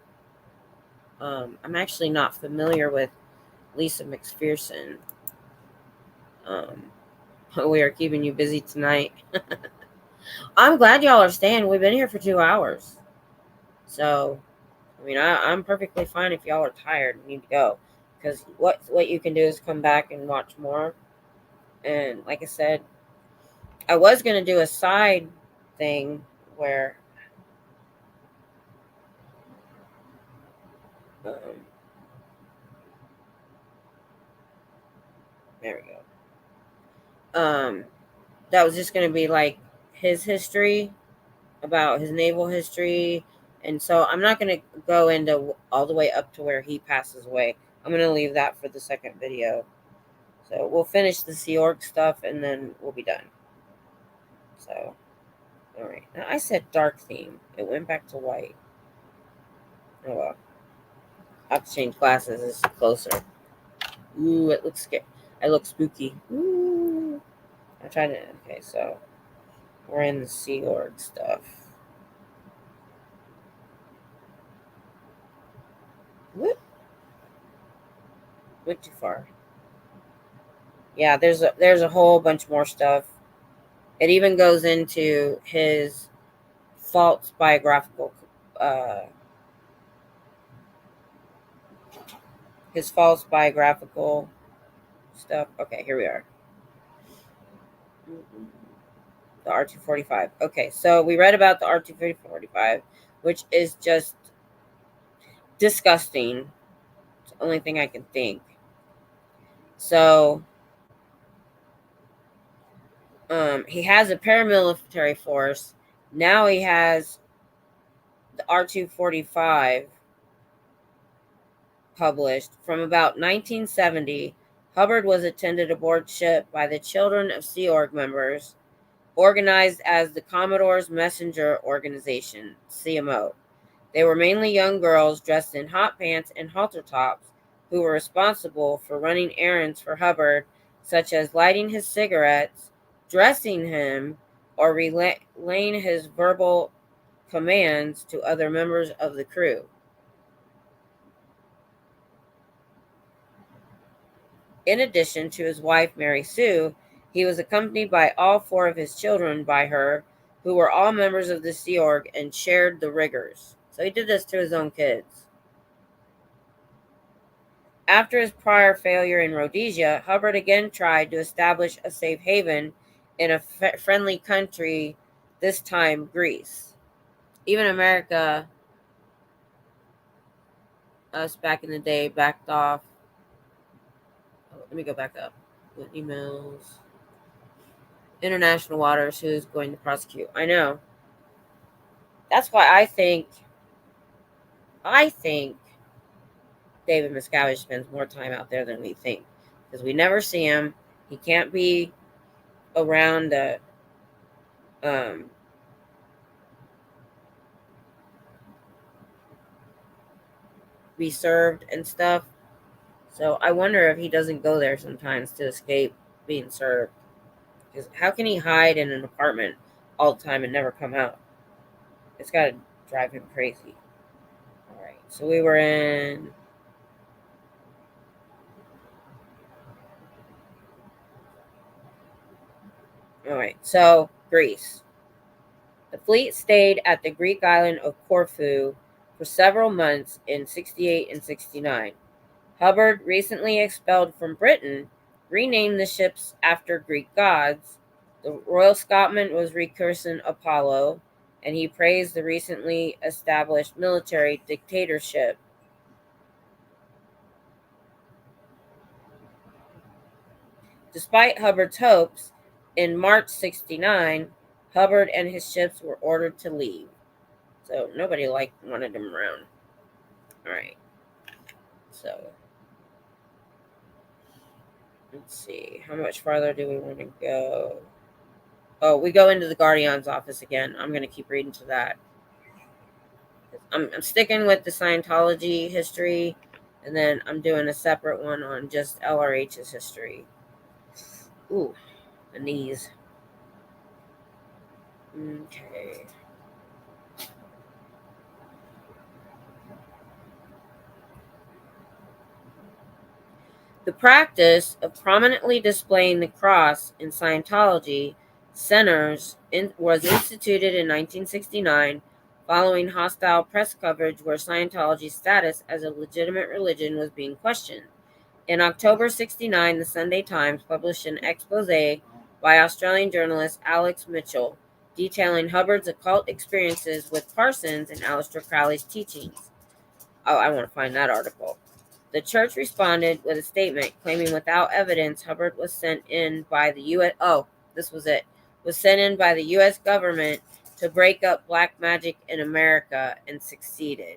I'm actually not familiar with Lisa McPherson. We are keeping you busy tonight. I'm glad y'all are staying. We've been here for 2 hours. So, I mean, I'm perfectly fine if y'all are tired and need to go. because what you can do is come back and watch more. And like I said, I was gonna do a side thing where um, there we go. That was just gonna be like his history, about his naval history, and so I'm not gonna go into all the way up to where he passes away. I'm gonna leave that for the second video. So we'll finish the Sea Org stuff and then we'll be done. So, all right. Now I said dark theme. It went back to white. Oh well. I have to change glasses. It's closer. Ooh, it looks scary. I look spooky. Ooh. I'm trying to. Okay, so we're in the Sea Org stuff. Whoop. Went too far. Yeah, there's a whole bunch more stuff. It even goes into false biographical uh his false biographical stuff. Okay, here we are. The R245. Okay, so we read about the R245, which is just disgusting. It's the only thing I can think. So, he has a paramilitary force. Now he has the R245 published. From about 1970, Hubbard was attended aboard ship by the children of Sea Org members, organized as the Commodore's Messenger Organization, CMO. They were mainly young girls dressed in hot pants and halter tops who were responsible for running errands for Hubbard, such as lighting his cigarettes, dressing him, or relaying his verbal commands to other members of the crew. In addition to his wife, Mary Sue, he was accompanied by all four of his children by her, who were all members of the Sea Org and shared the rigors. So he did this to his own kids. After his prior failure in Rhodesia, Hubbard again tried to establish a safe haven in a friendly country, this time Greece. Even America, us back in the day, backed off. Oh, let me go back up. Emails. International waters, who's going to prosecute? I know. That's why I think David Miscavige spends more time out there than we think, because we never see him. He can't be around um, be served and stuff. So I wonder if he doesn't go there sometimes to escape being served. Because how can he hide in an apartment all the time and never come out? It's got to drive him crazy. All right, so we were in. All right, so Greece. The fleet stayed at the Greek island of Corfu for several months in 68 and 69. Hubbard, recently expelled from Britain, renamed the ships after Greek gods. The Royal Scotsman was rechristened Apollo, and he praised the recently established military dictatorship. Despite Hubbard's hopes, in March 69, Hubbard and his ships were ordered to leave. So nobody wanted him around. All right. So let's see. How much farther do we want to go? Oh, we go into the Guardian's office again. I'm going to keep reading to that. I'm sticking with the Scientology history, and then I'm doing a separate one on just LRH's history. Ooh, the knees. Okay. The practice of prominently displaying the cross in Scientology was instituted in 1969 following hostile press coverage where Scientology's status as a legitimate religion was being questioned. In October 1969, the Sunday Times published an expose by Australian journalist Alex Mitchell detailing Hubbard's occult experiences with Parsons and Aleister Crowley's teachings. Oh, I want to find that article. The church responded with a statement claiming without evidence Hubbard was sent in by the U.S. Oh, this was it. Was sent in by the U.S. government to break up black magic in America and succeeded.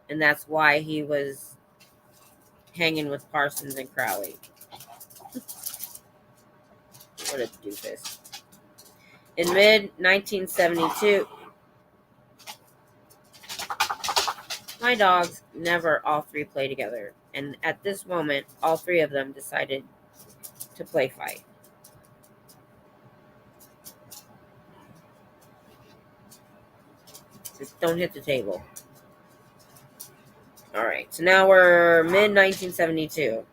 And that's why he was hanging with Parsons and Crowley. What a doofus. In mid-1972, my dogs never all three play together. And at this moment, all three of them decided to play fight. Just don't hit the table. Alright, so now we're mid-1972.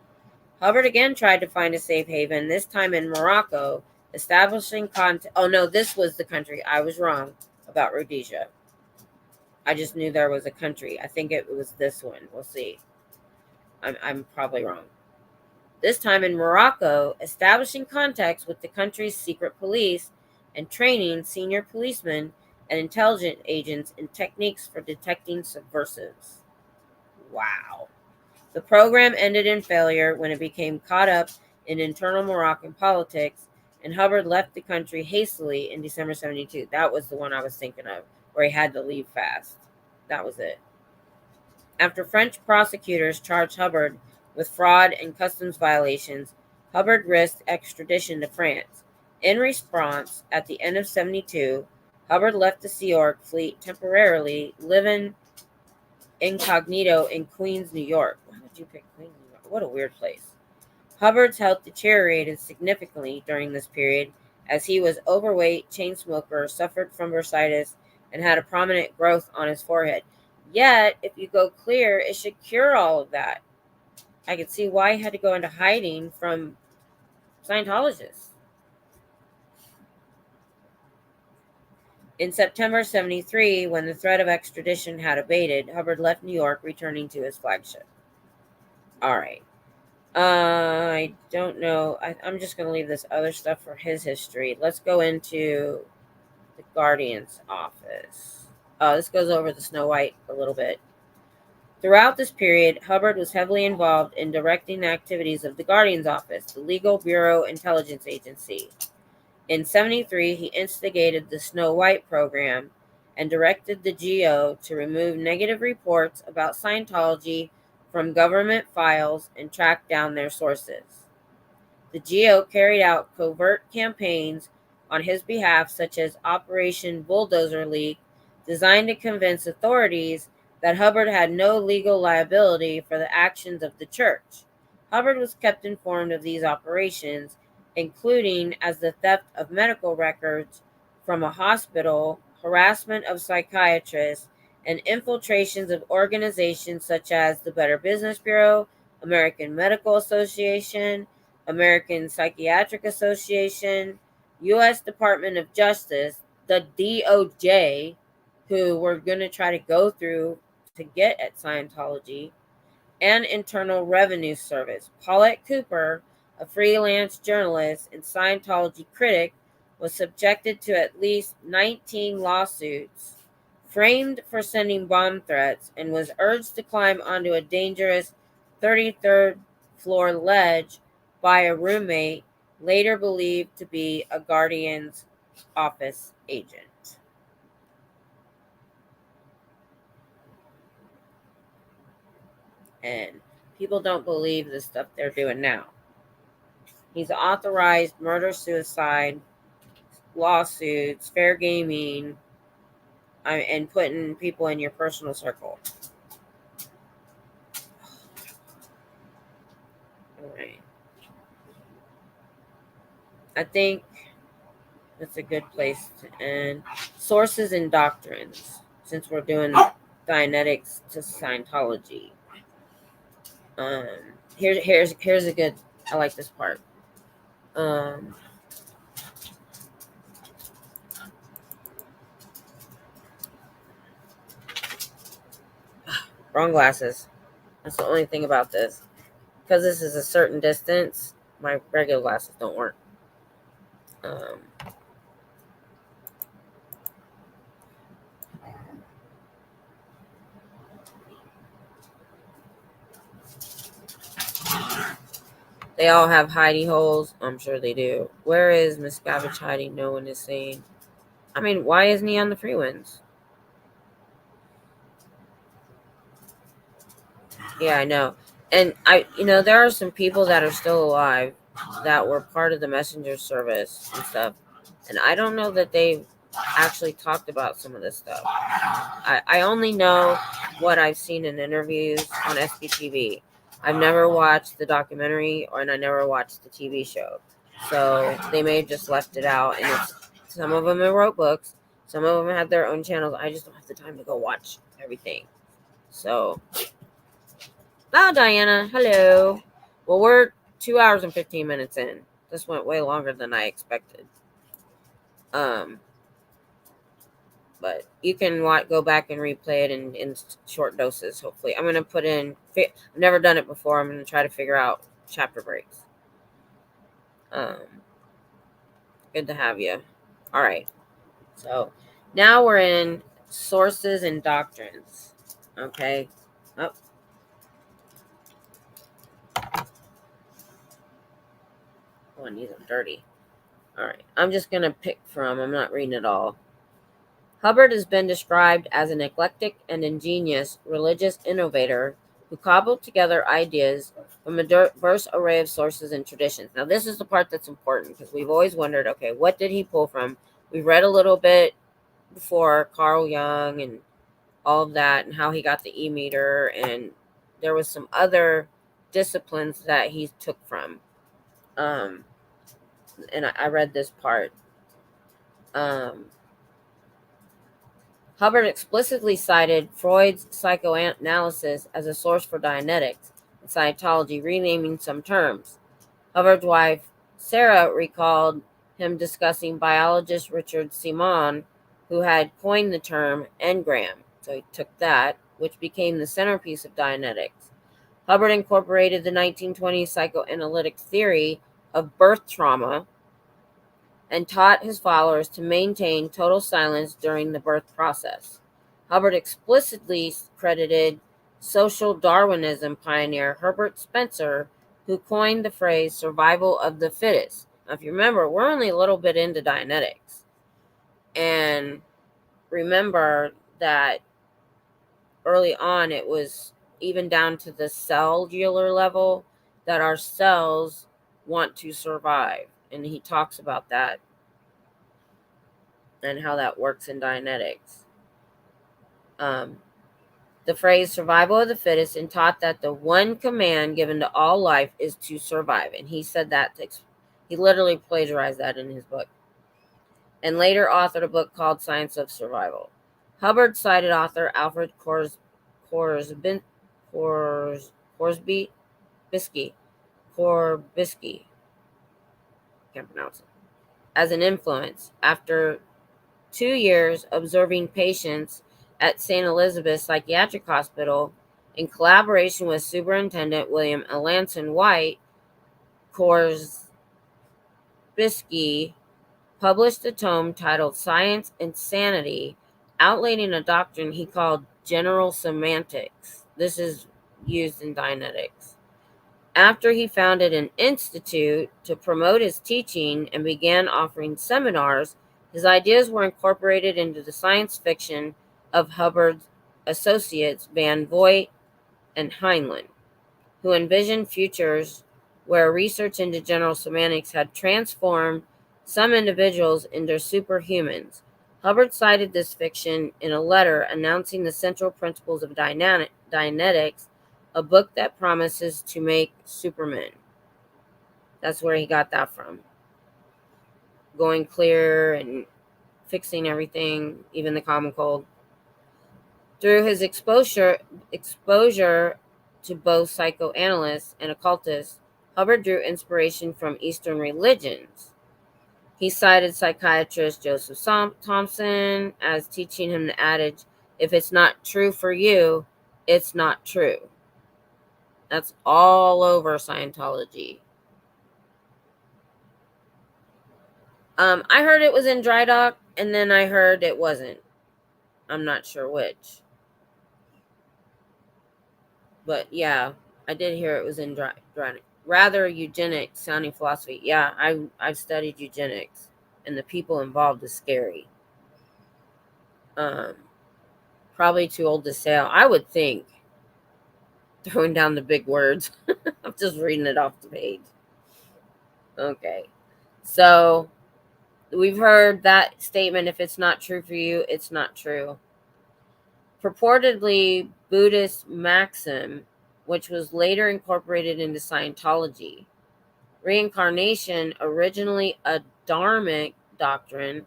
Hubbard again tried to find a safe haven, this time in Morocco, establishing contact. Oh no, this was the country. I was wrong about Rhodesia. I just knew there was a country. I think it was this one. We'll see. I'm probably wrong. This time in Morocco, establishing contacts with the country's secret police and training senior policemen and intelligence agents in techniques for detecting subversives. Wow. The program ended in failure when it became caught up in internal Moroccan politics, and Hubbard left the country hastily in December 1972. That was the one I was thinking of, where he had to leave fast. That was it. After French prosecutors charged Hubbard with fraud and customs violations, Hubbard risked extradition to France. In response, at the end of 1972, Hubbard left the Sea Org fleet temporarily, living incognito in Queens, New York. Why would you pick Queens, New York? What a weird place. Hubbard's health deteriorated significantly during this period as he was overweight, chain smoker, suffered from bursitis, and had a prominent growth on his forehead. Yet, if you go clear, it should cure all of that. I could see why he had to go into hiding from Scientologists. In September 1973, when the threat of extradition had abated, Hubbard left New York, returning to his flagship. All right. I don't know. I'm just going to leave this other stuff for his history. Let's go into the Guardian's office. This goes over the Snow White a little bit. Throughout this period, Hubbard was heavily involved in directing the activities of the Guardian's office, the Legal Bureau Intelligence Agency. In 1973, he instigated the Snow White program and directed the GO to remove negative reports about Scientology from government files and track down their sources. The GO carried out covert campaigns on his behalf, such as Operation Bulldozer Leak, designed to convince authorities that Hubbard had no legal liability for the actions of the church. Hubbard was kept informed of these operations, including as the theft of medical records from a hospital, harassment of psychiatrists, and infiltrations of organizations such as the Better Business Bureau, American Medical Association, American Psychiatric Association, U.S. Department of Justice, the DOJ, who we're going to try to go through to get at Scientology, and Internal Revenue Service. Paulette Cooper, a freelance journalist and Scientology critic, was subjected to at least 19 lawsuits, framed for sending bomb threats, and was urged to climb onto a dangerous 33rd floor ledge by a roommate, later believed to be a Guardian's office agent. And people don't believe the stuff they're doing now. He's authorized murder, suicide, lawsuits, fair gaming, and putting people in your personal circle. All right. I think that's a good place to end. Sources and doctrines, since we're doing Dianetics to Scientology. Here's a good. I like this part. Wrong glasses. That's the only thing about this. because this is a certain distance, my regular glasses don't work. They all have hidey holes. I'm sure they do. Where is Miscavige hiding? No one is saying. I mean, why isn't he on the free wins? Yeah, I know. And there are some people that are still alive that were part of the messenger service and stuff. And I don't know that they've actually talked about some of this stuff. I only know what I've seen in interviews on SBTV. I've never watched the documentary, and I never watched the TV show. So they may have just left it out. And some of them wrote books. Some of them had their own channels. I just don't have the time to go watch everything. So, oh, Diana, hello. Well, we're 2 hours and 15 minutes in. This went way longer than I expected. But you can go back and replay it in short doses, hopefully. I'm going to put in... I've never done it before. I'm going to try to figure out chapter breaks. Good to have you. All right. So, now we're in sources and doctrines. Okay. Oh. Oh, and these are dirty. All right. I'm just going to pick from... I'm not reading it all. Hubbard has been described as an eclectic and ingenious religious innovator who cobbled together ideas from a diverse array of sources and traditions. Now, this is the part that's important because we've always wondered, okay, what did he pull from? We've read a little bit before, Carl Jung and all of that, and how he got the E-meter, and there was some other disciplines that he took from. And I read this part. Hubbard explicitly cited Freud's psychoanalysis as a source for Dianetics and Scientology, renaming some terms. Hubbard's wife, Sarah, recalled him discussing biologist Richard Simon, who had coined the term engram. So he took that, which became the centerpiece of Dianetics. Hubbard incorporated the 1920s psychoanalytic theory of birth trauma and taught his followers to maintain total silence during the birth process. Hubbard explicitly credited social Darwinism pioneer Herbert Spencer, who coined the phrase survival of the fittest. Now, if you remember, we're only a little bit into Dianetics. And remember that early on, it was even down to the cellular level that our cells want to survive. And he talks about that and how that works in Dianetics. The phrase survival of the fittest, and taught that the one command given to all life is to survive. And he said that, he literally plagiarized that in his book. And later authored a book called Science of Survival. Hubbard cited author Alfred Korzybski, can't pronounce it, as an influence. After 2 years observing patients at St. Elizabeth's Psychiatric Hospital, in collaboration with Superintendent William Alanson White, Korzybski published a tome titled Science and Sanity, outlining a doctrine he called general semantics. This is used in Dianetics. After he founded an institute to promote his teaching and began offering seminars, his ideas were incorporated into the science fiction of Hubbard's associates Van Vogt and Heinlein, who envisioned futures where research into general semantics had transformed some individuals into superhumans. Hubbard cited this fiction in a letter announcing the central principles of Dianetics, a book that promises to make supermen. That's where he got that from. Going clear and fixing everything, even the common cold. Through his exposure to both psychoanalysts and occultists, Hubbard drew inspiration from Eastern religions. He cited psychiatrist Joseph Thompson as teaching him the adage, if it's not true for you, it's not true. That's all over Scientology. I heard it was in dry dock, and then I heard it wasn't. I'm not sure which. But yeah, I did hear it was in dry rather eugenic sounding philosophy. Yeah, I've studied eugenics, and the people involved is scary. Um, Probably too old to sail, I would think. Throwing down the big words. I'm just reading it off the page. Okay. So we've heard that statement, if it's not true for you, it's not true. Purportedly Buddhist maxim, which was later incorporated into Scientology. Reincarnation, originally a Dharmic doctrine,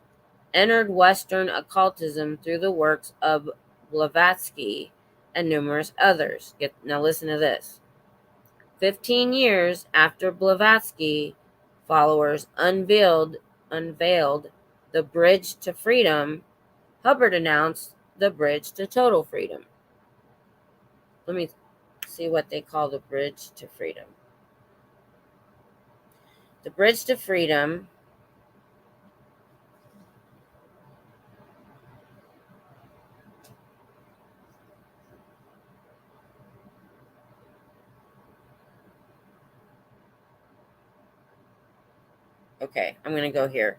entered Western occultism through the works of Blavatsky and numerous others. Now listen to this. 15 years after Blavatsky, followers unveiled the bridge to freedom, Hubbard announced the bridge to total freedom. Let me see what they call the bridge to freedom. The bridge to freedom Okay, I'm going to go here.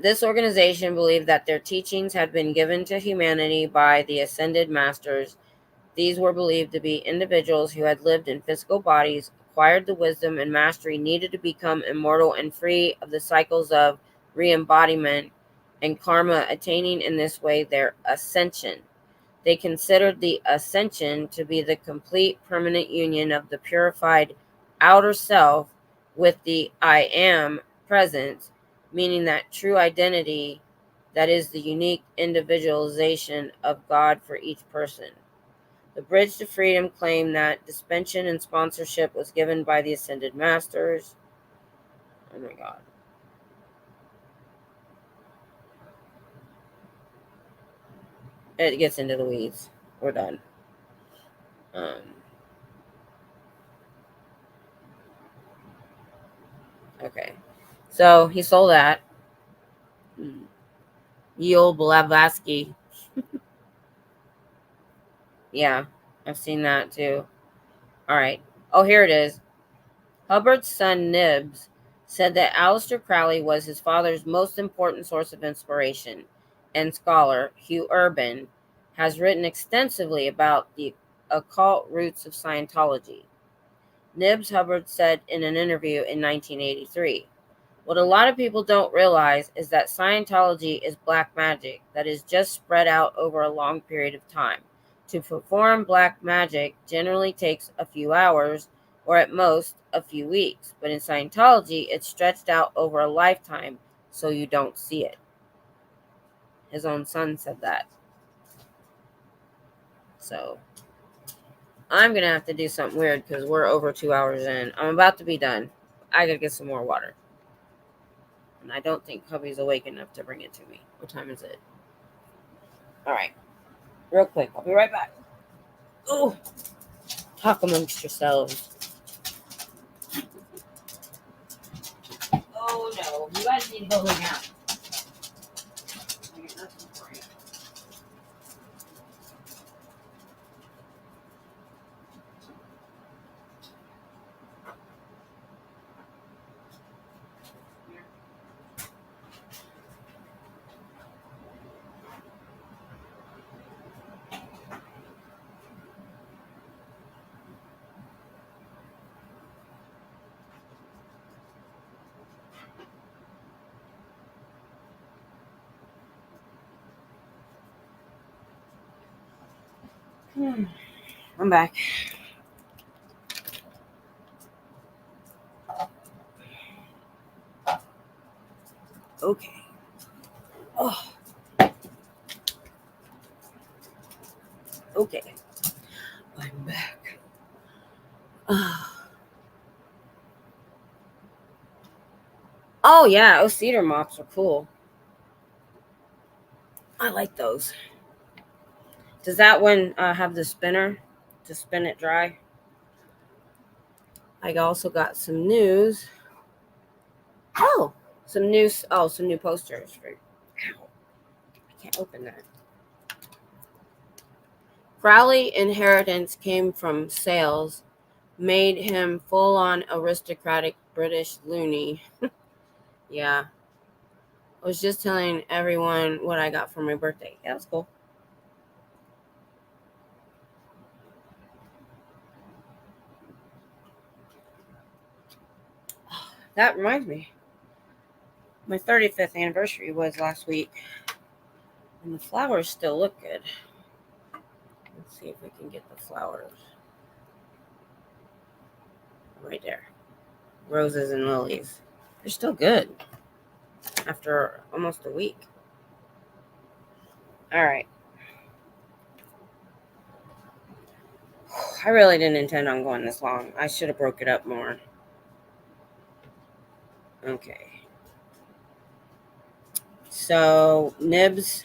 This organization believed that their teachings had been given to humanity by the ascended masters. These were believed to be individuals who had lived in physical bodies, acquired the wisdom and mastery needed to become immortal and free of the cycles of re-embodiment and karma, attaining in this way their ascension. They considered the ascension to be the complete permanent union of the purified outer self with the I am presence, meaning that true identity, that is the unique individualization of God for each person. The Bridge to Freedom claimed that dispensation and sponsorship was given by the Ascended Masters. Oh my God. It gets into the weeds. We're done. Okay. So he sold that. Ye old Blavatsky. Yeah, I've seen that too. All right. Oh, here it is. Hubbard's son Nibs said that Aleister Crowley was his father's most important source of inspiration, and scholar Hugh Urban has written extensively about the occult roots of Scientology. Nibs Hubbard said in an interview in 1983, "What a lot of people don't realize is that Scientology is black magic that is just spread out over a long period of time. To perform black magic generally takes a few hours or at most a few weeks, but in Scientology it's stretched out over a lifetime so you don't see it." His own son said that. So I'm going to have to do something weird because we're over 2 hours in. I'm about to be done. I got to get some more water. And I don't think hubby's awake enough to bring it to me. What time is it? All right. Real quick. I'll be right back. Oh, talk amongst yourselves. Oh, no. You guys need to go hang out. I got nothing for you. I'm back. Okay. Oh. Okay. I'm back. Oh, yeah. Oh, cedar mops are cool. I like those. Does that one have the spinner to spin it dry? I also got some news. Oh, some news. Oh, some new posters. Ow, I can't open that. Crowley inheritance came from sales, made him full-on aristocratic British loony. Yeah, I was just telling everyone what I got for my birthday. Yeah, that's cool. That reminds me. My 35th anniversary was last week, and the flowers still look good. Let's see if we can get the flowers. Right there. Roses and lilies. They're still good after almost a week. All right. I really didn't intend on going this long. I should have broke it up more. Okay. So Nibs,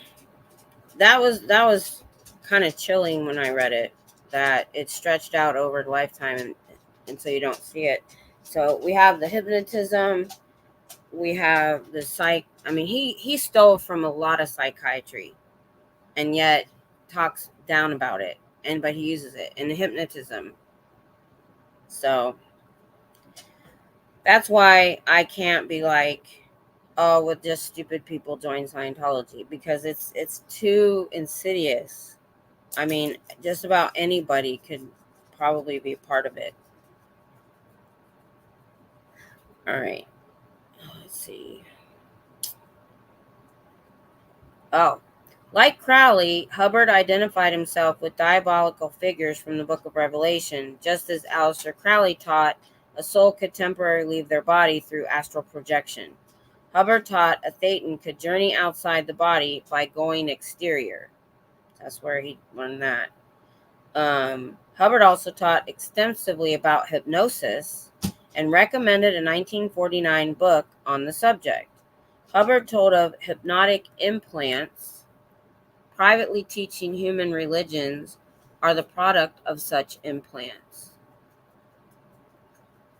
that was kind of chilling when I read it. That it stretched out over lifetime, and so you don't see it. So we have the hypnotism. We have the psych. I mean, he stole from a lot of psychiatry, and yet talks down about it. But he uses it in the hypnotism. So that's why I can't be like, oh, well, just stupid people join Scientology, because it's too insidious. I mean, just about anybody could probably be part of it. All right. Let's see. Oh, like Crowley, Hubbard identified himself with diabolical figures from the Book of Revelation, just as Aleister Crowley taught a soul could temporarily leave their body through astral projection. Hubbard taught a Thetan could journey outside the body by going exterior. That's where he learned that. Hubbard also taught extensively about hypnosis and recommended a 1949 book on the subject. Hubbard told of hypnotic implants. Privately teaching human religions are the product of such implants.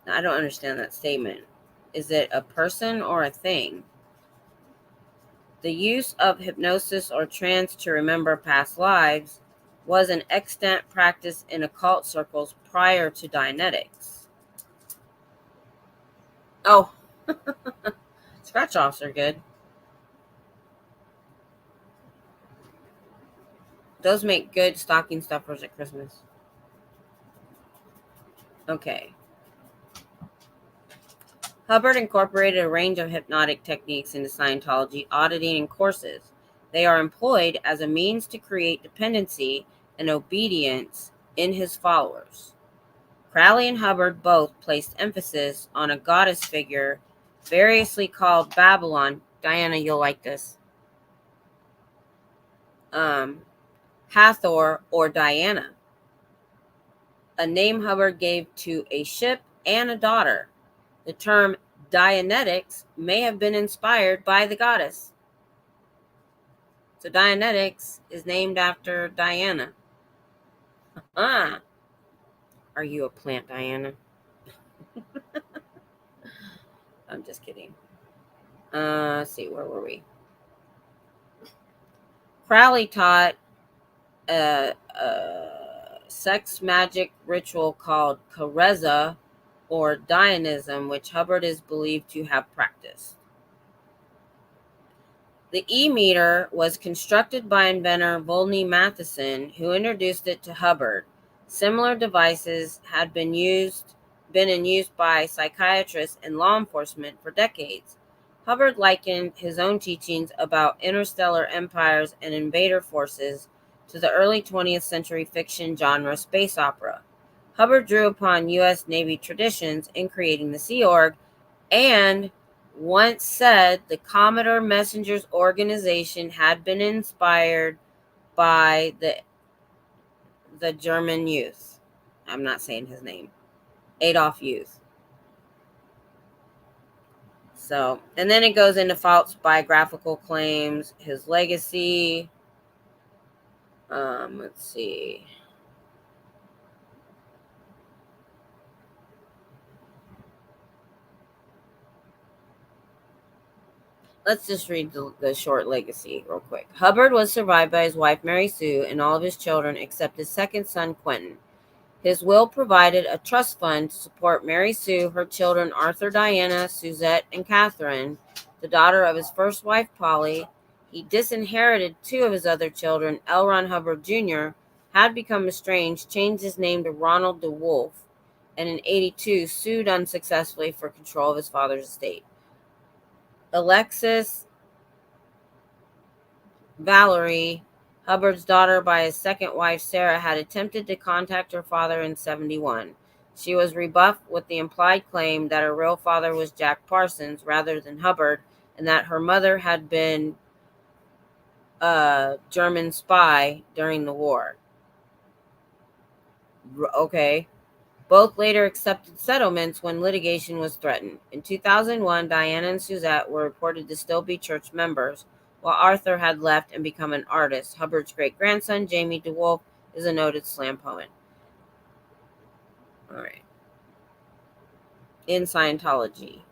Now, I don't understand that statement. Is it a person or a thing? The use of hypnosis or trance to remember past lives was an extant practice in occult circles prior to Dianetics. Oh, scratch offs are good. Those make good stocking stuffers at Christmas. Okay. Hubbard incorporated a range of hypnotic techniques into Scientology auditing and courses. They are employed as a means to create dependency and obedience in his followers. Crowley and Hubbard both placed emphasis on a goddess figure variously called Babylon. Diana, you'll like this. Hathor or Diana, a name Hubbard gave to a ship and a daughter. The term Dianetics may have been inspired by the goddess. So Dianetics is named after Diana. Ah, are you a plant, Diana? I'm just kidding. Let's see, where were we? Crowley taught a sex magic ritual called Kareza or Dianism, which Hubbard is believed to have practiced. The E-meter was constructed by inventor Volney Matheson, who introduced it to Hubbard. Similar devices had been in use by psychiatrists and law enforcement for decades. Hubbard likened his own teachings about interstellar empires and invader forces to the early 20th century fiction genre space opera. Hubbard drew upon U.S. Navy traditions in creating the Sea Org and once said the Commodore Messengers organization had been inspired by the German youth. I'm not saying his name. Adolf Youth. So, and then it goes into false biographical claims, his legacy. Let's see. let's just read the short legacy real quick. Hubbard was survived by his wife Mary Sue and all of his children except his second son Quentin. His will provided a trust fund to support Mary Sue, her children Arthur, Diana, Suzette, and Catherine, the daughter of his first wife Polly. He disinherited two of his other children. L Ron Hubbard Jr. had become estranged, changed his name to Ronald DeWolf, and in 82 sued unsuccessfully for control of his father's estate. Alexis Valerie, Hubbard's daughter by his second wife Sarah, had attempted to contact her father in 71. She was rebuffed with the implied claim that her real father was Jack Parsons rather than Hubbard, and that her mother had been a German spy during the war. Okay. Both later accepted settlements when litigation was threatened. In 2001, Diana and Suzette were reported to still be church members, while Arthur had left and become an artist. Hubbard's great-grandson, Jamie DeWolf, is a noted slam poet. All right. In Scientology.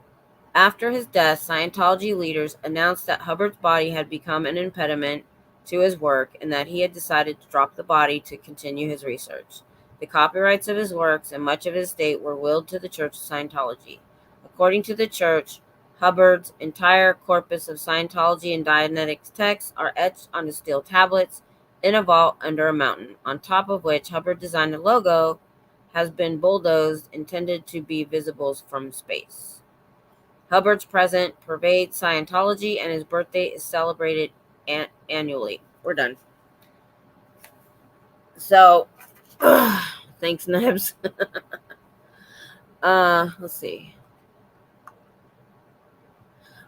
After his death, Scientology leaders announced that Hubbard's body had become an impediment to his work and that he had decided to drop the body to continue his research. The copyrights of his works and much of his estate were willed to the Church of Scientology. According to the church, Hubbard's entire corpus of Scientology and Dianetics texts are etched onto steel tablets in a vault under a mountain, on top of which Hubbard designed a logo has been bulldozed, intended to be visible from space. Hubbard's presence pervades Scientology, and his birthday is celebrated annually. We're done. So, thanks, Nebs. Let's see.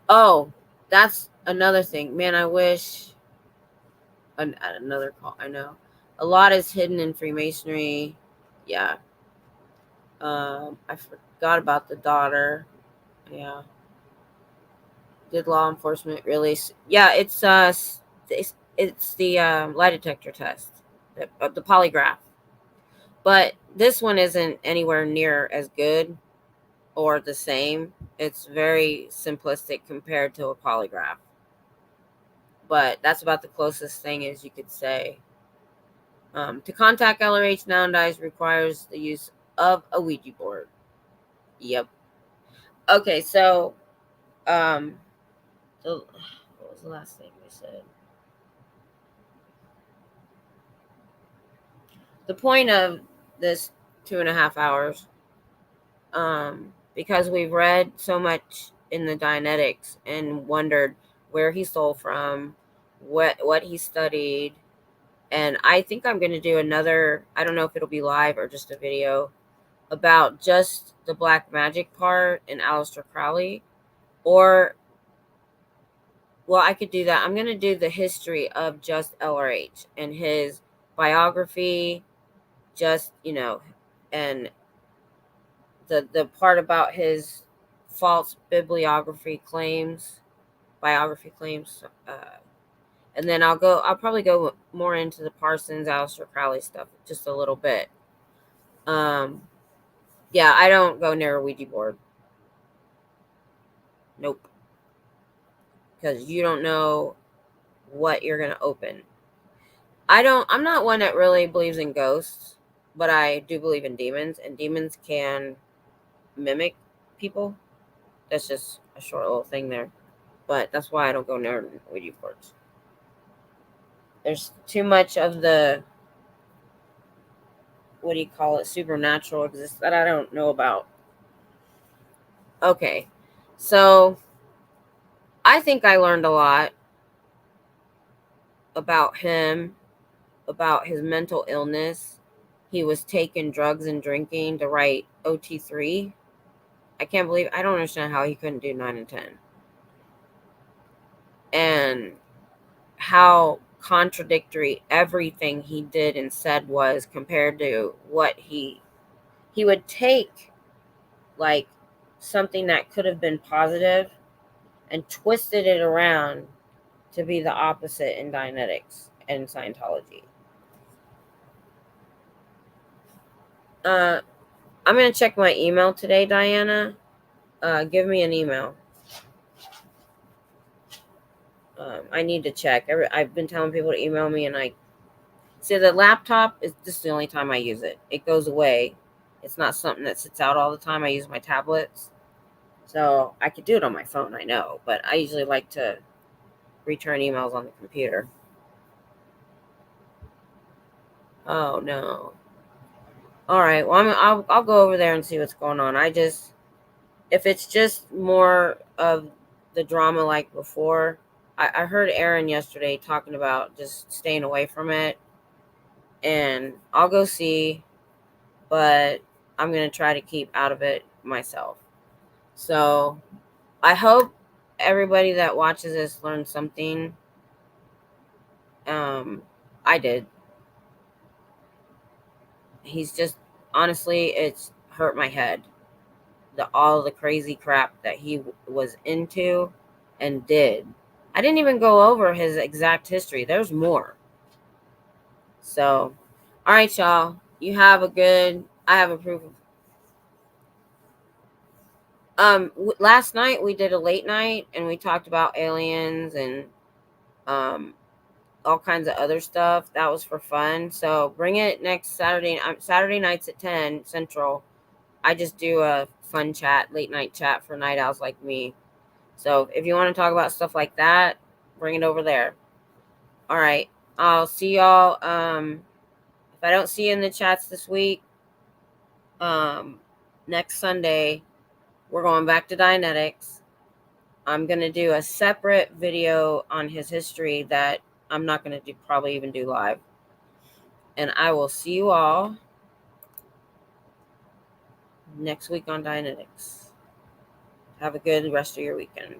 Oh, that's another thing. Man, I wish another call. I know. A lot is hidden in Freemasonry. Yeah. I forgot about the daughter. Yeah. Did law enforcement really? Yeah, it's the lie detector test, the polygraph. But this one isn't anywhere near as good or the same. It's very simplistic compared to a polygraph. But that's about the closest thing as you could say. To contact LRH nowadays requires the use of a Ouija board. Yep. Okay, so what was the last thing we said? The point of this 2.5 hours, because we've read so much in the Dianetics and wondered where he stole from, what he studied, and I think I'm going to do another, I don't know if it'll be live or just a video, about just the black magic part in Aleister Crowley. Or, well, I could do that. I'm going to do the history of just LRH and his biography, just, and the part about his false bibliography claims, biography claims, and then I'll probably go more into the Parsons, Aleister Crowley stuff just a little bit. Yeah, I don't go near a Ouija board. Nope. Because you don't know what you're going to open. I'm not one that really believes in ghosts, but I do believe in demons, and demons can mimic people. That's just a short little thing there. But that's why I don't go near Ouija boards. There's too much of the, what do you call it, supernatural exists that I don't know about. Okay, so I think I learned a lot about him, about his mental illness. He was taking drugs and drinking to write OT3. I don't understand how he couldn't do 9 and 10. And how contradictory everything he did and said was compared to what he would take, like, something that could have been positive and twisted it around to be the opposite in Dianetics and Scientology. I'm going to check my email today, Diana. Give me an email. I need to check. I've been telling people to email me, and I see the laptop is just the only time I use it. It goes away. It's not something that sits out all the time. I use my tablets. So I could do it on my phone, I know, but I usually like to return emails on the computer. Oh no. All right. Well, I'll go over there and see what's going on. If it's just more of the drama like before, I heard Aaron yesterday talking about just staying away from it, and I'll go see, but I'm gonna try to keep out of it myself. So I hope everybody that watches this learns something. Um, I did. He's just honestly, it's hurt my head. All the crazy crap that he was into and did. I didn't even go over his exact history. There's more. So, all right, y'all. You have a good. I have a proof of. Last night we did a late night and we talked about aliens and um all kinds of other stuff. That was for fun. So bring it next Saturday. Saturday nights at 10 Central. I just do a fun chat, late night chat for night owls like me. So if you want to talk about stuff like that, bring it over there. All right. I'll see y'all. If I don't see you in the chats this week, next Sunday, we're going back to Dianetics. I'm going to do a separate video on his history that I'm not going to probably even do live. And I will see you all next week on Dianetics. Have a good rest of your weekend.